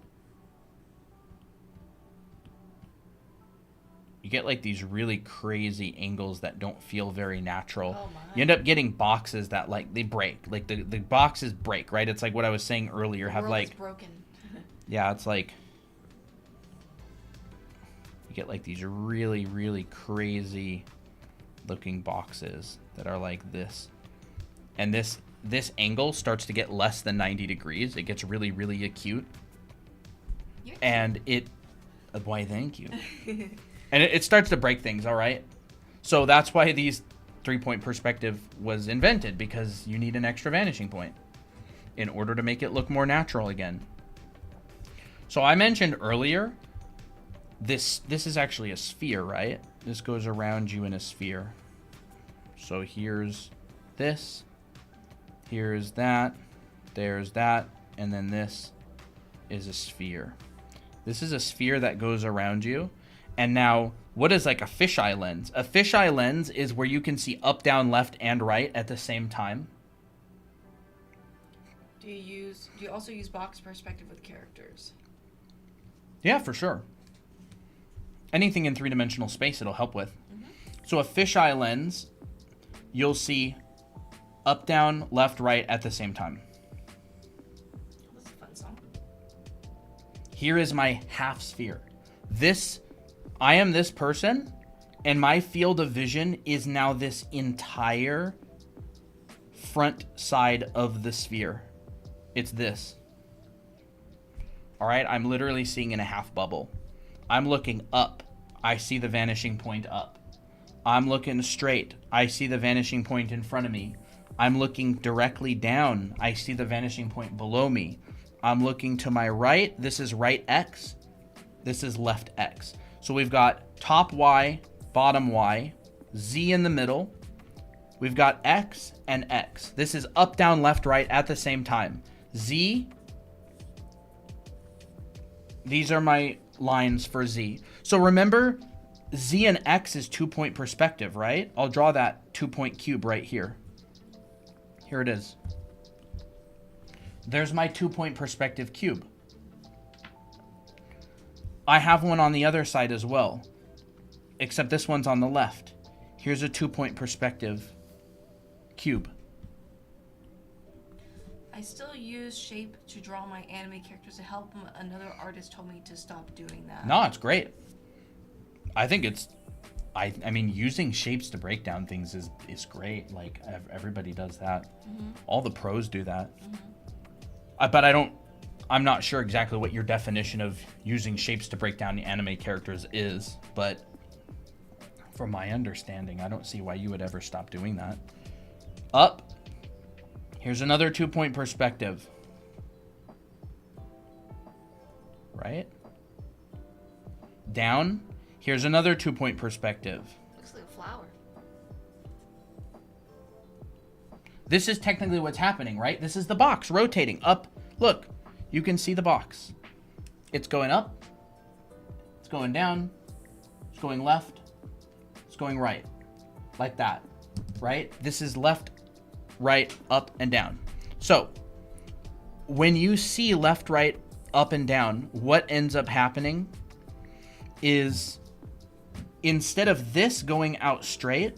You get like these really crazy angles that don't feel very natural. Oh my. You end up getting boxes that like they break. Like the boxes break, right? It's like what I was saying earlier. The Have world like is broken. yeah, it's like you get like these really, really crazy looking boxes that are like this. And this angle starts to get less than 90 degrees. It gets really, really acute. You're And it why thank you. And it starts to break things, all right? So that's why these 3-point perspective was invented, because you need an extra vanishing point in order to make it look more natural again. So I mentioned earlier, this is actually a sphere, right? This goes around you in a sphere. So here's this, here's that, there's that, and then this is a sphere. This is a sphere that goes around you. And now, what is like a fisheye lens? A fisheye lens is where you can see up, down, left, and right at the same time. Do you also use box perspective with characters? Yeah, for sure. Anything in three-dimensional space it'll help with. Mm-hmm. So a fisheye lens, you'll see up, down, left, right at the same time. That's a fun song. Here is my half sphere. I am this person, and my field of vision is now this entire front side of the sphere. It's this. All right, I'm literally seeing in a half bubble. I'm looking up. I see the vanishing point up. I'm looking straight. I see the vanishing point in front of me. I'm looking directly down. I see the vanishing point below me. I'm looking to my right. This is right X. This is left X. So we've got top Y, bottom Y, Z in the middle. We've got X and X. This is up, down, left, right at the same time. Z. These are my lines for Z. So remember, Z and X is 2-point perspective, right? I'll draw that 2-point cube right here. Here it is. There's my 2-point perspective cube. I have one on the other side as well, except this one's on the left. Here's a 2-point perspective cube. I still use shape to draw my anime characters to help them. Another artist told me to stop doing that. No, it's great. I think it's, I mean, using shapes to break down things is great. Like, everybody does that. Mm-hmm. All the pros do that. Mm-hmm. But I'm not sure exactly what your definition of using shapes to break down the anime characters is, but from my understanding, I don't see why you would ever stop doing that. Up. Here's another 2-point perspective. Right? Down. Here's another 2-point perspective. Looks like a flower. This is technically what's happening, right? This is the box rotating up. Look. You can see the box. It's going up. It's going down. It's going left. It's going right. Like that. Right? This is left, right, up, and down. So, when you see left, right, up, and down, what ends up happening is instead of this going out straight,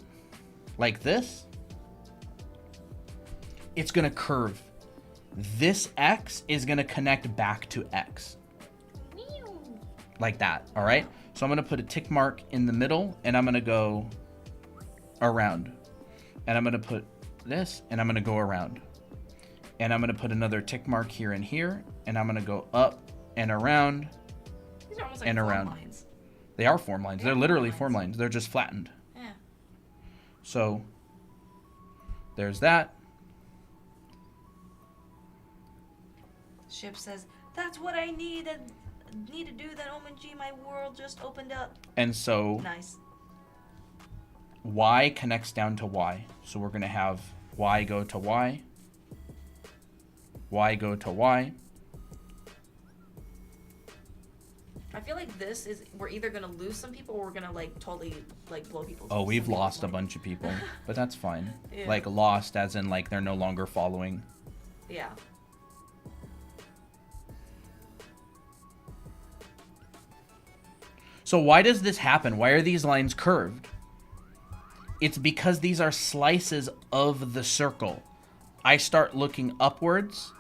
like this, it's going to curve. This X is going to connect back to X. Like that, all right? So I'm going to put a tick mark in the middle, and I'm going to go around. And I'm going to put this, and I'm going to go around. And I'm going to put another tick mark here and here, and I'm going to go up and around. These are almost like and form around. lines. They are form lines. They're literally form lines. They're just flattened. Yeah. So there's that. Ship says, that's what I need to do. That OMG, my world just opened up. And so Nice. Y connects down to Y. So we're going to have Y go to Y. Y go to Y. I feel like this is, we're either gonna lose some people or we're gonna like totally like blow people. Oh, we've lost a bunch of people, but that's fine. Yeah. Like lost as in like they're no longer following. Yeah. So why does this happen? Why are these lines curved? It's because these are slices of the circle. I start looking upwards.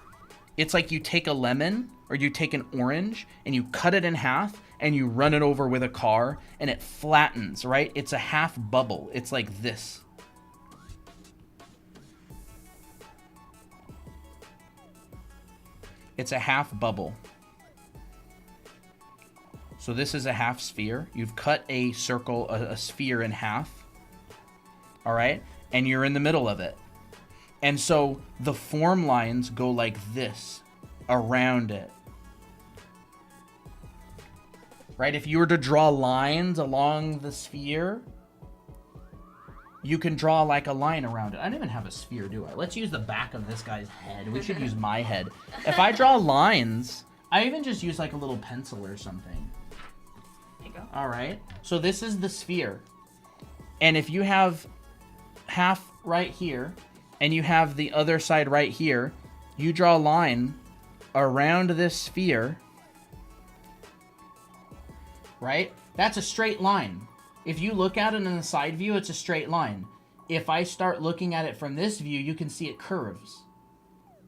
It's like you take a lemon or you take an orange and you cut it in half and you run it over with a car and it flattens, right? It's a half bubble. It's like this. It's a half bubble. So this is a half sphere. You've cut a circle, a sphere in half. All right? And you're in the middle of it. And so the form lines go like this around it. Right? If you were to draw lines along the sphere, you can draw like a line around it. I don't even have a sphere, do I? Let's use the back of this guy's head. We should use my head. If I draw lines, I even just use like a little pencil or something. There you go. All right. So this is the sphere. And if you have half right here and you have the other side right here, you draw a line around this sphere, right? That's a straight line. If you look at it in the side view, it's a straight line. If I start looking at it from this view, you can see it curves.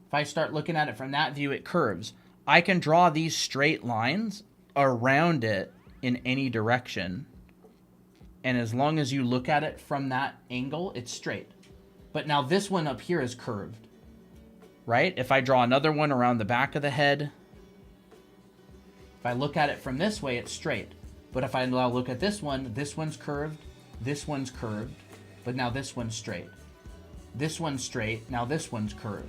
If I start looking at it from that view, it curves. I can draw these straight lines around it in any direction. And as long as you look at it from that angle, it's straight. But now this one up here is curved, right? If I draw another one around the back of the head, if I look at it from this way, it's straight. But if I now look at this one's curved, but now this one's straight. This one's straight, now this one's curved.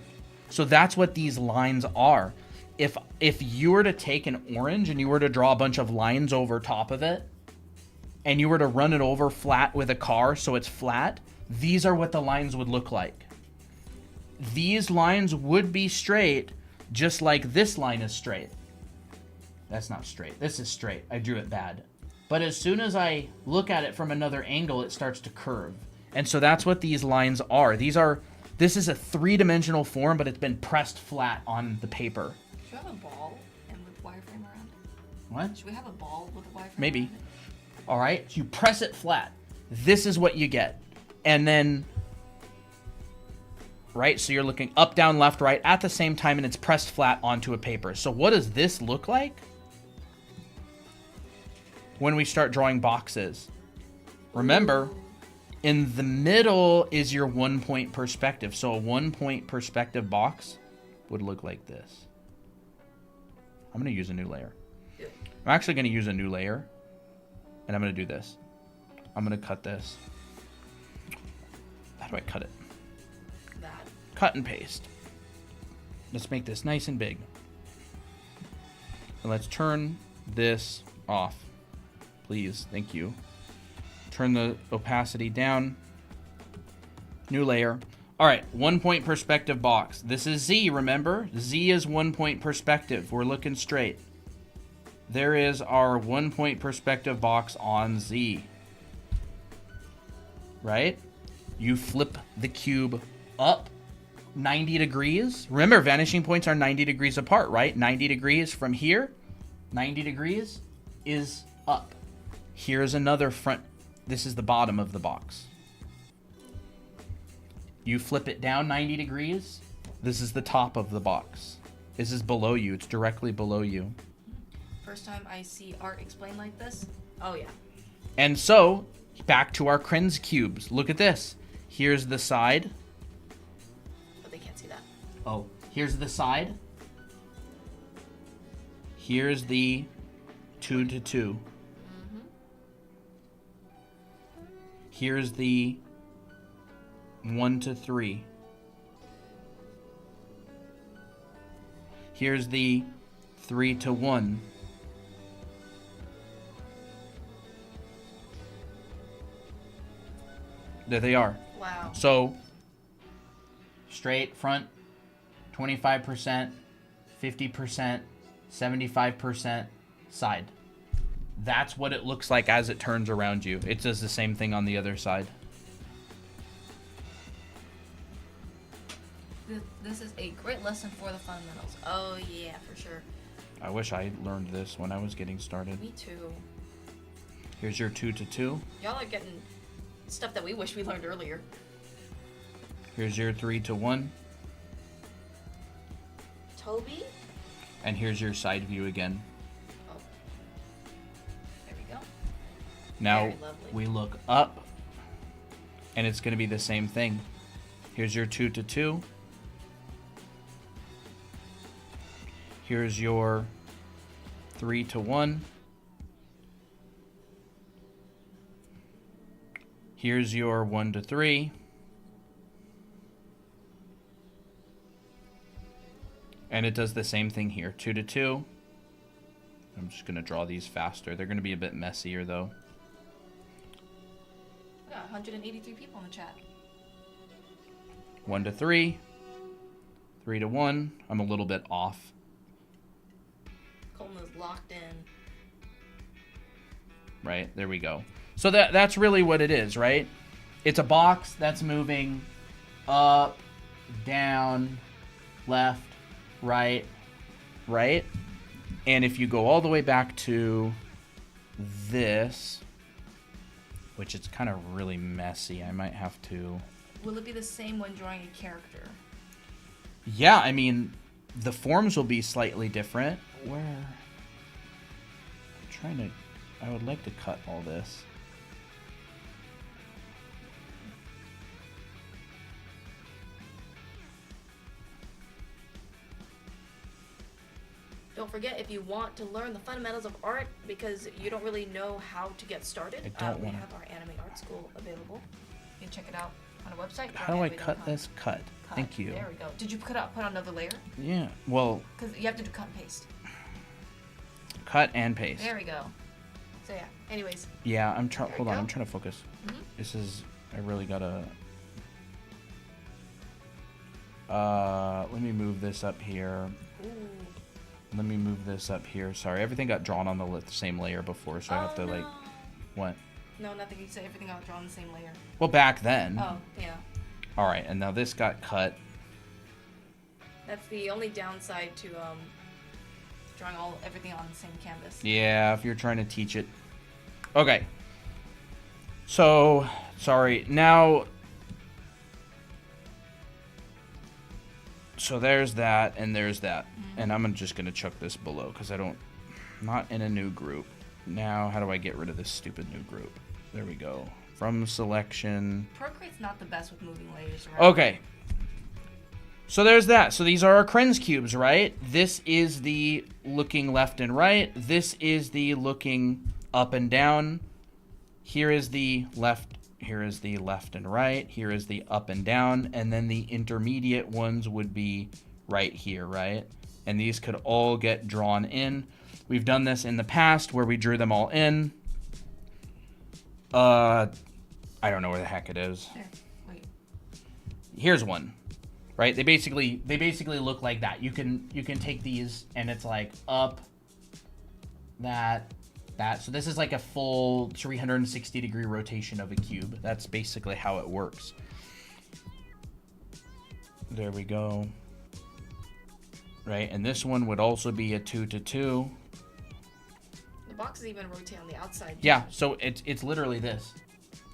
So that's what these lines are. If you were to take an orange and you were to draw a bunch of lines over top of it, and you were to run it over flat with a car so it's flat, these are what the lines would look like. These lines would be straight, just like this line is straight. That's not straight. This is straight. I drew it bad. But as soon as I look at it from another angle, it starts to curve. And so that's what these lines are. This is a three-dimensional form, but it's been pressed flat on the paper. Should we have a ball and with wireframe around it? What? Should we have a ball with a wireframe? Maybe. around it? All right, so you press it flat. This is what you get. And then, right, so you're looking up, down, left, right at the same time, and it's pressed flat onto a paper. So what does this look like when we start drawing boxes? Remember, in the middle is your 1 point perspective. So a 1 point perspective box would look like this. I'm going to use a new layer. I'm actually going to use a new layer. And I'm going to do this. I'm going to cut this. How do I cut it? That. Cut and paste. Let's make this nice and big. And let's turn this off. Please. Thank you. Turn the opacity down. New layer. All right. 1 point perspective box. This is Z, remember? Z is 1 point perspective. We're looking straight. There is our 1 point perspective box on Z. Right? You flip the cube up 90 degrees. Remember, vanishing points are 90 degrees apart, right? 90 degrees from here. 90 degrees is up. Here's another front. This is the bottom of the box. You flip it down 90 degrees. This is the top of the box. This is below you. It's directly below you. First time I see art explained like this. Oh yeah. And so, back to our Krenz cubes. Look at this. Here's the side. But they can't see that. Oh, here's the side. Here's the 2 to 2. Mm-hmm. Here's the 1 to 3. Here's the 3 to 1. There they are. Wow. So, straight front, 25%, 50%, 75% side. That's what it looks like as it turns around you. It does the same thing on the other side. This is a great lesson for the fundamentals. Oh yeah, for sure. I wish I learned this when I was getting started. Me too. Here's your 2 to 2. Y'all are getting stuff that we wish we learned earlier. Here's your 3 to 1. Toby? And here's your side view again. Oh. There we go. Now Very lovely. we look up, and it's going to be the same thing. Here's your 2 to 2. Here's your 3 to 1. Here's your 1 to 3. And it does the same thing here, 2 to 2. I'm just going to draw these faster. They're going to be a bit messier, though. We got 183 people in the chat. 1 to 3. 3 to 1. I'm a little bit off. Colton is locked in. Right, there we go. So that's really what it is, right? It's a box that's moving up, down, left, right, right. And if you go all the way back to this, which is kind of really messy, I might have to... Will it be the same when drawing a character? Yeah, I mean, the forms will be slightly different. Where... I'm trying to... I would like to cut all this. Don't forget, if you want to learn the fundamentals of art because you don't really know how to get started, I don't we wanna- have our Anime Art School available. You can check it out on our website. How do I cut drawanimated.com. this? Cut. Thank you. There we go. Did you put on another layer? Yeah, well, Because you have to do cut and paste. cut and paste. There we go. So yeah. Anyways, Yeah, I'm trying. There Hold we on, go. I'm trying to focus. Mhm. This is. I really gotta. Let me move this up here. ooh. Let me move this up here. Sorry, everything got drawn on the same layer before, so I have to no. like. What? No, nothing. You said everything got drawn on the same layer. Well, back then. Oh, yeah. All right, and now this got cut. That's the only downside to drawing everything on the same canvas. Yeah, if you're trying to teach it. Okay. So, sorry. Now. So there's that, and there's that. And I'm just going to chuck this below, because I'm not in a new group. Now, how do I get rid of this stupid new group? There we go. From selection. Procreate's not the best with moving layers around. Okay. So there's that. So these are our Krenz cubes, right? This is the looking left and right. This is the looking up and down. Here is the left. Here is the left and right. Here is the up and down. And then the intermediate ones would be right here, right? And these could all get drawn in. We've done this in the past where we drew them all in. I don't know where the heck it is. There. Wait. Here's one. Right? They basically look like that. You can take these and it's like up, that. So this is like a full 360 degree rotation of a cube. That's basically how it works. There we go. Right, and this one would also be a 2 to 2. The boxes even rotate on the outside. Yeah, so it's literally this.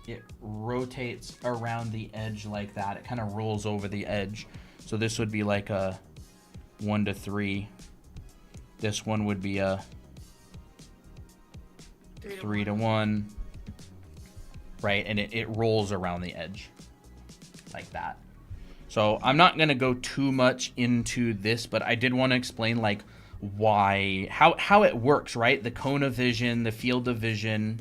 It rotates around the edge like that. It kind of rolls over the edge. So this would be like a 1 to 3. This one would be a 3 to 1. Right, and it rolls around the edge like that. So I'm not going to go too much into this, but I did want to explain like why, how it works, right? The cone of vision, the field of vision,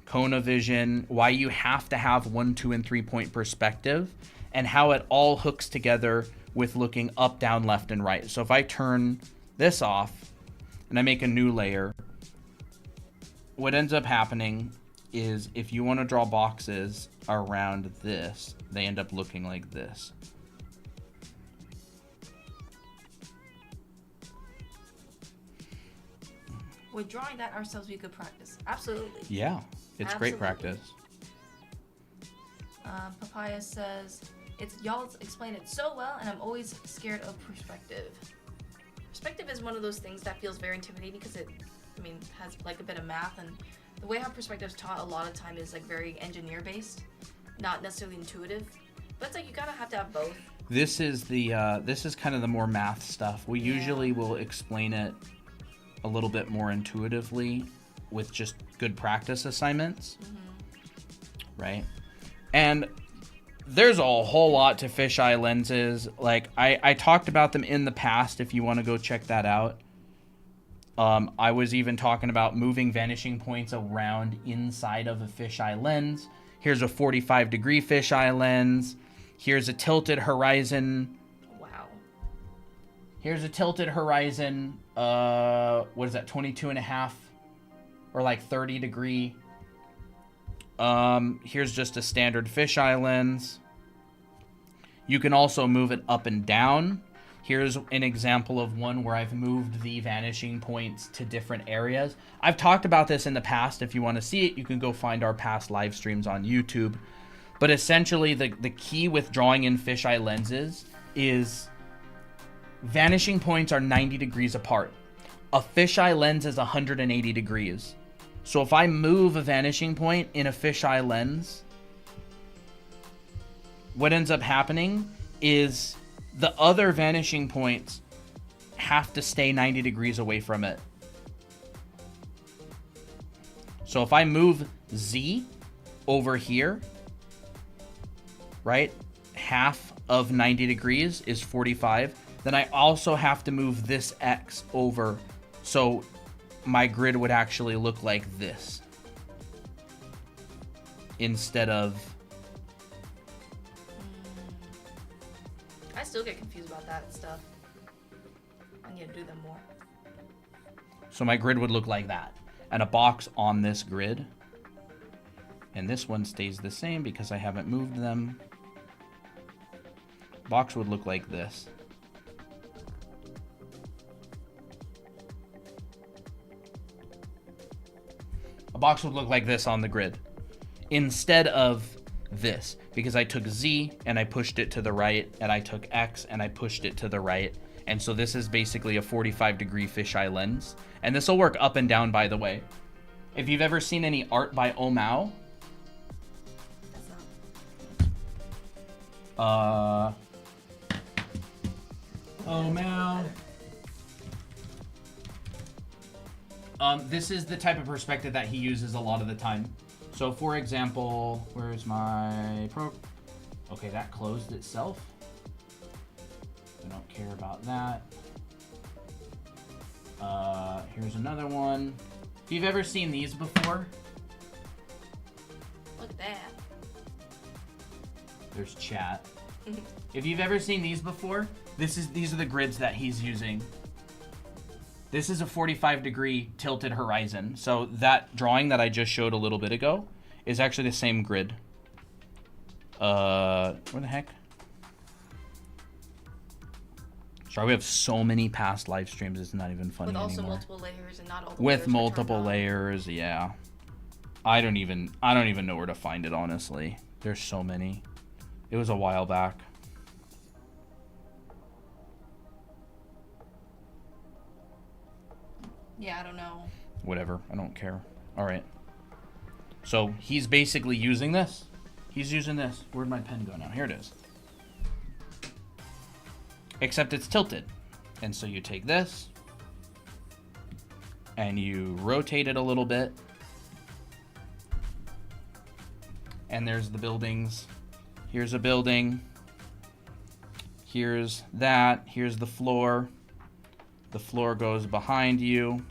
cone of vision, why you have to have 1, 2, and 3 point perspective, and how it all hooks together with looking up, down, left, and right. So if I turn this off and I make a new layer, what ends up happening is if you want to draw boxes around this, they end up looking like this. With drawing that ourselves, we could practice. Absolutely. Yeah, it's great Absolutely. practice. Papaya says, y'all explain it so well, and I'm always scared of perspective. Perspective is one of those things that feels very intimidating because it, has like a bit of math, and the way how perspective is taught a lot of time is like very engineer based, not necessarily intuitive. But it's like you gotta have to have both. This is kind of the more math stuff. We usually will explain it a little bit more intuitively with just good practice assignments, right? And there's a whole lot to fisheye lenses. Like I talked about them in the past if you want to go check that out. I was even talking about moving vanishing points around inside of a fisheye lens. Here's a 45-degree fisheye lens. Here's a tilted horizon. Wow. Here's a tilted horizon. What is that? 22.5 or like 30 degree. Here's just a standard fisheye lens. You can also move it up and down. Here's an example of one where I've moved the vanishing points to different areas. I've talked about this in the past. If you want to see it, you can go find our past live streams on YouTube. But essentially, the key with drawing in fisheye lenses is vanishing points are 90 degrees apart. A fisheye lens is 180 degrees. So if I move a vanishing point in a fisheye lens, what ends up happening is the other vanishing points have to stay 90 degrees away from it. So if I move Z over here, right, half of 90 degrees is 45, then I also have to move this X over, so my grid would actually look like this instead of... I still get confused about that stuff. I need to do them more. So my grid would look like that. And a box on this grid. And this one stays the same because I haven't moved them. Box would look like this. A box would look like this on the grid. Instead of this, because I took Z and I pushed it to the right, and I took X and I pushed it to the right, and so this is basically a 45-degree fisheye lens, and this will work up and down, by the way. If you've ever seen any art by Omao, That's not. Omao. This is the type of perspective that he uses a lot of the time. So, for example, where's my pro? Okay, that closed itself. I don't care about that. Here's another one. If you've ever seen these before, Look at that. there's chat. If you've ever seen these before, these are the grids that he's using. This is a 45-degree tilted horizon. So that drawing that I just showed a little bit ago is actually the same grid. Where the heck? Sorry, we have so many past live streams, it's not even funny With also anymore. multiple layers and not all the With layers are multiple turned on. layers, yeah. I don't even know where to find it, honestly. There's so many. It was a while back. Yeah, I don't know. Whatever, I don't care. All right. So he's basically using this. He's using this. Where'd my pen go now? Here it is. Except it's tilted. And so you take this and you rotate it a little bit. And there's the buildings. Here's a building. Here's that. Here's the floor. The floor goes behind you,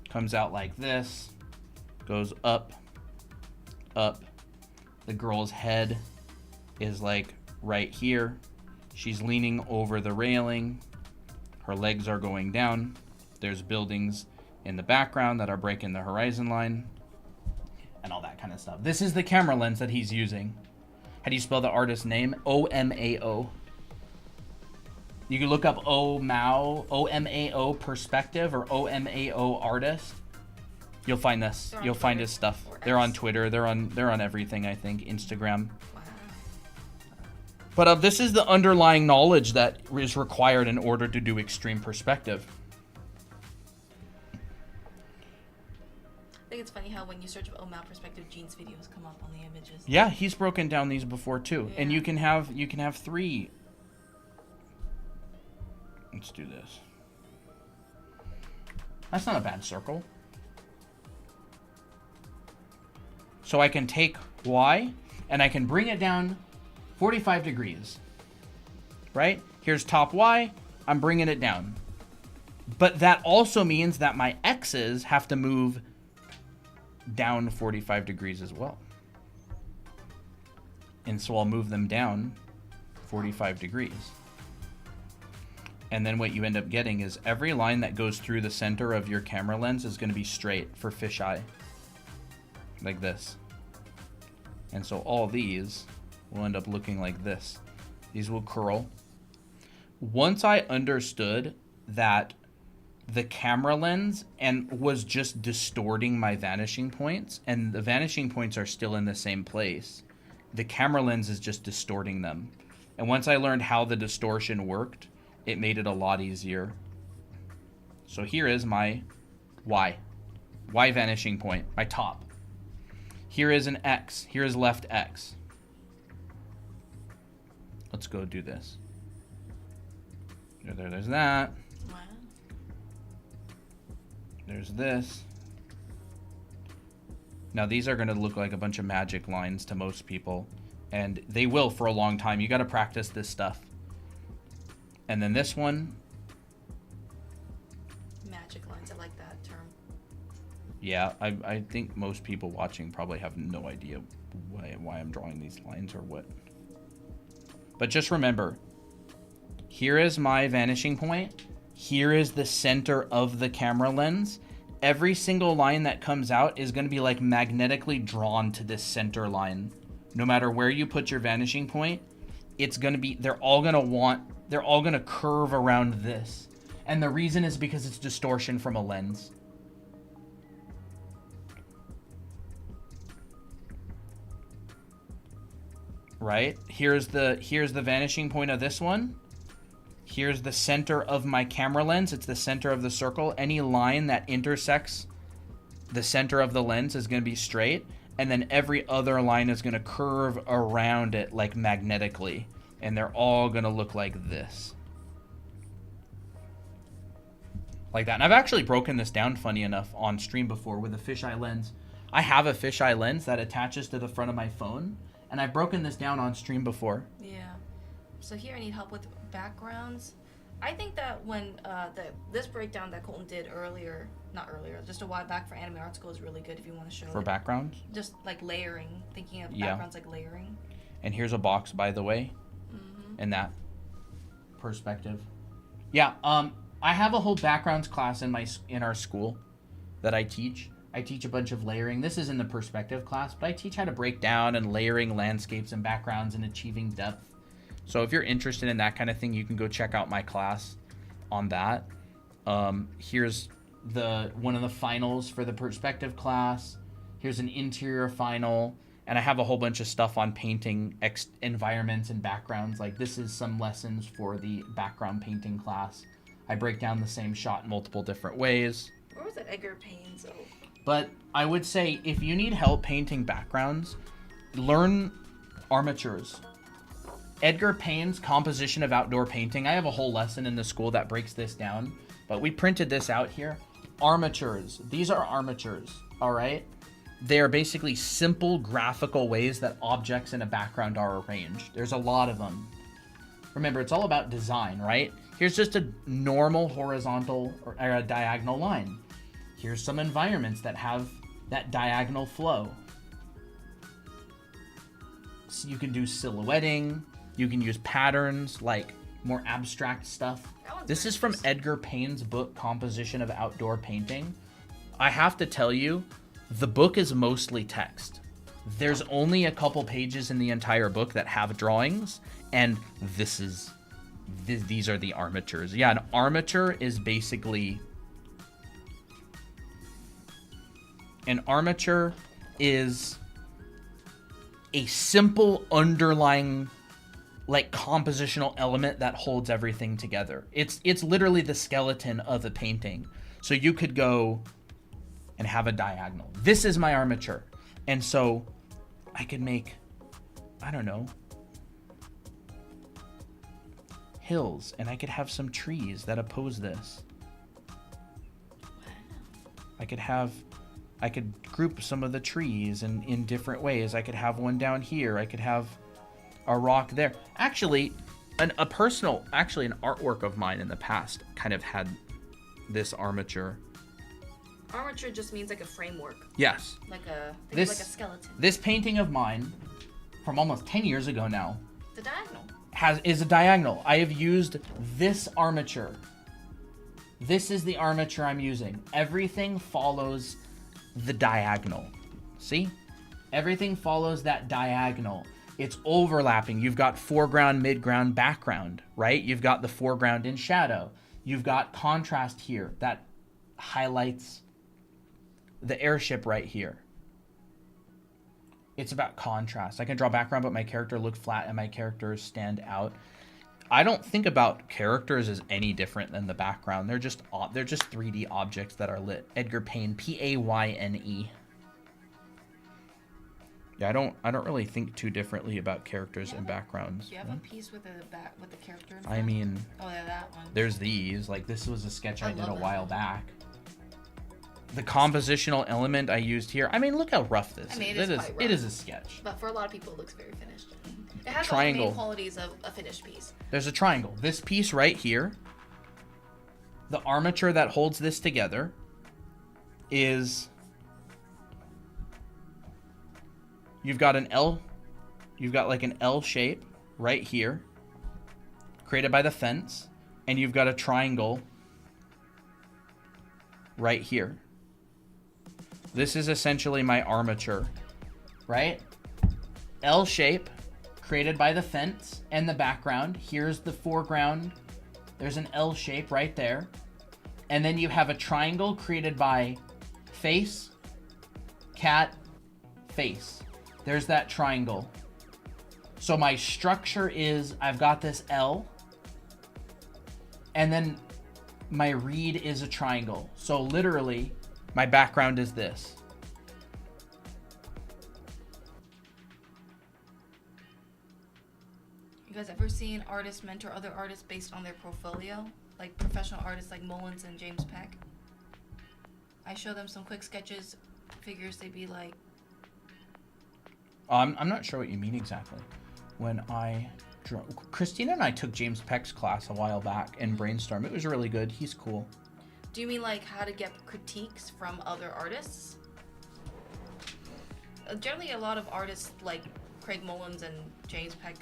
comes out like this, goes up, up. The girl's head is like right here. She's leaning over the railing. Her legs are going down. There's buildings in the background that are breaking the horizon line. and all that kind of stuff. This is the camera lens that he's using. How do you spell the artist's name? OMAO. You can look up OMAO perspective or OMAO artist. You'll find this. You'll find his stuff. They're on Twitter. They're on everything, I think. Instagram. Wow. But this is the underlying knowledge that is required in order to do extreme perspective. I think it's funny how when you search OMAO perspective, Gene's videos come up on the images. Yeah, he's broken down these before too. Yeah. And you can have 3. Let's do this. That's not a bad circle. So I can take Y and I can bring it down 45 degrees. Right? Here's top Y. I'm bringing it down. But that also means that my X's have to move down 45 degrees as well. And so I'll move them down 45 degrees. And then what you end up getting is every line that goes through the center of your camera lens is going to be straight for fisheye. Like this. And so all these will end up looking like this. These will curl. Once I understood that the camera lens and was just distorting my vanishing points, and the vanishing points are still in the same place, the camera lens is just distorting them. And once I learned how the distortion worked, it made it a lot easier. So here is my Y vanishing point, my top. Here is an X. Here is left X. Let's go do this. There's that. Wow. There's this. Now these are going to look like a bunch of magic lines to most people, and they will for a long time. You got to practice this stuff. And then this one. Magic lines. I like that term. Yeah, I think most people watching probably have no idea why I'm drawing these lines or what. But just remember, here is my vanishing point. Here is the center of the camera lens. Every single line that comes out is going to be like magnetically drawn to this center line. No matter where you put your vanishing point, it's going to be, they're all going to curve around this. And the reason is because it's distortion from a lens. Right? Here's the vanishing point of this one. Here's the center of my camera lens. It's the center of the circle. Any line that intersects the center of the lens is going to be straight. And then every other line is going to curve around it like magnetically. And they're all going to look like this. Like that. And I've actually broken this down, funny enough, on stream before with a fisheye lens. I have a fisheye lens that attaches to the front of my phone. And I've broken this down on stream before. Yeah. So here I need help with backgrounds. I think that when this breakdown that Colton did just a while back for Anime Art School is really good if you want to show For it. backgrounds? Just like layering, thinking of Yeah. backgrounds like layering. And here's a box, by the way, in that perspective. Yeah, I have a whole backgrounds class in our school that I teach. I teach a bunch of layering. This is in the perspective class, but I teach how to break down and layering landscapes and backgrounds and achieving depth. So if you're interested in that kind of thing, you can go check out my class on that. Here's one of the finals for the perspective class. Here's an interior final. And I have a whole bunch of stuff on painting environments and backgrounds. Like this is some lessons for the background painting class. I break down the same shot in multiple different ways. Where was that Edgar Payne's? Oh. But I would say if you need help painting backgrounds, learn armatures. Edgar Payne's Composition of Outdoor Painting. I have a whole lesson in the school that breaks this down, but we printed this out here. Armatures. These are armatures, all right? They are basically simple graphical ways that objects in a background are arranged. There's a lot of them. Remember, it's all about design, right? Here's just a normal horizontal or a diagonal line. Here's some environments that have that diagonal flow. So you can do silhouetting. You can use patterns, like more abstract stuff. This is from Edgar Payne's book, Composition of Outdoor Painting. I have to tell you, the book is mostly text. There's only a couple pages in the entire book that have drawings, and these are the armatures. Yeah, an armature is basically... An armature is a simple underlying like compositional element that holds everything together. It's literally the skeleton of a painting. So you could go and have a diagonal. This is my armature. And so I could make, I don't know, hills, and I could have some trees that oppose this. I could group some of the trees in different ways. I could have one down here. I could have a rock there. Actually, an artwork of mine in the past kind of had this armature. Armature just means like a framework. Yes. Like a skeleton. This painting of mine from almost 10 years ago now The diagonal. is a diagonal. I have used this armature. This is the armature I'm using. Everything follows the diagonal. See? Everything follows that diagonal. It's overlapping. You've got foreground, midground, background, right? You've got the foreground in shadow. You've got contrast here that highlights the airship right here. It's about contrast. I can draw background, but my character look flat and my characters stand out. I don't think about characters as any different than the background. They're just 3D objects that are lit. Edgar Payne, Payne. Yeah, I don't really think too differently about characters and backgrounds. Do you have a piece with the character in I front? mean, Oh yeah, that one. there's these. Like this was a sketch I did a love that while one. back. The compositional element I used here. I mean, look how rough this I mean, is. it is quite It rough. is a sketch. But for a lot of people, it looks very finished. It has all the Triangle. main qualities of a finished piece. There's a triangle. This piece right here, the armature that holds this together is, you've got like an L shape right here created by the fence, and you've got a triangle right here. This is essentially my armature, right? L shape created by the fence and the background. Here's the foreground. There's an L shape right there. And then you have a triangle created by face, cat, face. There's that triangle. So my structure is, I've got this L, and then my reed is a triangle. So literally, my background is this. You guys ever seen artists mentor other artists based on their portfolio? Like professional artists like Mullins and James Peck? I show them some quick sketches, figures they'd be like, I'm not sure what you mean exactly. When I draw, Christina and I took James Peck's class a while back in Brainstorm. It was really good. He's cool. do you mean like how to get critiques from other artists? Generally, a lot of artists like Craig Mullins and James Peck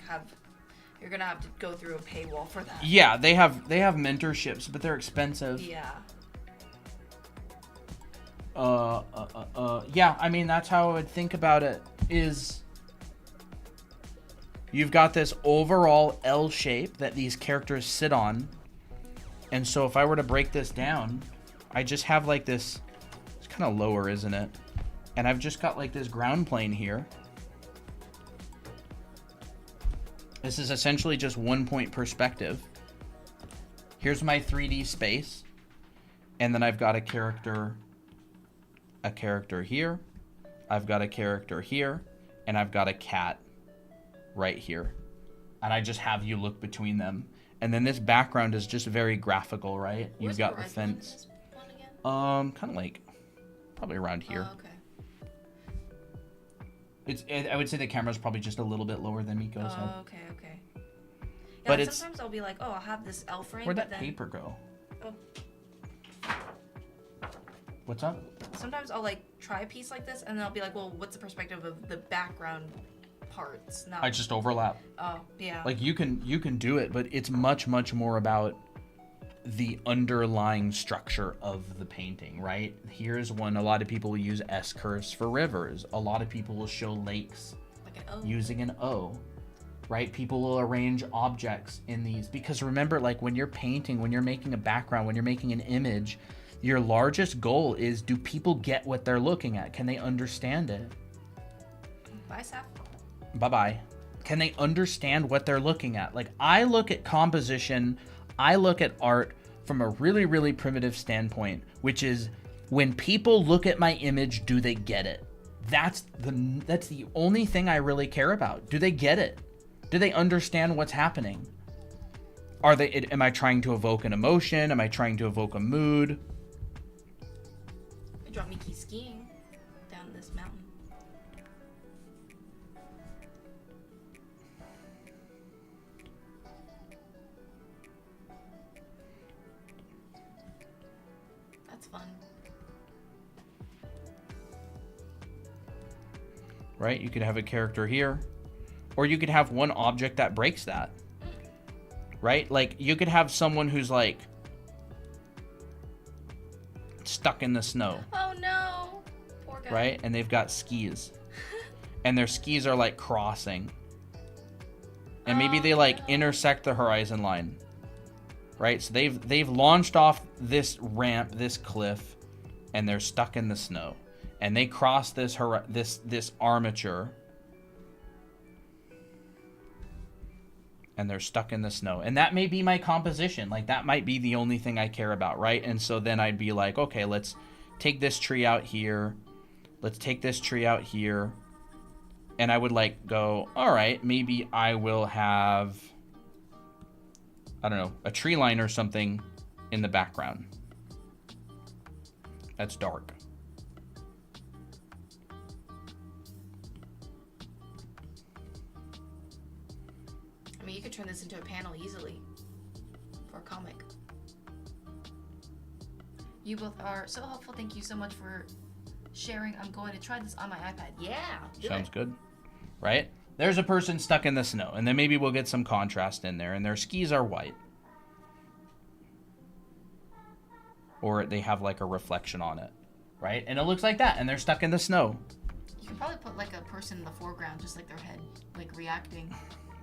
you're gonna have to go through a paywall for that. Yeah, they have mentorships, but they're expensive. Yeah. Yeah, I mean, that's how I would think about it, is you've got this overall L shape that these characters sit on. And so if I were to break this down, I just have like this, it's kind of lower, isn't it? And I've just got like this ground plane here. This is essentially just 1 point perspective. Here's my 3D space. And then I've got a character here. I've got a character here. And I've got a cat right here. And I just have you look between them. And then this background is just very graphical, right? You've got the fence. Kind of like probably around here. Oh, okay. I would say the camera's probably just a little bit lower than Miko's head. Oh, okay. Yeah, But it's- sometimes I'll be like, oh, I'll have this L frame, Where'd but that then paper go? Oh. What's up? sometimes I'll like try a piece like this, and then I'll be like, well, what's the perspective of the background parts? Not. I just overlap. Oh, yeah. Like you can do it, but it's much more about the underlying structure of the painting, right? Here's one. A lot of people will use S curves for rivers. A lot of people will show lakes Like an O. using an O, right? People will arrange objects in these because remember, like when you're painting, when you're making a background, when you're making an image, your largest goal is, do people get what they're looking at? Can they understand it? Bye, Saf. Bye-bye. Can they understand what they're looking at? Like, I look at composition, I look at art from a really, really primitive standpoint, which is when people look at my image, do they get it? That's the only thing I really care about. Do they get it? Do they understand what's happening? Am I trying to evoke an emotion? Am I trying to evoke a mood? I draw Mickey skiing down this mountain. That's fun. Right? You could have a character here, or you could have one object that breaks that. Right? Like, you could have someone who's like stuck in the snow, Oh no! Poor guy. right? And they've got skis. And their skis are like crossing. And maybe Oh, they like no. intersect the horizon line. Right? So they've launched off this ramp, this cliff, and they're stuck in the snow. And they cross this armature, and they're stuck in the snow. And that may be my composition. Like, that might be the only thing I care about, right? And so then I'd be like, okay, let's take this tree out here. Let's take this tree out here. And I would like go, all right, maybe I will have, I don't know, a tree line or something in the background. That's dark. I mean, you could turn this into a panel easily for a comic. You both are so helpful. Thank you so much for sharing. I'm going to try this on my iPad. Yeah, do Sounds it. good. Right? There's a person stuck in the snow, and then maybe we'll get some contrast in there, and their skis are white. Or they have like a reflection on it. Right? And it looks like that, and they're stuck in the snow. You could probably put like a person in the foreground, just like their head, like reacting,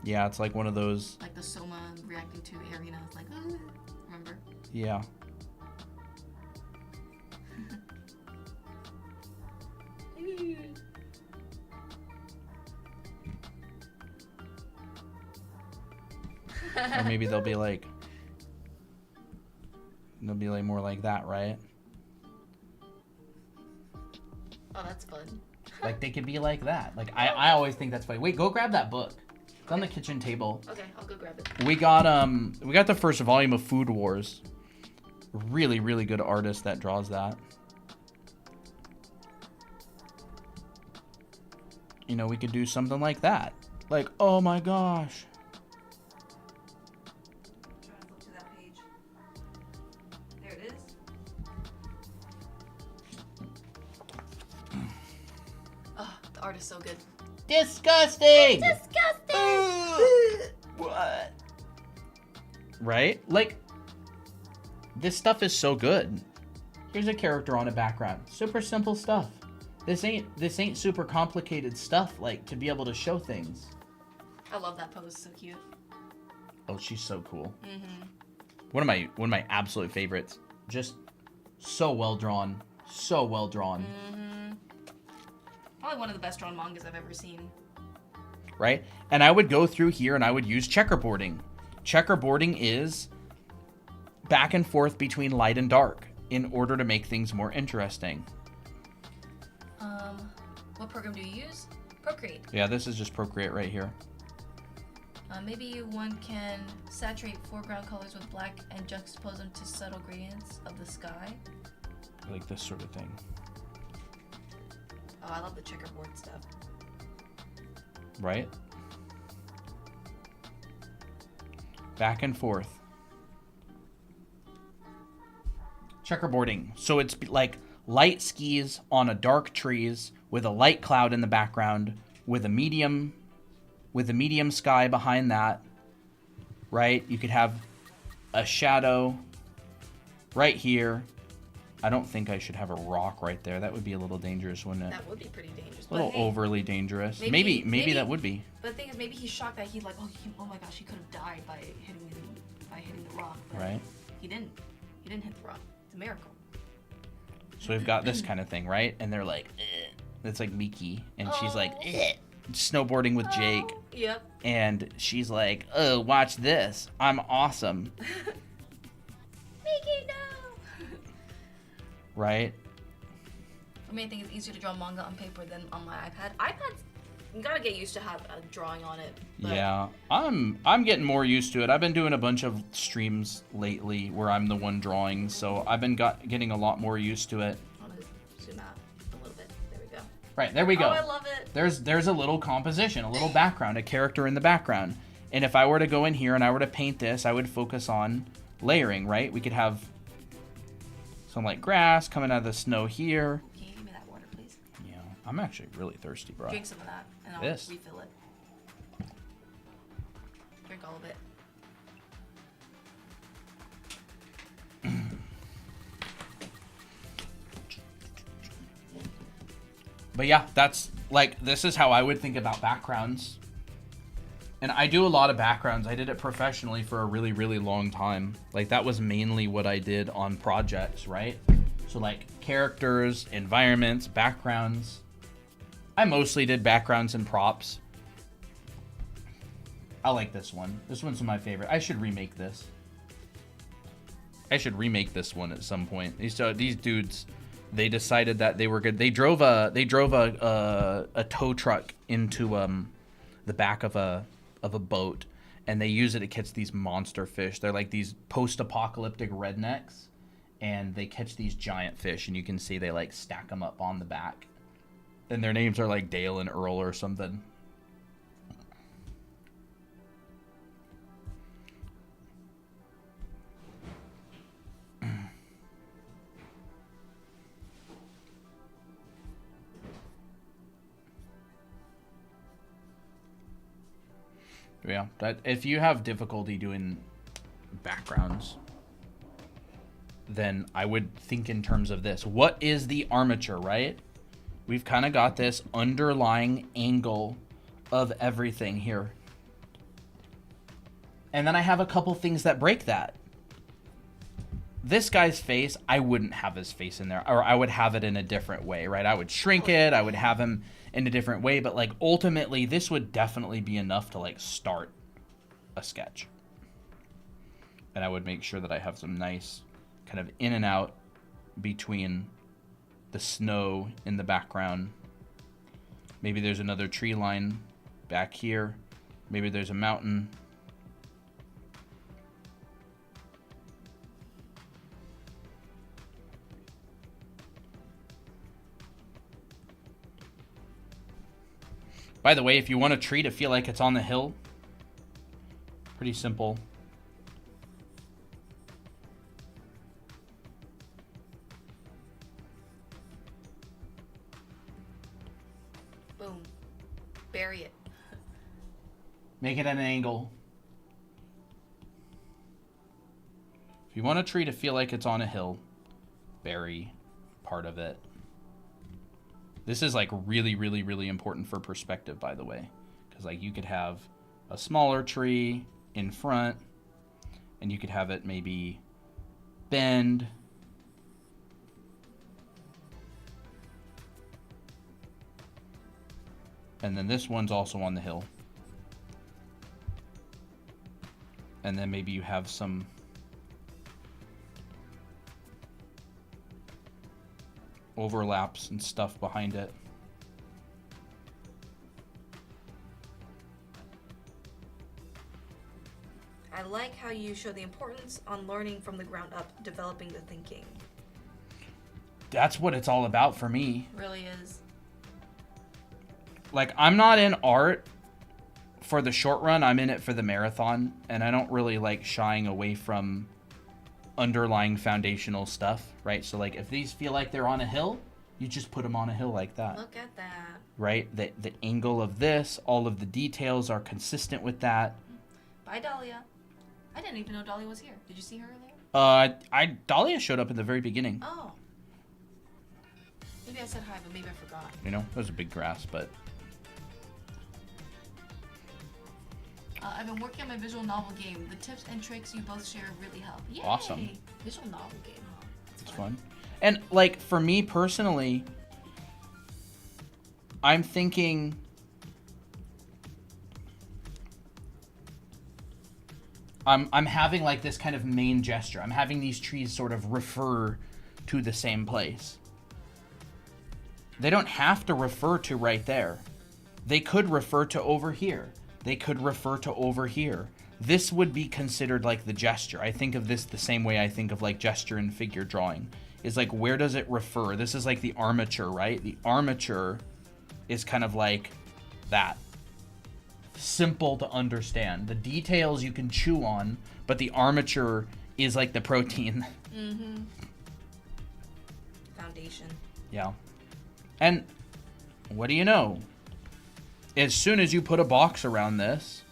Yeah, it's like one of those. like the Soma reacting to Arena. It's like, remember? Yeah. Or maybe they'll be like more like that, right? Oh, that's fun. Like they could be like that. Like I always think that's funny. Wait, go grab that book. It's on the kitchen table. Okay, I'll go grab it. We got the first volume of Food Wars. Really, really good artist that draws that. You know, we could do something like that. Like, oh my gosh. Trying to flip to that page. There it is. Oh, the art is so good. Disgusting! Disgusting! What? Right? Like, this stuff is so good. Here's a character on a background. Super simple stuff. This ain't super complicated stuff, like, to be able to show things. I love that pose. So cute. Oh, she's so cool. Mm-hmm. One of my absolute favorites. Just so well drawn. So well drawn. Mm-hmm. Probably one of the best drawn mangas I've ever seen. Right? And I would go through here and I would use checkerboarding. Checkerboarding is back and forth between light and dark in order to make things more interesting. What program do you use? Procreate. Yeah, this is just Procreate right here. Maybe one can saturate foreground colors with black and juxtapose them to subtle gradients of the sky. Like this sort of thing. Oh, I love the checkerboard stuff. Right? Back and forth. Checkerboarding. So it's like light skis on a dark trees with a light cloud in the background with a medium sky behind that. Right? You could have a shadow right here. I don't think I should have a rock right there. That would be a little dangerous, wouldn't it? That would be pretty dangerous. A little but hey, overly dangerous. maybe- Maybe that would be. But the thing is, maybe he's shocked that he's like, oh my gosh, he could have died by hitting the rock. But Right. He didn't. He didn't hit the rock. It's a miracle. So we've got this kind of thing, right? And they're like, "Ugh." It's like Miki, and she's like, Oh. "Ugh," snowboarding with Jake, Oh, yep. and she's like, "Oh, watch this! I'm awesome," Mickey, no. right? I mean, I think it's easier to draw manga on paper than on my iPad. iPad's you gotta get used to have a drawing on it. But Yeah, I'm getting more used to it. I've been doing a bunch of streams lately where I'm the one drawing, so I've been getting a lot more used to it. I want to zoom out a little bit. There we go. Right, there we go. Oh, I love it. There's a little composition, a little background, a character in the background. And if I were to go in here and I were to paint this, I would focus on layering, right? We could have some like grass coming out of the snow here. Can you give me that water, please? Yeah, I'm actually really thirsty, bro. Drink some of that, and I'll This. refill it. Drink all of it. But yeah, that's like, this is how I would think about backgrounds. And I do a lot of backgrounds. I did it professionally for a really, really long time. Like, that was mainly what I did on projects, right? So like characters, environments, backgrounds. I mostly did backgrounds and props. I like this one. This one's my favorite. I should remake this. I should remake this one at some point. These dudes, they decided that they were good. They drove a tow truck into the back of a boat, and they use it to catch these monster fish. They're like these post-apocalyptic rednecks, and they catch these giant fish, and you can see they like stack them up on the back. And their names are like Dale and Earl or something. Yeah, that if you have difficulty doing backgrounds, then I would think in terms of this. What is the armature, right? We've kind of got this underlying angle of everything here. And then I have a couple things that break that. This guy's face, I wouldn't have his face in there, or I would have it in a different way, right? I would shrink it, I would have him in a different way, but like ultimately this would definitely be enough to like start a sketch. And I would make sure that I have some nice kind of in and out between the snow in the background. Maybe there's another tree line back here. Maybe there's a mountain. By the way, if you want a tree to feel like it's on the hill, pretty simple. Boom. Bury it. Make it at an angle. If you want a tree to feel like it's on a hill, bury part of it. This is like really, really, really important for perspective, by the way. Because like you could have a smaller tree in front, and you could have it maybe bend. And then this one's also on the hill. And then maybe you have some overlaps and stuff behind it. I like how you show the importance on learning from the ground up, developing the thinking. That's what it's all about for me. Really is. Like, I'm not in art for the short run, I'm in it for the marathon, and I don't really like shying away from underlying foundational stuff, right? So like if these feel like they're on a hill, you just put them on a hill like that. Look at that. Right? The angle of this, all of the details are consistent with that. Bye, Dahlia. I didn't even know Dahlia was here. Did you see her earlier? Dahlia showed up in the very beginning. Oh. Maybe I said hi, but maybe I forgot. You know, it was a big grass, but I've been working on my visual novel game. The tips and tricks you both share really help. Yay! Awesome. Visual novel game, huh? it's fun. And like for me personally, I'm thinking I'm having like this kind of main gesture. I'm having these trees sort of refer to the same place. They don't have to refer to right there. They could refer to over here. They could refer to over here. This would be considered like the gesture. I think of this the same way I think of like gesture in figure drawing. Is like, where does it refer? This is like the armature, right? The armature is kind of like that. Simple to understand. The details you can chew on, but the armature is like the protein. Mm-hmm. Foundation. Yeah. And what do you know? As soon as you put a box around this,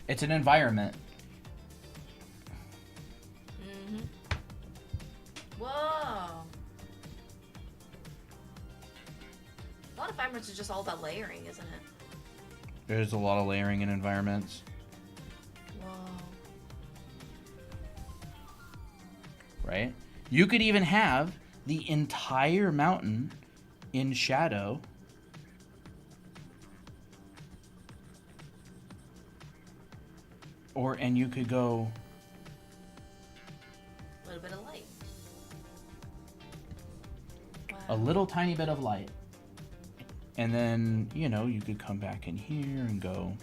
it's an environment. Mm-hmm. Whoa. A lot of environments is just all about layering, isn't it? There's a lot of layering in environments. Whoa. Right? You could even have the entire mountain in shadow. And you could go A little bit of light. Wow. a little tiny bit of light. And then, you know, you could come back in here and go,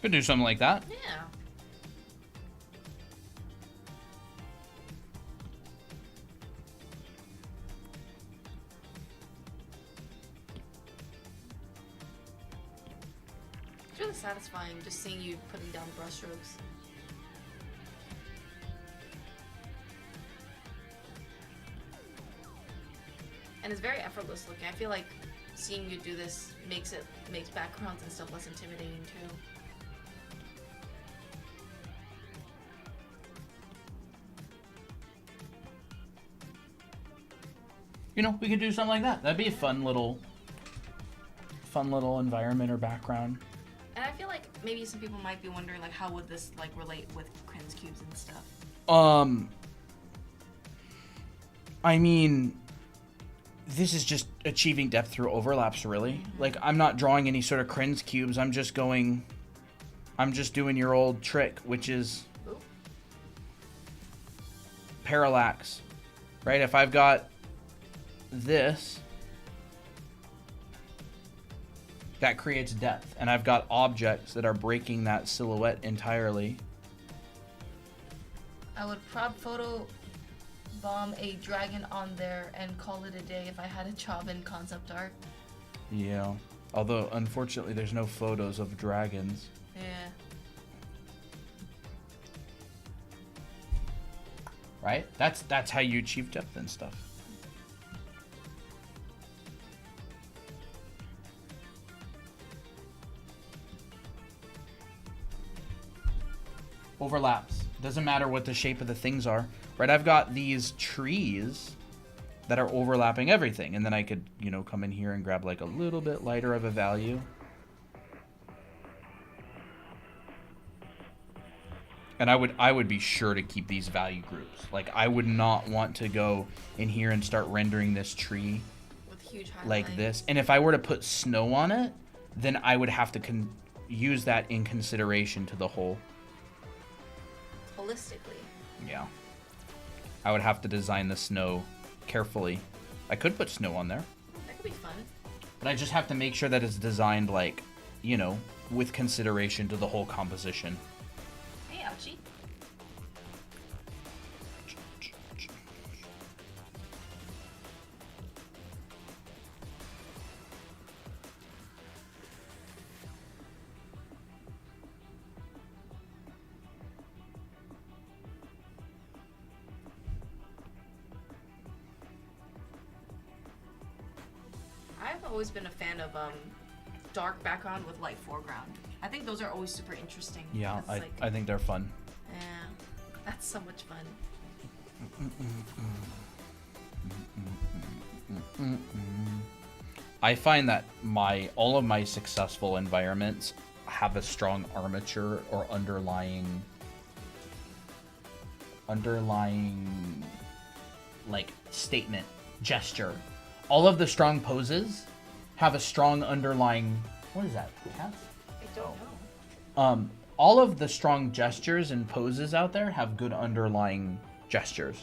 Could do something like that. Yeah. It's really satisfying just seeing you putting down brushstrokes. And it's very effortless looking. I feel like seeing you do this makes backgrounds and stuff less intimidating too. You know, we could do something like that. That'd be a fun little environment or background. And I feel like maybe some people might be wondering, like, how would this like relate with Kren's cubes and stuff? I mean, this is just achieving depth through overlaps, really. Mm-hmm. Like, I'm not drawing any sort of Kren's cubes. I'm just doing your old trick, which is Ooh. parallax, right? If I've got this, that creates depth, and I've got objects that are breaking that silhouette entirely. I would prop photo bomb a dragon on there and call it a day if I had a job in concept art. Yeah. Although, unfortunately, there's no photos of dragons. Yeah. Right? That's how you achieve depth and stuff. Overlaps. Doesn't matter what the shape of the things are. Right? I've got these trees that are overlapping everything. And then I could, you know, come in here and grab like a little bit lighter of a value. And I would be sure to keep these value groups. Like, I would not want to go in here and start rendering this tree With huge highlights. like this. And if I were to put snow on it, then I would have to use that in consideration to the whole. Holistically. Yeah. I would have to design the snow carefully. I could put snow on there, That could be fun. but I just have to make sure that it's designed, like, you know, with consideration to the whole composition. Hey, ouchie. I've always been a fan of dark background with light foreground. I think those are always super interesting. Yeah, It's I think they're fun. yeah, that's so much fun. I find that all of my successful environments have a strong armature or underlying like statement, gesture. All of the strong poses have a strong underlying, what is that? Cats? I don't know. All of the strong gestures and poses out there have good underlying gestures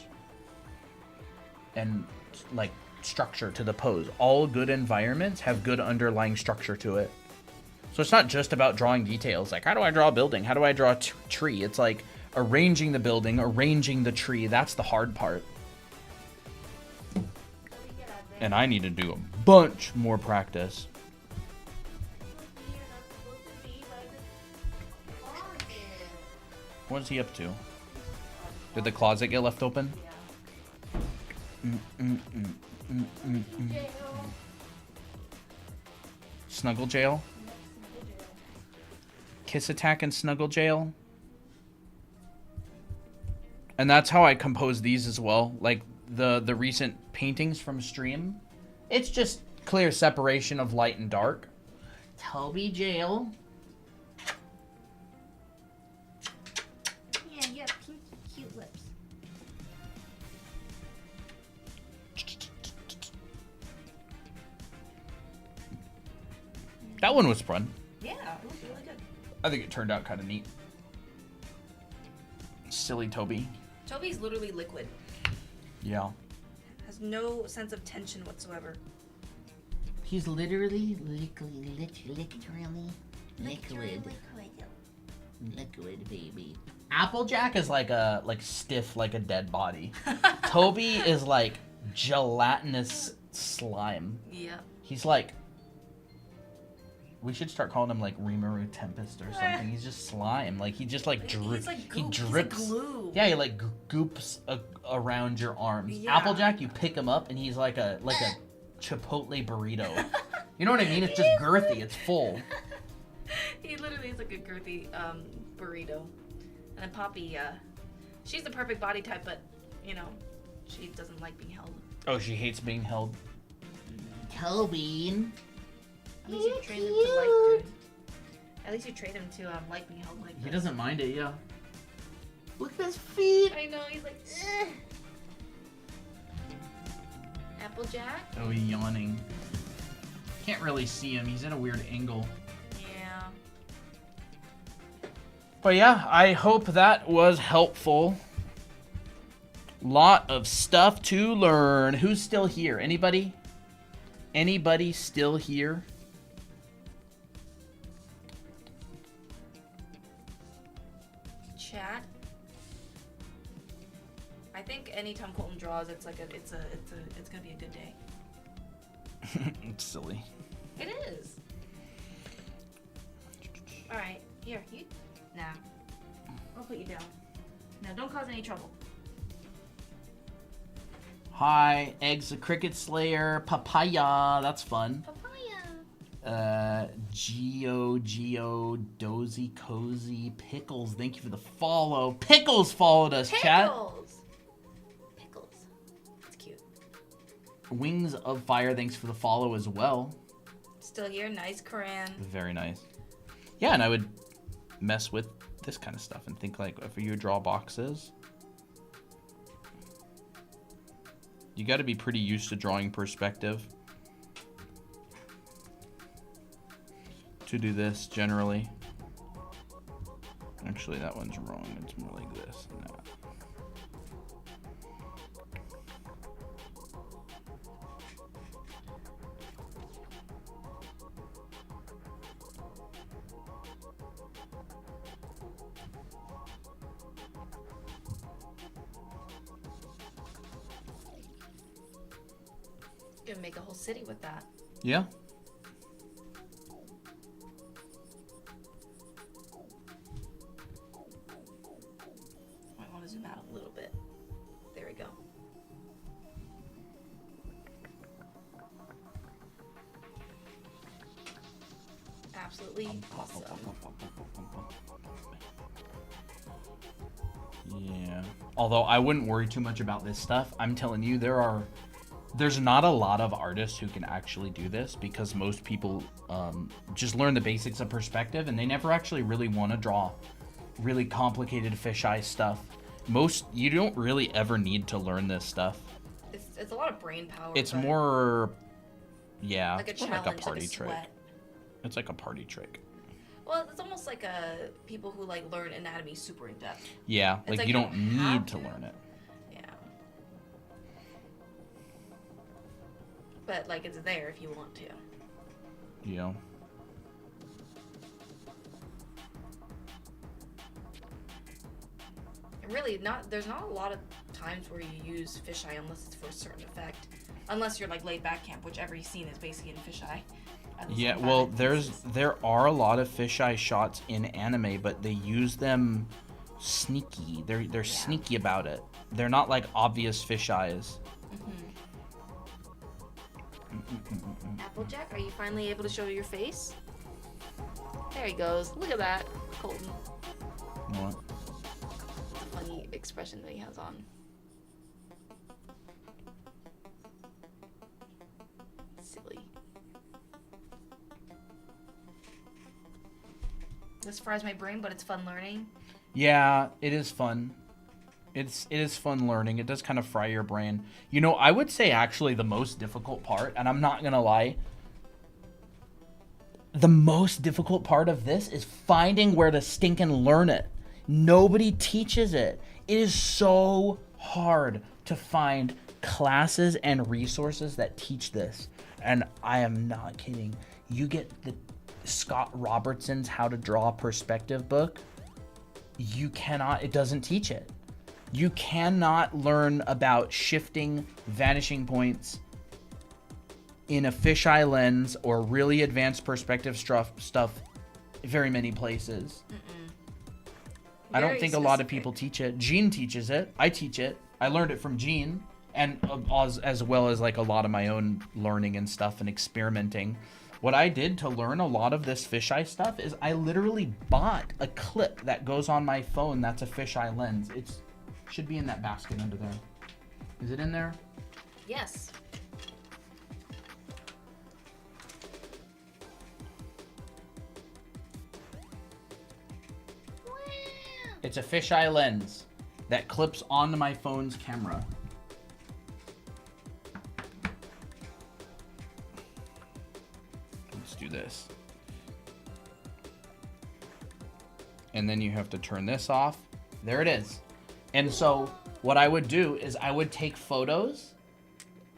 and like structure to the pose. All good environments have good underlying structure to it. So it's not just about drawing details. Like, how do I draw a building? How do I draw a tree? It's like arranging the building, arranging the tree. That's the hard part. And I need to do a bunch more practice. What is he up to? Did the closet get left open? Snuggle jail? Kiss attack and snuggle jail? And that's how I compose these as well. Like the recent paintings from stream. It's just clear separation of light and dark. Toby jail. Yeah, you have pink, cute lips. That one was fun. Yeah, it was really good. I think it turned out kind of neat. Silly Toby. Toby's literally liquid. Yeah. Has no sense of tension whatsoever. He's literally liquid, baby. Applejack is like stiff, like a dead body. Toby is like gelatinous slime. Yeah. He's like, we should start calling him like Rimuru Tempest or something. He's just slime. Like he just like He's like he goop. drips. He's like glue. Yeah, he like goops around your arms. Yeah. Applejack, you pick him up and he's like a Chipotle burrito. You know what I mean? It's just girthy. It's full. He literally is like a girthy burrito. And then Poppy, she's the perfect body type, but you know, she doesn't like being held. Oh, she hates being held. Toby. At least you train him to like, dude. At least you train him to like being held like He this. doesn't mind it, yeah. Look at his feet. I know, he's like, ugh. Applejack? Oh, he's yawning. Can't really see him. He's in a weird angle. Yeah. But yeah, I hope that was helpful. Lot of stuff to learn. Who's still here? Anybody? Anybody still here? Chat. I think anytime Colton draws, it's like it's gonna be a good day. It's silly. It is. All right, here you. Nah, I'll put you down. Now don't cause any trouble. Hi, Eggs the Cricket Slayer, Papaya, that's fun. Papaya. Geo, Dozy, Cozy, Pickles, thank you for the follow. Pickles followed us, chat. Pickles. That's cute. Wings of Fire, thanks for the follow as well. Still here, nice, Coran. Very nice. Yeah, and I would mess with this kind of stuff and think like, if you draw boxes, you got to be pretty used to drawing perspective to do this generally. Actually, that one's wrong. It's more like this. No. Gonna make a whole city with that. Yeah. I want to zoom out a little bit. There we go. absolutely awesome. Yeah. Although I wouldn't worry too much about this stuff. I'm telling you, there's not a lot of artists who can actually do this because most people just learn the basics of perspective and they never actually really want to draw really complicated fisheye stuff. You don't really ever need to learn this stuff. It's a lot of brain power. It's but more, yeah, like a it's more challenge, like a party like a trick. sweat. It's like a party trick. Well, it's almost like people who like learn anatomy super in depth. Yeah, It's like you don't have need to learn it. Yeah. But like it's there if you want to. You know. And really, there's not a lot of times where you use fisheye unless it's for a certain effect. Unless you're like laid back camp, which every scene is basically in fisheye. At least Yeah, in well, five there instances. are a lot of fisheye shots in anime, but they use them sneaky. They're sneaky about it. They're not like obvious fisheyes. Applejack, are you finally able to show your face? There he goes. Look at that, Colton. What? It's a funny expression that he has on. Silly. This fries my brain, but it's fun learning. Yeah, it is fun. It is fun learning. It does kind of fry your brain. You know, I would say actually the most difficult part, and I'm not gonna lie, the most difficult part of this is finding where to stinking learn it. Nobody teaches it. It is so hard to find classes and resources that teach this. And I am not kidding. You get the Scott Robertson's How to Draw Perspective book. It doesn't teach it. You cannot learn about shifting vanishing points in a fisheye lens or really advanced perspective stuff very many places. I don't Very think a lot of specific. people teach it. Gene teaches it. I teach it. I learned it from Gene, and as well as like a lot of my own learning and stuff and experimenting. What I did to learn a lot of this fisheye stuff is I literally bought a clip that goes on my phone that's a fisheye lens. It should be in that basket under there. Is it in there? Yes. It's a fisheye lens that clips onto my phone's camera. Let's do this. And then you have to turn this off. There it is. And so what I would do is I would take photos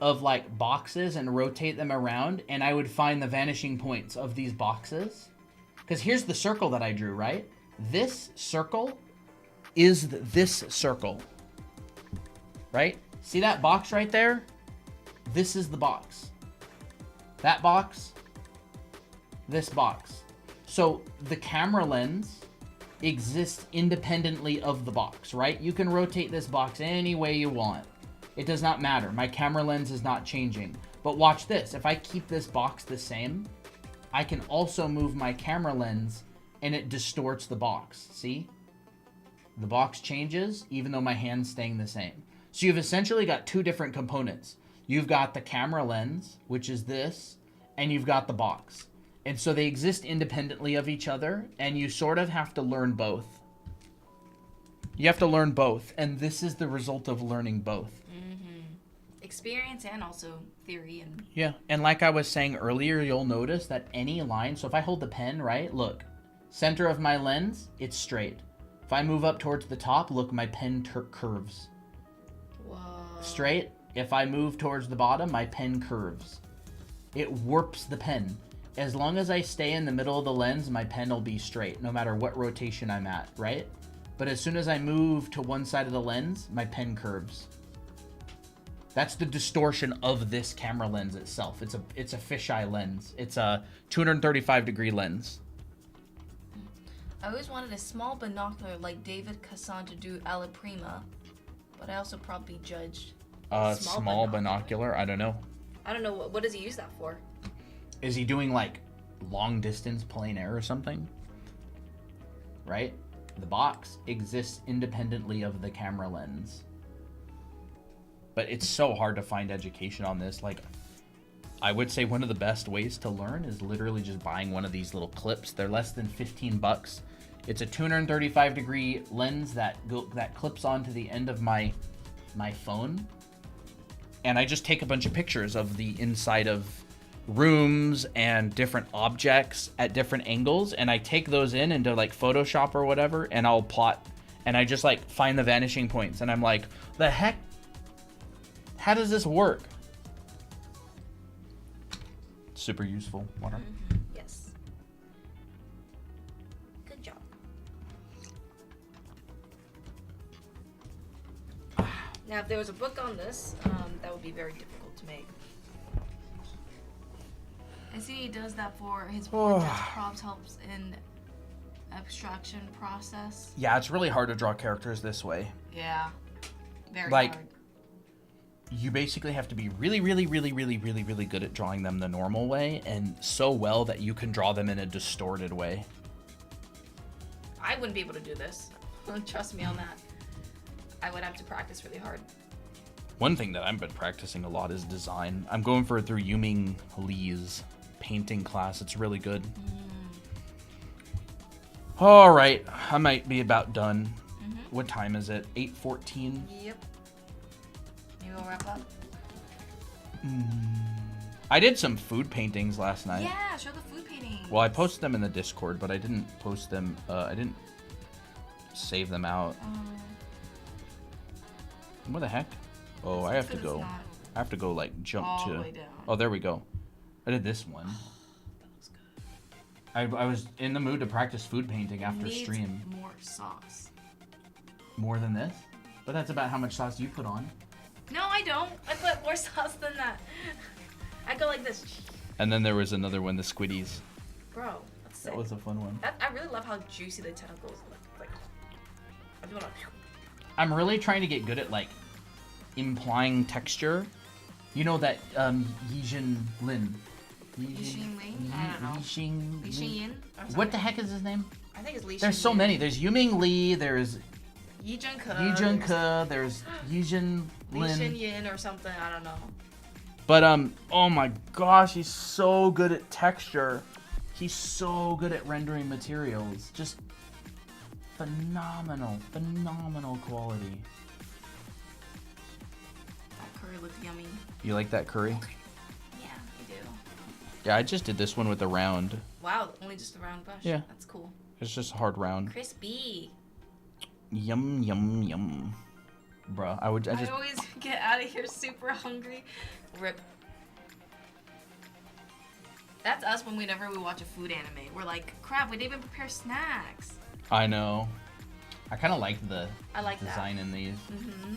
of like boxes and rotate them around, and I would find the vanishing points of these boxes. Because here's the circle that I drew, right? This circle is this circle, right? See that box right there? This is the box. That box, this box. So the camera lens exists independently of the box, right? You can rotate this box any way you want. It does not matter. My camera lens is not changing. But watch this. If I keep this box the same, I can also move my camera lens and it distorts the box. See? The box changes even though my hand's staying the same. So you've essentially got two different components. You've got the camera lens, which is this, and you've got the box. And so they exist independently of each other, and you sort of have to learn both. You have to learn both, and this is the result of learning both. Experience and also theory and Yeah, and like I was saying earlier, you'll notice that any line, so if I hold the pen, right, look, center of my lens, it's straight. If I move up towards the top, look, my pen curves. whoa. Straight. If I move towards the bottom, my pen curves. It warps the pen. As long as I stay in the middle of the lens, my pen will be straight, no matter what rotation I'm at, right? But as soon as I move to one side of the lens, my pen curves. That's the distortion of this camera lens itself. It's a fisheye lens. It's a 235-degree lens. I always wanted a small binocular like David Casson to do alla prima, but I also probably judged. Small binocular? I don't know. I don't know what does he use that for. Is he doing like long distance plein air or something, right? The box exists independently of the camera lens. But it's so hard to find education on this. Like, I would say one of the best ways to learn is literally just buying one of these little clips. They're less than 15 bucks. It's a 235-degree lens that clips onto the end of my phone. And I just take a bunch of pictures of the inside of rooms and different objects at different angles, and I take those into like Photoshop or whatever, and I'll plot, and I just like find the vanishing points, and I'm like, the heck? How does this work? Super useful. Water. Yes. Good job. Now, if there was a book on this, that would be very difficult to make. I see he does that for his portraits. Props helps in abstraction process. Yeah, it's really hard to draw characters this way. Yeah. Very Like, hard. You basically have to be really, really, really, really, really, really good at drawing them the normal way, and so well that you can draw them in a distorted way. I wouldn't be able to do this. Trust me on that. I would have to practice really hard. One thing that I've been practicing a lot is design. I'm going for it through Yuming Lee's painting class. It's really good. All right, I might be about done. What time is it? 8:14. Yep. You will wrap up? I did some food paintings last night. Yeah, show the food painting. Well, I posted them in the Discord, but I didn't post them. I didn't save them out. What the heck? Oh, I have to go. I have to go like jump all to. the way down. Oh, there we go. I did this one. That looks good. I was in the mood to practice food painting after Needs stream. more sauce. More than this? But that's about how much sauce you put on. No, I don't. I put more sauce than that. I go like this. And then there was another one, the Squiddies. Bro, that's sick. That was a fun one. I really love how juicy the tentacles look. Like, I do wanna... I'm really trying to get good at like implying texture. You know that Yijin Lin. Yixin Lin? I don't know. Yixin Li Xin Yin? Or What something. the heck is his name? I think it's Li Xin There's so Yin. many. There's Yuming Lee. There's Yi Jun Ke. Yi Jun Ke. There's Yijin Li Xin Lin. Yin or something. I don't know. But oh my gosh, he's so good at texture. He's so good at rendering materials. Just phenomenal quality. That curry looks yummy. You like that curry? Yeah, I do. Yeah, I just did this one with a round. Wow, only just a round brush. Yeah. That's cool. It's just a hard round. Crispy. Yum, yum, yum. Bruh, I I always get out of here super hungry. Rip. That's us whenever we watch a food anime. We're like, crap, we didn't even prepare snacks. I know. I kind of like the I like design that. in these. Mm-hmm.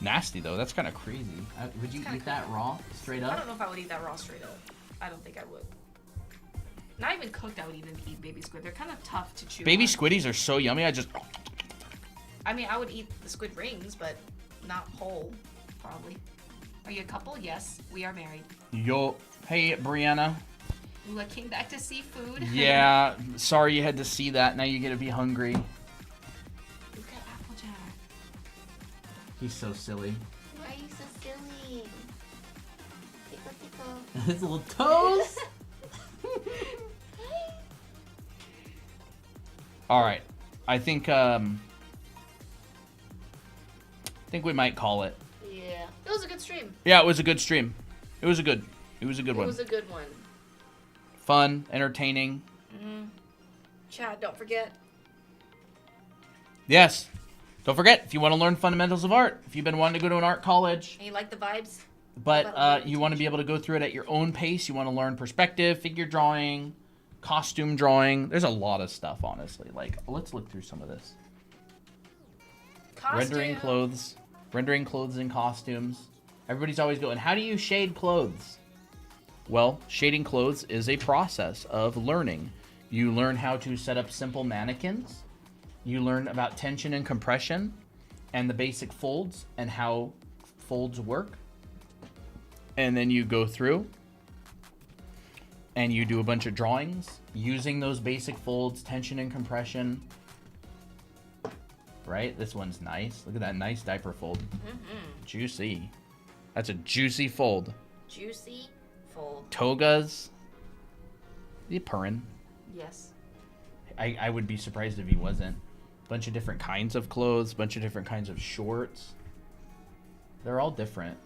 Nasty though, that's kind of crazy. Would you kinda eat that raw, straight I up? don't know if I would eat that raw straight up. I don't think I would. Not even cooked, I would even eat baby squid. They're kind of tough to chew Baby on. squiddies are so yummy. I mean, I would eat the squid rings, but not whole, probably. Are you a couple? Yes, we are married. Yo, hey Brianna. Ooh, I came back to see food. Yeah, sorry you had to see that. Now you get to be hungry. Look at Applejack. He's so silly. Why are you so silly? Tickle, tickle. His little toes. All right, I think we might call it. Yeah. It was a good stream. Yeah, it was a good stream. It was a good one. It was a good one. Fun, entertaining. Chad, don't forget. Yes. Don't forget, if you want to learn fundamentals of art, if you've been wanting to go to an art college, And you like the vibes? but you want to be able to go through it at your own pace, you want to learn perspective, figure drawing, costume drawing. There's a lot of stuff, honestly. Like, let's look through some of this. Costume. Rendering clothes and costumes. Everybody's always going, how do you shade clothes? Well, shading clothes is a process of learning. You learn how to set up simple mannequins. You learn about tension and compression and the basic folds and how folds work. And then you go through and you do a bunch of drawings using those basic folds, tension and compression. Right? This one's nice. Look at that nice diaper fold. Juicy. That's a juicy fold. Juicy fold. Togas. You purring. Yes. I would be surprised if he wasn't. Bunch of different kinds of clothes, bunch of different kinds of shorts. They're all different.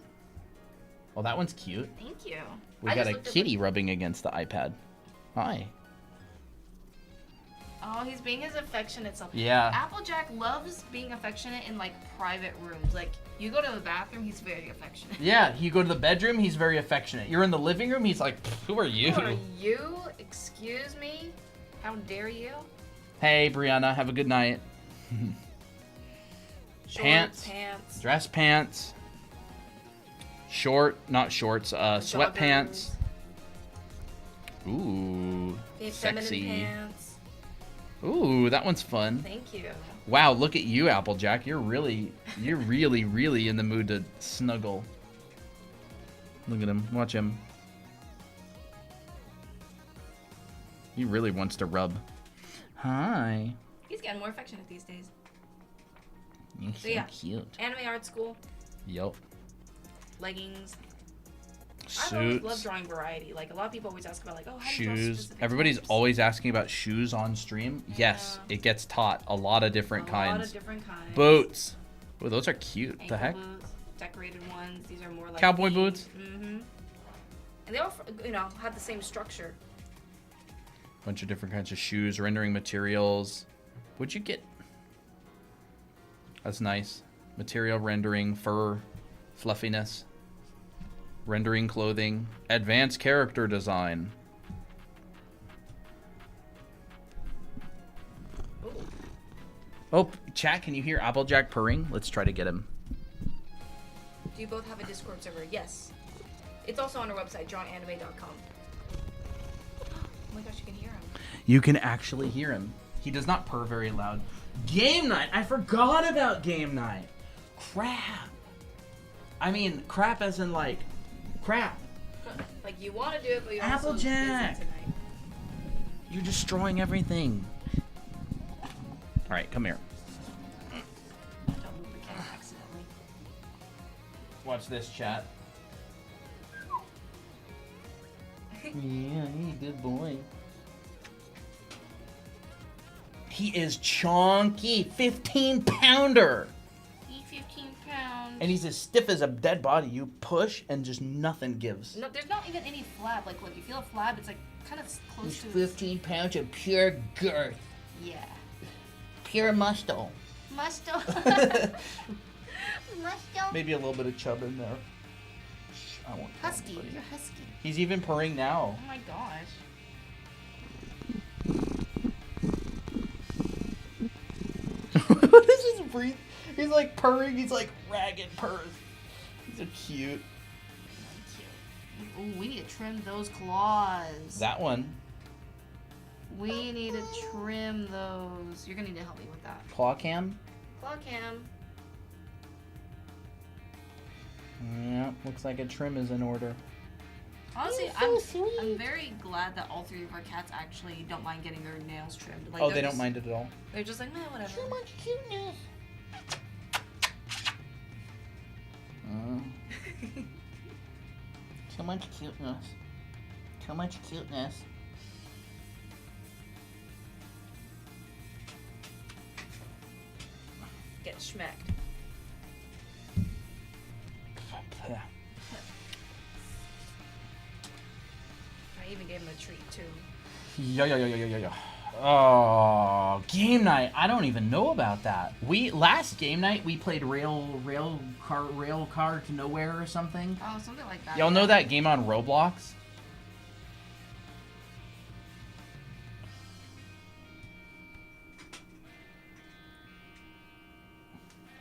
Well, that one's cute. Thank you. We I got just a looked at kitty rubbing against the iPad. Hi. Oh, he's being his affectionate self. Yeah. Applejack loves being affectionate in like private rooms. Like you go to the bathroom, he's very affectionate. Yeah, you go to the bedroom, he's very affectionate. You're in the living room, he's like, who are you? Who are you? Excuse me? How dare you? Hey, Brianna, have a good night. Shorts, Pants. Dress pants. Not shorts, sweatpants. Ooh, Feminine sexy. pants. Ooh, that one's fun. Thank you. Wow, look at you, Applejack. You're really, really in the mood to snuggle. Look at him. Watch him. He really wants to rub. Hi. He's getting more affectionate these days. You're So yeah. cute. Anime art school, Yup. leggings. I've always loved Suits. drawing variety. Like a lot of people always ask about like, oh, how do you draw Shoes. specific Everybody's types? always asking about shoes on stream. Yes, Yeah. it gets taught. A lot of different a lot kinds. of different kinds. Boots. Oh, those are cute. Ankle The heck? boots, decorated ones. These are more like Cowboy boots? Mm-hmm. And they all, have the same structure. Bunch of different kinds of shoes, rendering materials. What'd you get? That's nice. Material rendering, fur, fluffiness, rendering clothing, advanced character design. Ooh. Oh, chat, can you hear Applejack purring? Let's try to get him. Do you both have a Discord server? Yes. It's also on our website, drawnanime.com. Oh my gosh, you can hear him. You can actually hear him. He does not purr very loud. Game night! I forgot about game night. Crap. I mean, crap as in like, crap. Like you want to do it, but you're Applejack. also busy tonight. You're destroying everything. All right, come here. Don't move the camera accidentally. Watch this, chat. Yeah, he's a good boy. He is chonky, 15-pounder. He's 15 pounds. And he's as stiff as a dead body. You push and just nothing gives. No, there's not even any flab. Like, look, you feel a flab, it's like kind of close He's to 15 pounds of pure girth. Yeah. Pure muscle. Muscle. Muscle. Maybe a little bit of chub in there. Shh, I won't tell Husky. anybody. You're husky. He's even purring now. Oh my gosh. What is his breathe? He's like purring. He's like ragged purrs. These are cute. Ooh, we need to trim those claws. That one. We need to trim those. You're gonna need to help me with that. Claw cam. Claw cam. Yeah, looks like a trim is in order. Honestly, You're so I'm sweet. very glad that all three of our cats actually don't mind getting their nails trimmed. Like, Oh, they're they don't just- mind it at all. They're just like, man, whatever. So much cuteness. Too much cuteness. Too much cuteness. Get schmecked. I even gave him a treat too. Yeah. Oh, game night. I don't even know about that. Last game night we played rail car to nowhere or something. Oh, something like that. Y'all know that game on Roblox?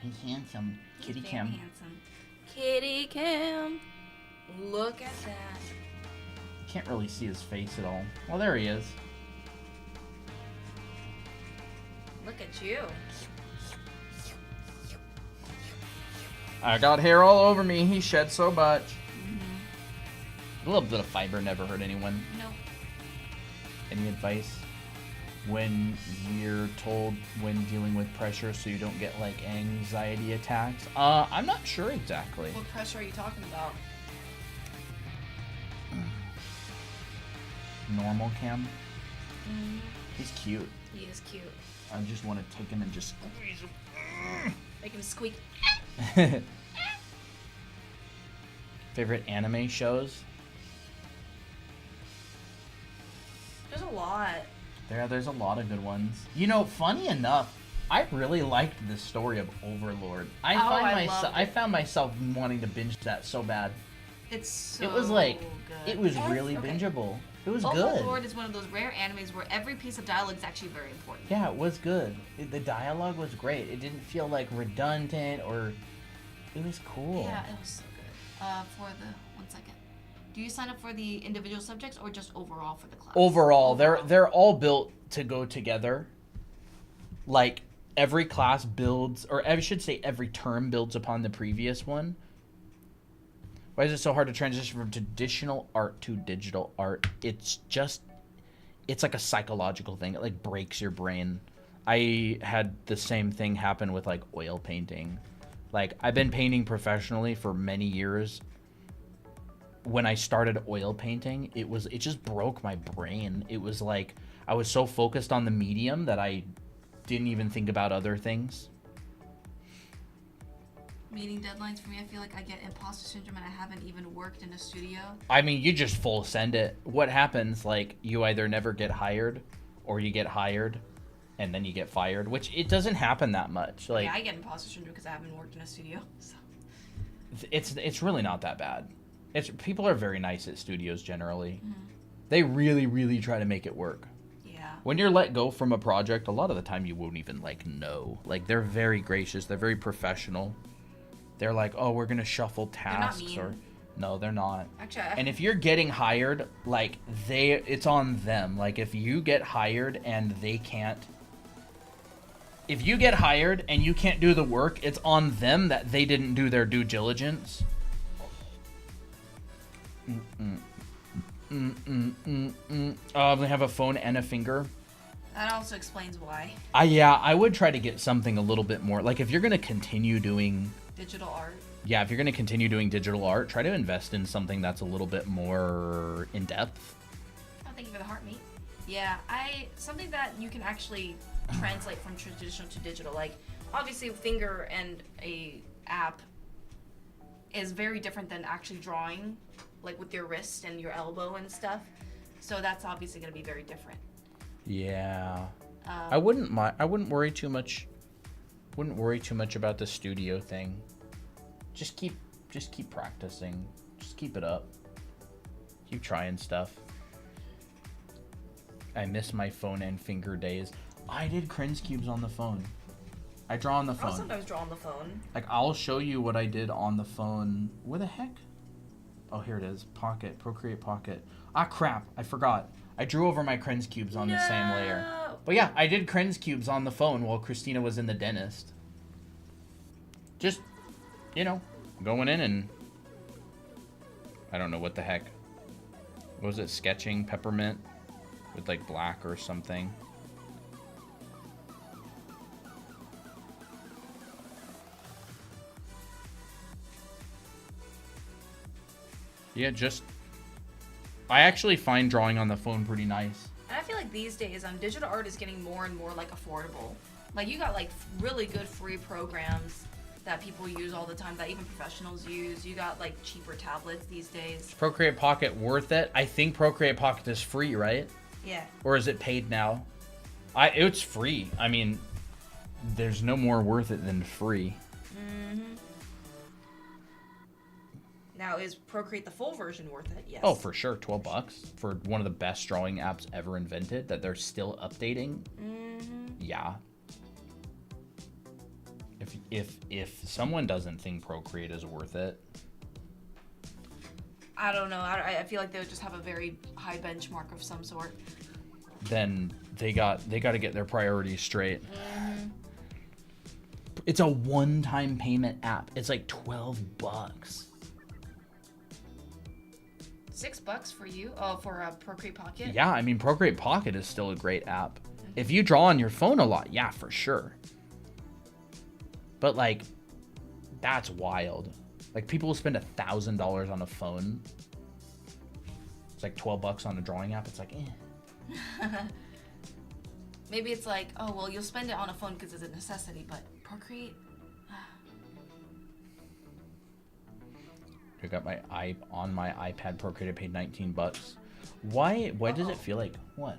He's handsome. Kitty Very Cam. handsome. Kitty Cam. Look at that. Can't really see his face at all. Well, there he is. Look at you. I got hair all over me. He shed so much. A little bit of fiber never hurt anyone. Nope. Any advice when you're told when dealing with pressure so you don't get like anxiety attacks? I'm not sure exactly. What pressure are you talking about? Normal Cam. He's cute. He is cute. I just want to take him and just squeeze him. Make him squeak. Favorite anime shows? There's a lot. There's a lot of good ones. You know, funny enough, I really liked the story of Overlord. I found myself wanting to binge that so bad. It's so It was like, good. it was Every- really okay. bingeable. It was Overlord good. is one of those rare animes where every piece of dialogue is actually very important. Yeah, it was good. The dialogue was great. It didn't feel like redundant or... It was cool. Yeah, it was so good. For the 1 second, do you sign up for the individual subjects or just overall for the class? Overall, they're all built to go together. Like every class builds, or I should say every term builds upon the previous one. Why is it so hard to transition from traditional art to digital art? It's like a psychological thing. It like breaks your brain. I had the same thing happen with like oil painting. Like I've been painting professionally for many years. When I started oil painting, it just broke my brain. It was like I was so focused on the medium that I didn't even think about other things. Meeting deadlines for me, I feel like I get imposter syndrome and I haven't even worked in a studio. I mean, you just full send it. What happens, like, you either never get hired or you get hired and then you get fired, which it doesn't happen that much. Like, Yeah, I get imposter syndrome because I haven't worked in a studio. So. it's really not that bad. People are very nice at studios generally. Mm-hmm. They really, really try to make it work. Yeah. When you're let go from a project, a lot of the time you won't even, like, know. Like, they're very gracious. They're very professional. They're like, oh, we're going to shuffle not tasks. mean. Or no, they're not. Actually, And if you're getting hired, like, it's on them. Like, if you get hired and they can't... If you get hired and you can't do the work, it's on them that they didn't do their due diligence. They have a phone and a finger. that also explains why. Yeah, I would try to get something a little bit more. Like, if you're going to continue doing... Digital art. Yeah, if you're going to continue doing digital art, try to invest in something that's a little bit more in-depth. Oh, thank you for the heart, mate. Yeah, something that you can actually translate from traditional to digital. Like, obviously, a finger and a app is very different than actually drawing, like with your wrist and your elbow and stuff. So that's obviously going to be very different. Yeah. I wouldn't worry too much. Wouldn't worry too much about the studio thing. Just keep practicing. Just keep it up. Keep trying stuff. I miss my phone and finger days. I did Krenz cubes on the phone. I draw on the I'll phone. sometimes draw on the phone. Like, I'll show you what I did on the phone. Where the heck? Oh, here it is. Pocket. Procreate Pocket. Ah, crap. I forgot. I drew over my Krenz cubes on the same layer. But yeah, I did Krenz cubes on the phone while Christina was in the dentist. Just, going in and... I don't know what the heck. What was it? Sketching peppermint with, like, black or something. Yeah, I actually find drawing on the phone pretty nice. And I feel like these days, digital art is getting more and more like affordable. Like you got like really good free programs that people use all the time that even professionals use. You got like cheaper tablets these days. Is Procreate Pocket worth it? I think Procreate Pocket is free, right? Yeah. Or is it paid now? It's free. I mean, there's no more worth it than free. Mm-hmm. Now, is Procreate the full version worth it? Yes. Oh, for sure. $12 for one of the best drawing apps ever invented that they're still updating. Mm-hmm. Yeah. If someone doesn't think Procreate is worth it, I don't know. I feel like they would just have a very high benchmark of some sort. then they got to get their priorities straight. Mm-hmm. It's a one-time payment app. It's like $12. $6 for you? Oh, for Procreate Pocket? Yeah, I mean, Procreate Pocket is still a great app. If you draw on your phone a lot, yeah, for sure. But like, that's wild. Like, people will spend $1,000 on a phone. It's like $12 on a drawing app. It's like, eh. Maybe it's like, oh, well, you'll spend it on a phone because it's a necessity, but Procreate. I got my on my iPad Procreate. I paid $19. Why does it feel like what?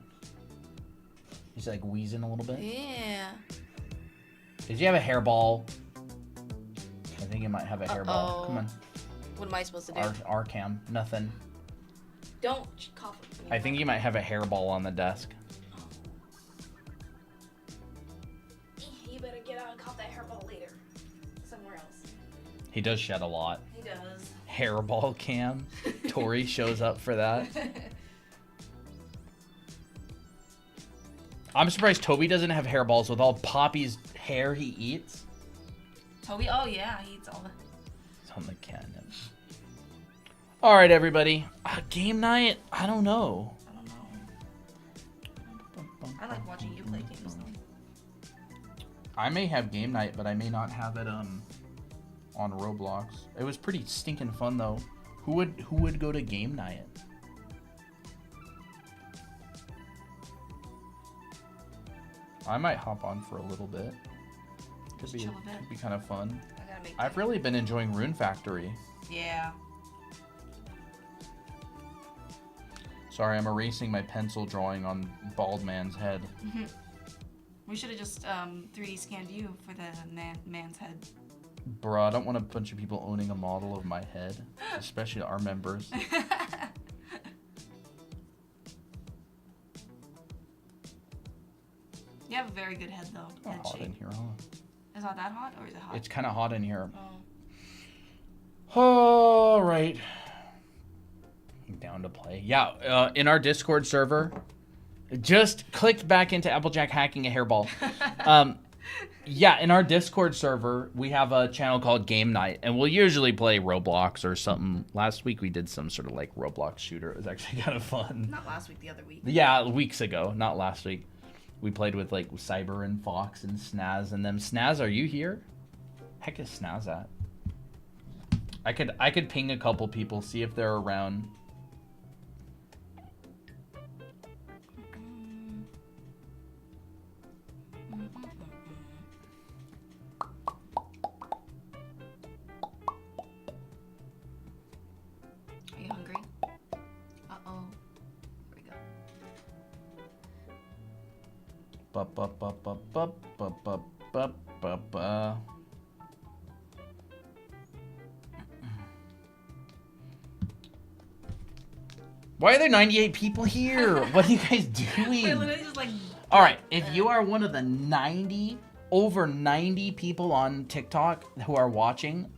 He's like wheezing a little bit. Yeah. Did you have a hairball? I think you might have a hairball. Come on. What am I supposed to do? R cam. Nothing. Don't cough. I think you might have a hairball on the desk. You better get out and cough that hairball later. Somewhere else. He does shed a lot. He does. Hairball cam. Tori shows up for that. I'm surprised Toby doesn't have hairballs with all Poppy's hair he eats. Toby? Oh, yeah. He eats all the... It's on the cannon. All right, everybody. Game night? I don't know. I don't know. I like watching you play games, though. I may have game night, but I may not have it on Roblox. It was pretty stinking fun though. Who would go to game night? I might hop on for a little bit. Could be kind of fun. I gotta make I've really been enjoying Rune Factory. Yeah. Sorry, I'm erasing my pencil drawing on Bald Man's head. We should have just 3D scanned you for the man's head. Bruh, I don't want a bunch of people owning a model of my head, especially our members. You have a very good head, though. It's not hot in here, huh? It's not that hot, or is it hot? It's kind of hot in here. Oh. All right. I'm down to play. Yeah, in our Discord server, just clicked back into Applejack hacking a hairball. Yeah, in our Discord server, we have a channel called Game Night, and we'll usually play Roblox or something. Last week we did some sort of like Roblox shooter. It was actually kind of fun. Not last week, the other week. Yeah, weeks ago, not last week. We played with like Cyber and Fox and Snaz and them. Snaz, are you here? Heck is Snaz at? I could ping a couple people, see if they're around. Are you hungry? Uh-oh. Here we go. Why are there 98 people here? What are you guys We're doing? literally just like... All right, if you are one of the over 90 people on TikTok who are watching,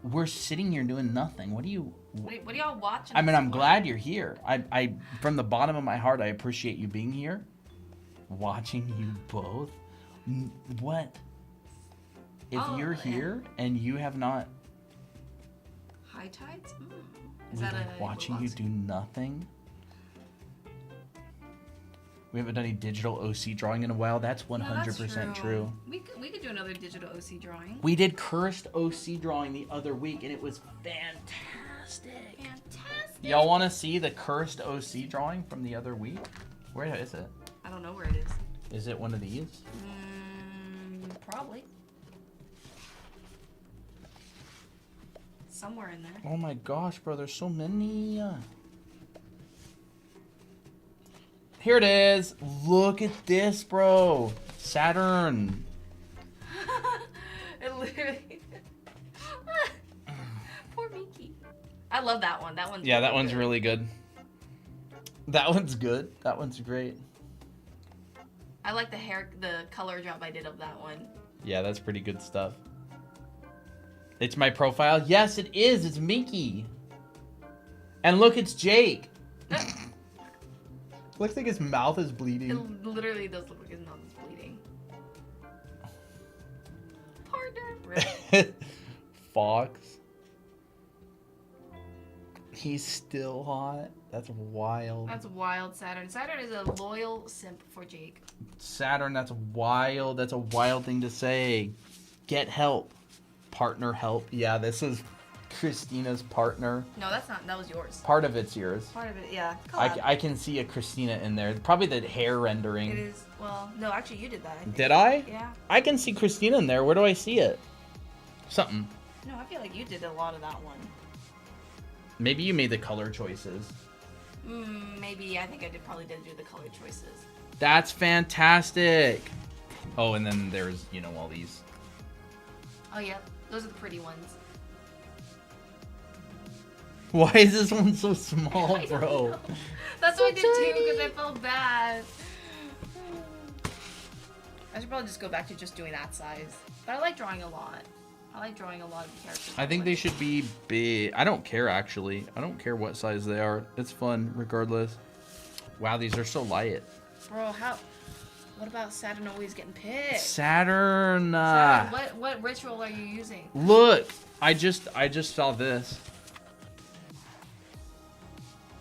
we're sitting here doing nothing. What do you... What are y'all watching? I mean, I'm glad you're here. I from the bottom of my heart, I appreciate you being here. Watching you both. What? If you're here and you have not... High tides? Is that like watching you do nothing? We haven't done any digital OC drawing in a while. That's 100% true. We could do another digital OC drawing. We did cursed OC drawing the other week, and it was fantastic. Fantastic. Y'all want to see the cursed OC drawing from the other week? Where is it? I don't know where it is. Is it one of these? Probably. Somewhere in there. Oh my gosh, bro, there's so many. Here it is. Look at this, bro. Saturn. It literally... Poor Mickey. I love that one. That one's Yeah, that really one's good. really good. That one's good. That one's great. I like the color job I did of that one. Yeah, that's pretty good stuff. It's my profile. Yes, it is. It's Mickey. And look, it's Jake. Looks like his mouth is bleeding. It literally does look like his mouth is bleeding. Partner. Really? Fox. He's still hot. That's wild. That's wild, Saturn. Saturn is a loyal simp for Jake. Saturn, that's wild. That's a wild thing to say. Get help. Partner help. Yeah, this is Christina's partner. No, that's not. That was yours. Part of it's yours. Part of it, yeah. Collab. I can see a Christina in there. Probably the hair rendering. It is. Well, no, actually, you did that. I think. Did I? Yeah. I can see Christina in there. Where do I see it? Something. No, I feel like you did a lot of that one. Maybe you made the color choices. Maybe. I think I probably did do the color choices. That's fantastic. Oh, and then there's, you know, all these. Oh, yeah. Those are the pretty ones. Why is this one so small, I don't bro? know. That's what I did too, because I felt bad. I should probably just go back to just doing that size. But I like drawing a lot. I like drawing a lot of the characters. I think they should be big. I don't care, actually. I don't care what size they are. It's fun, regardless. Wow, these are so light. Bro, how... What about Saturn always getting pissed? Saturn. Saturn, what ritual are you using? Look, I just saw this.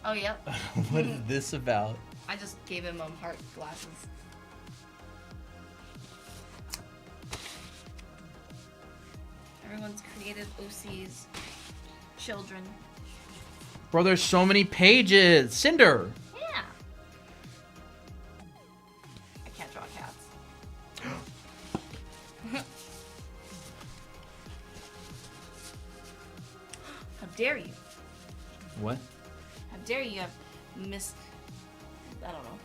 Oh, yep. What is this about? I just gave him heart glasses. Everyone's creative OCs. Children. Bro, there's so many pages. Cinder. Yeah. I can't draw cats. How dare you? What? How dare you have missed... I don't know.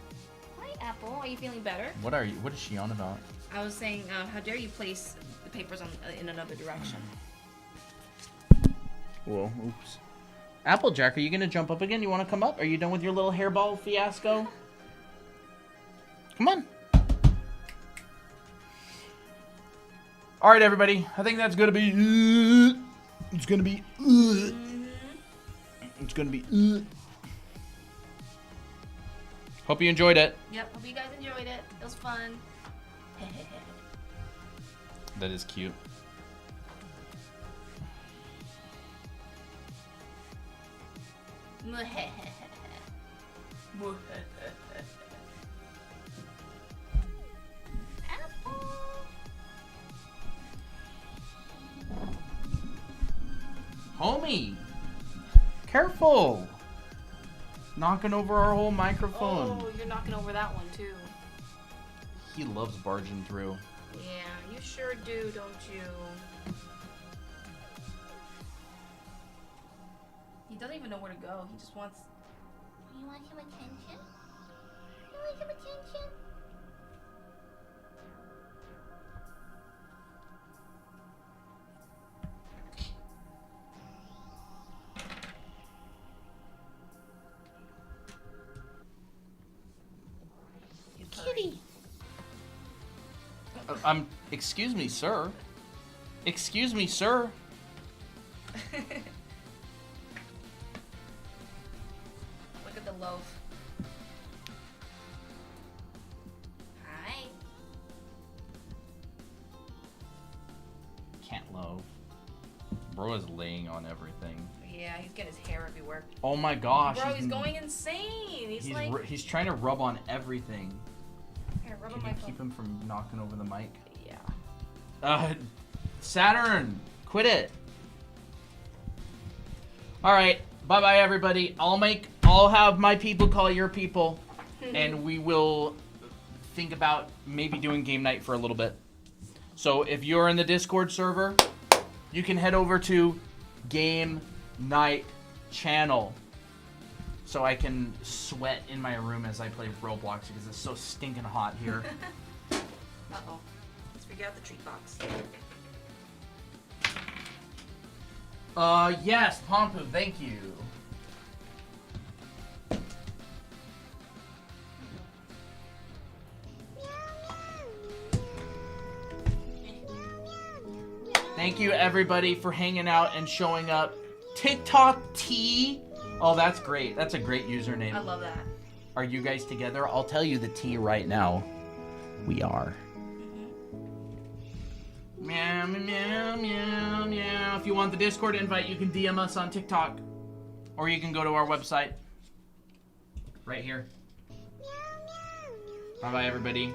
Hi, Apple. Are you feeling better? What is she on about? I was saying, how dare you place the papers on in another direction? Whoa, oops. Applejack, are you gonna jump up again? You wanna come up? Are you done with your little hairball fiasco? Come on. Alright, everybody. I think that's gonna be... It's gonna be... It's gonna be... Hope you enjoyed it. Yep, hope you guys enjoyed it. It was fun. That is cute. Apple. Homie! Careful! Knocking over our whole microphone. Oh, you're knocking over that one too. He loves barging through. Yeah, you sure do, don't you? He doesn't even know where to go. He just wants... You want some attention? You want some attention? Kitty. Excuse me, sir. Excuse me, sir. Look at the loaf. Hi. Can't loaf. Bro is laying on everything. Yeah, he's getting his hair everywhere. Oh my gosh. Bro, he's going insane. He's like... He's trying to rub on everything. Here, rub Can on you my keep phone. him from knocking over the mic? Yeah. Saturn, quit it. All right, bye bye everybody. I'll have my people call your people, and we will think about maybe doing game night for a little bit. So if you're in the Discord server, you can head over to Game Night channel, so I can sweat in my room as I play Roblox because it's so stinking hot here. Uh-oh. Let's figure out the treat box. Yes, Pompu, thank you. Thank you, everybody, for hanging out and showing up. TikTok T. Oh, that's great. That's a great username. I love that. Are you guys together? I'll tell you the T right now. We are. Meow, meow, meow, meow. If you want the Discord invite, you can DM us on TikTok. or you can go to our website right here. Bye bye, everybody.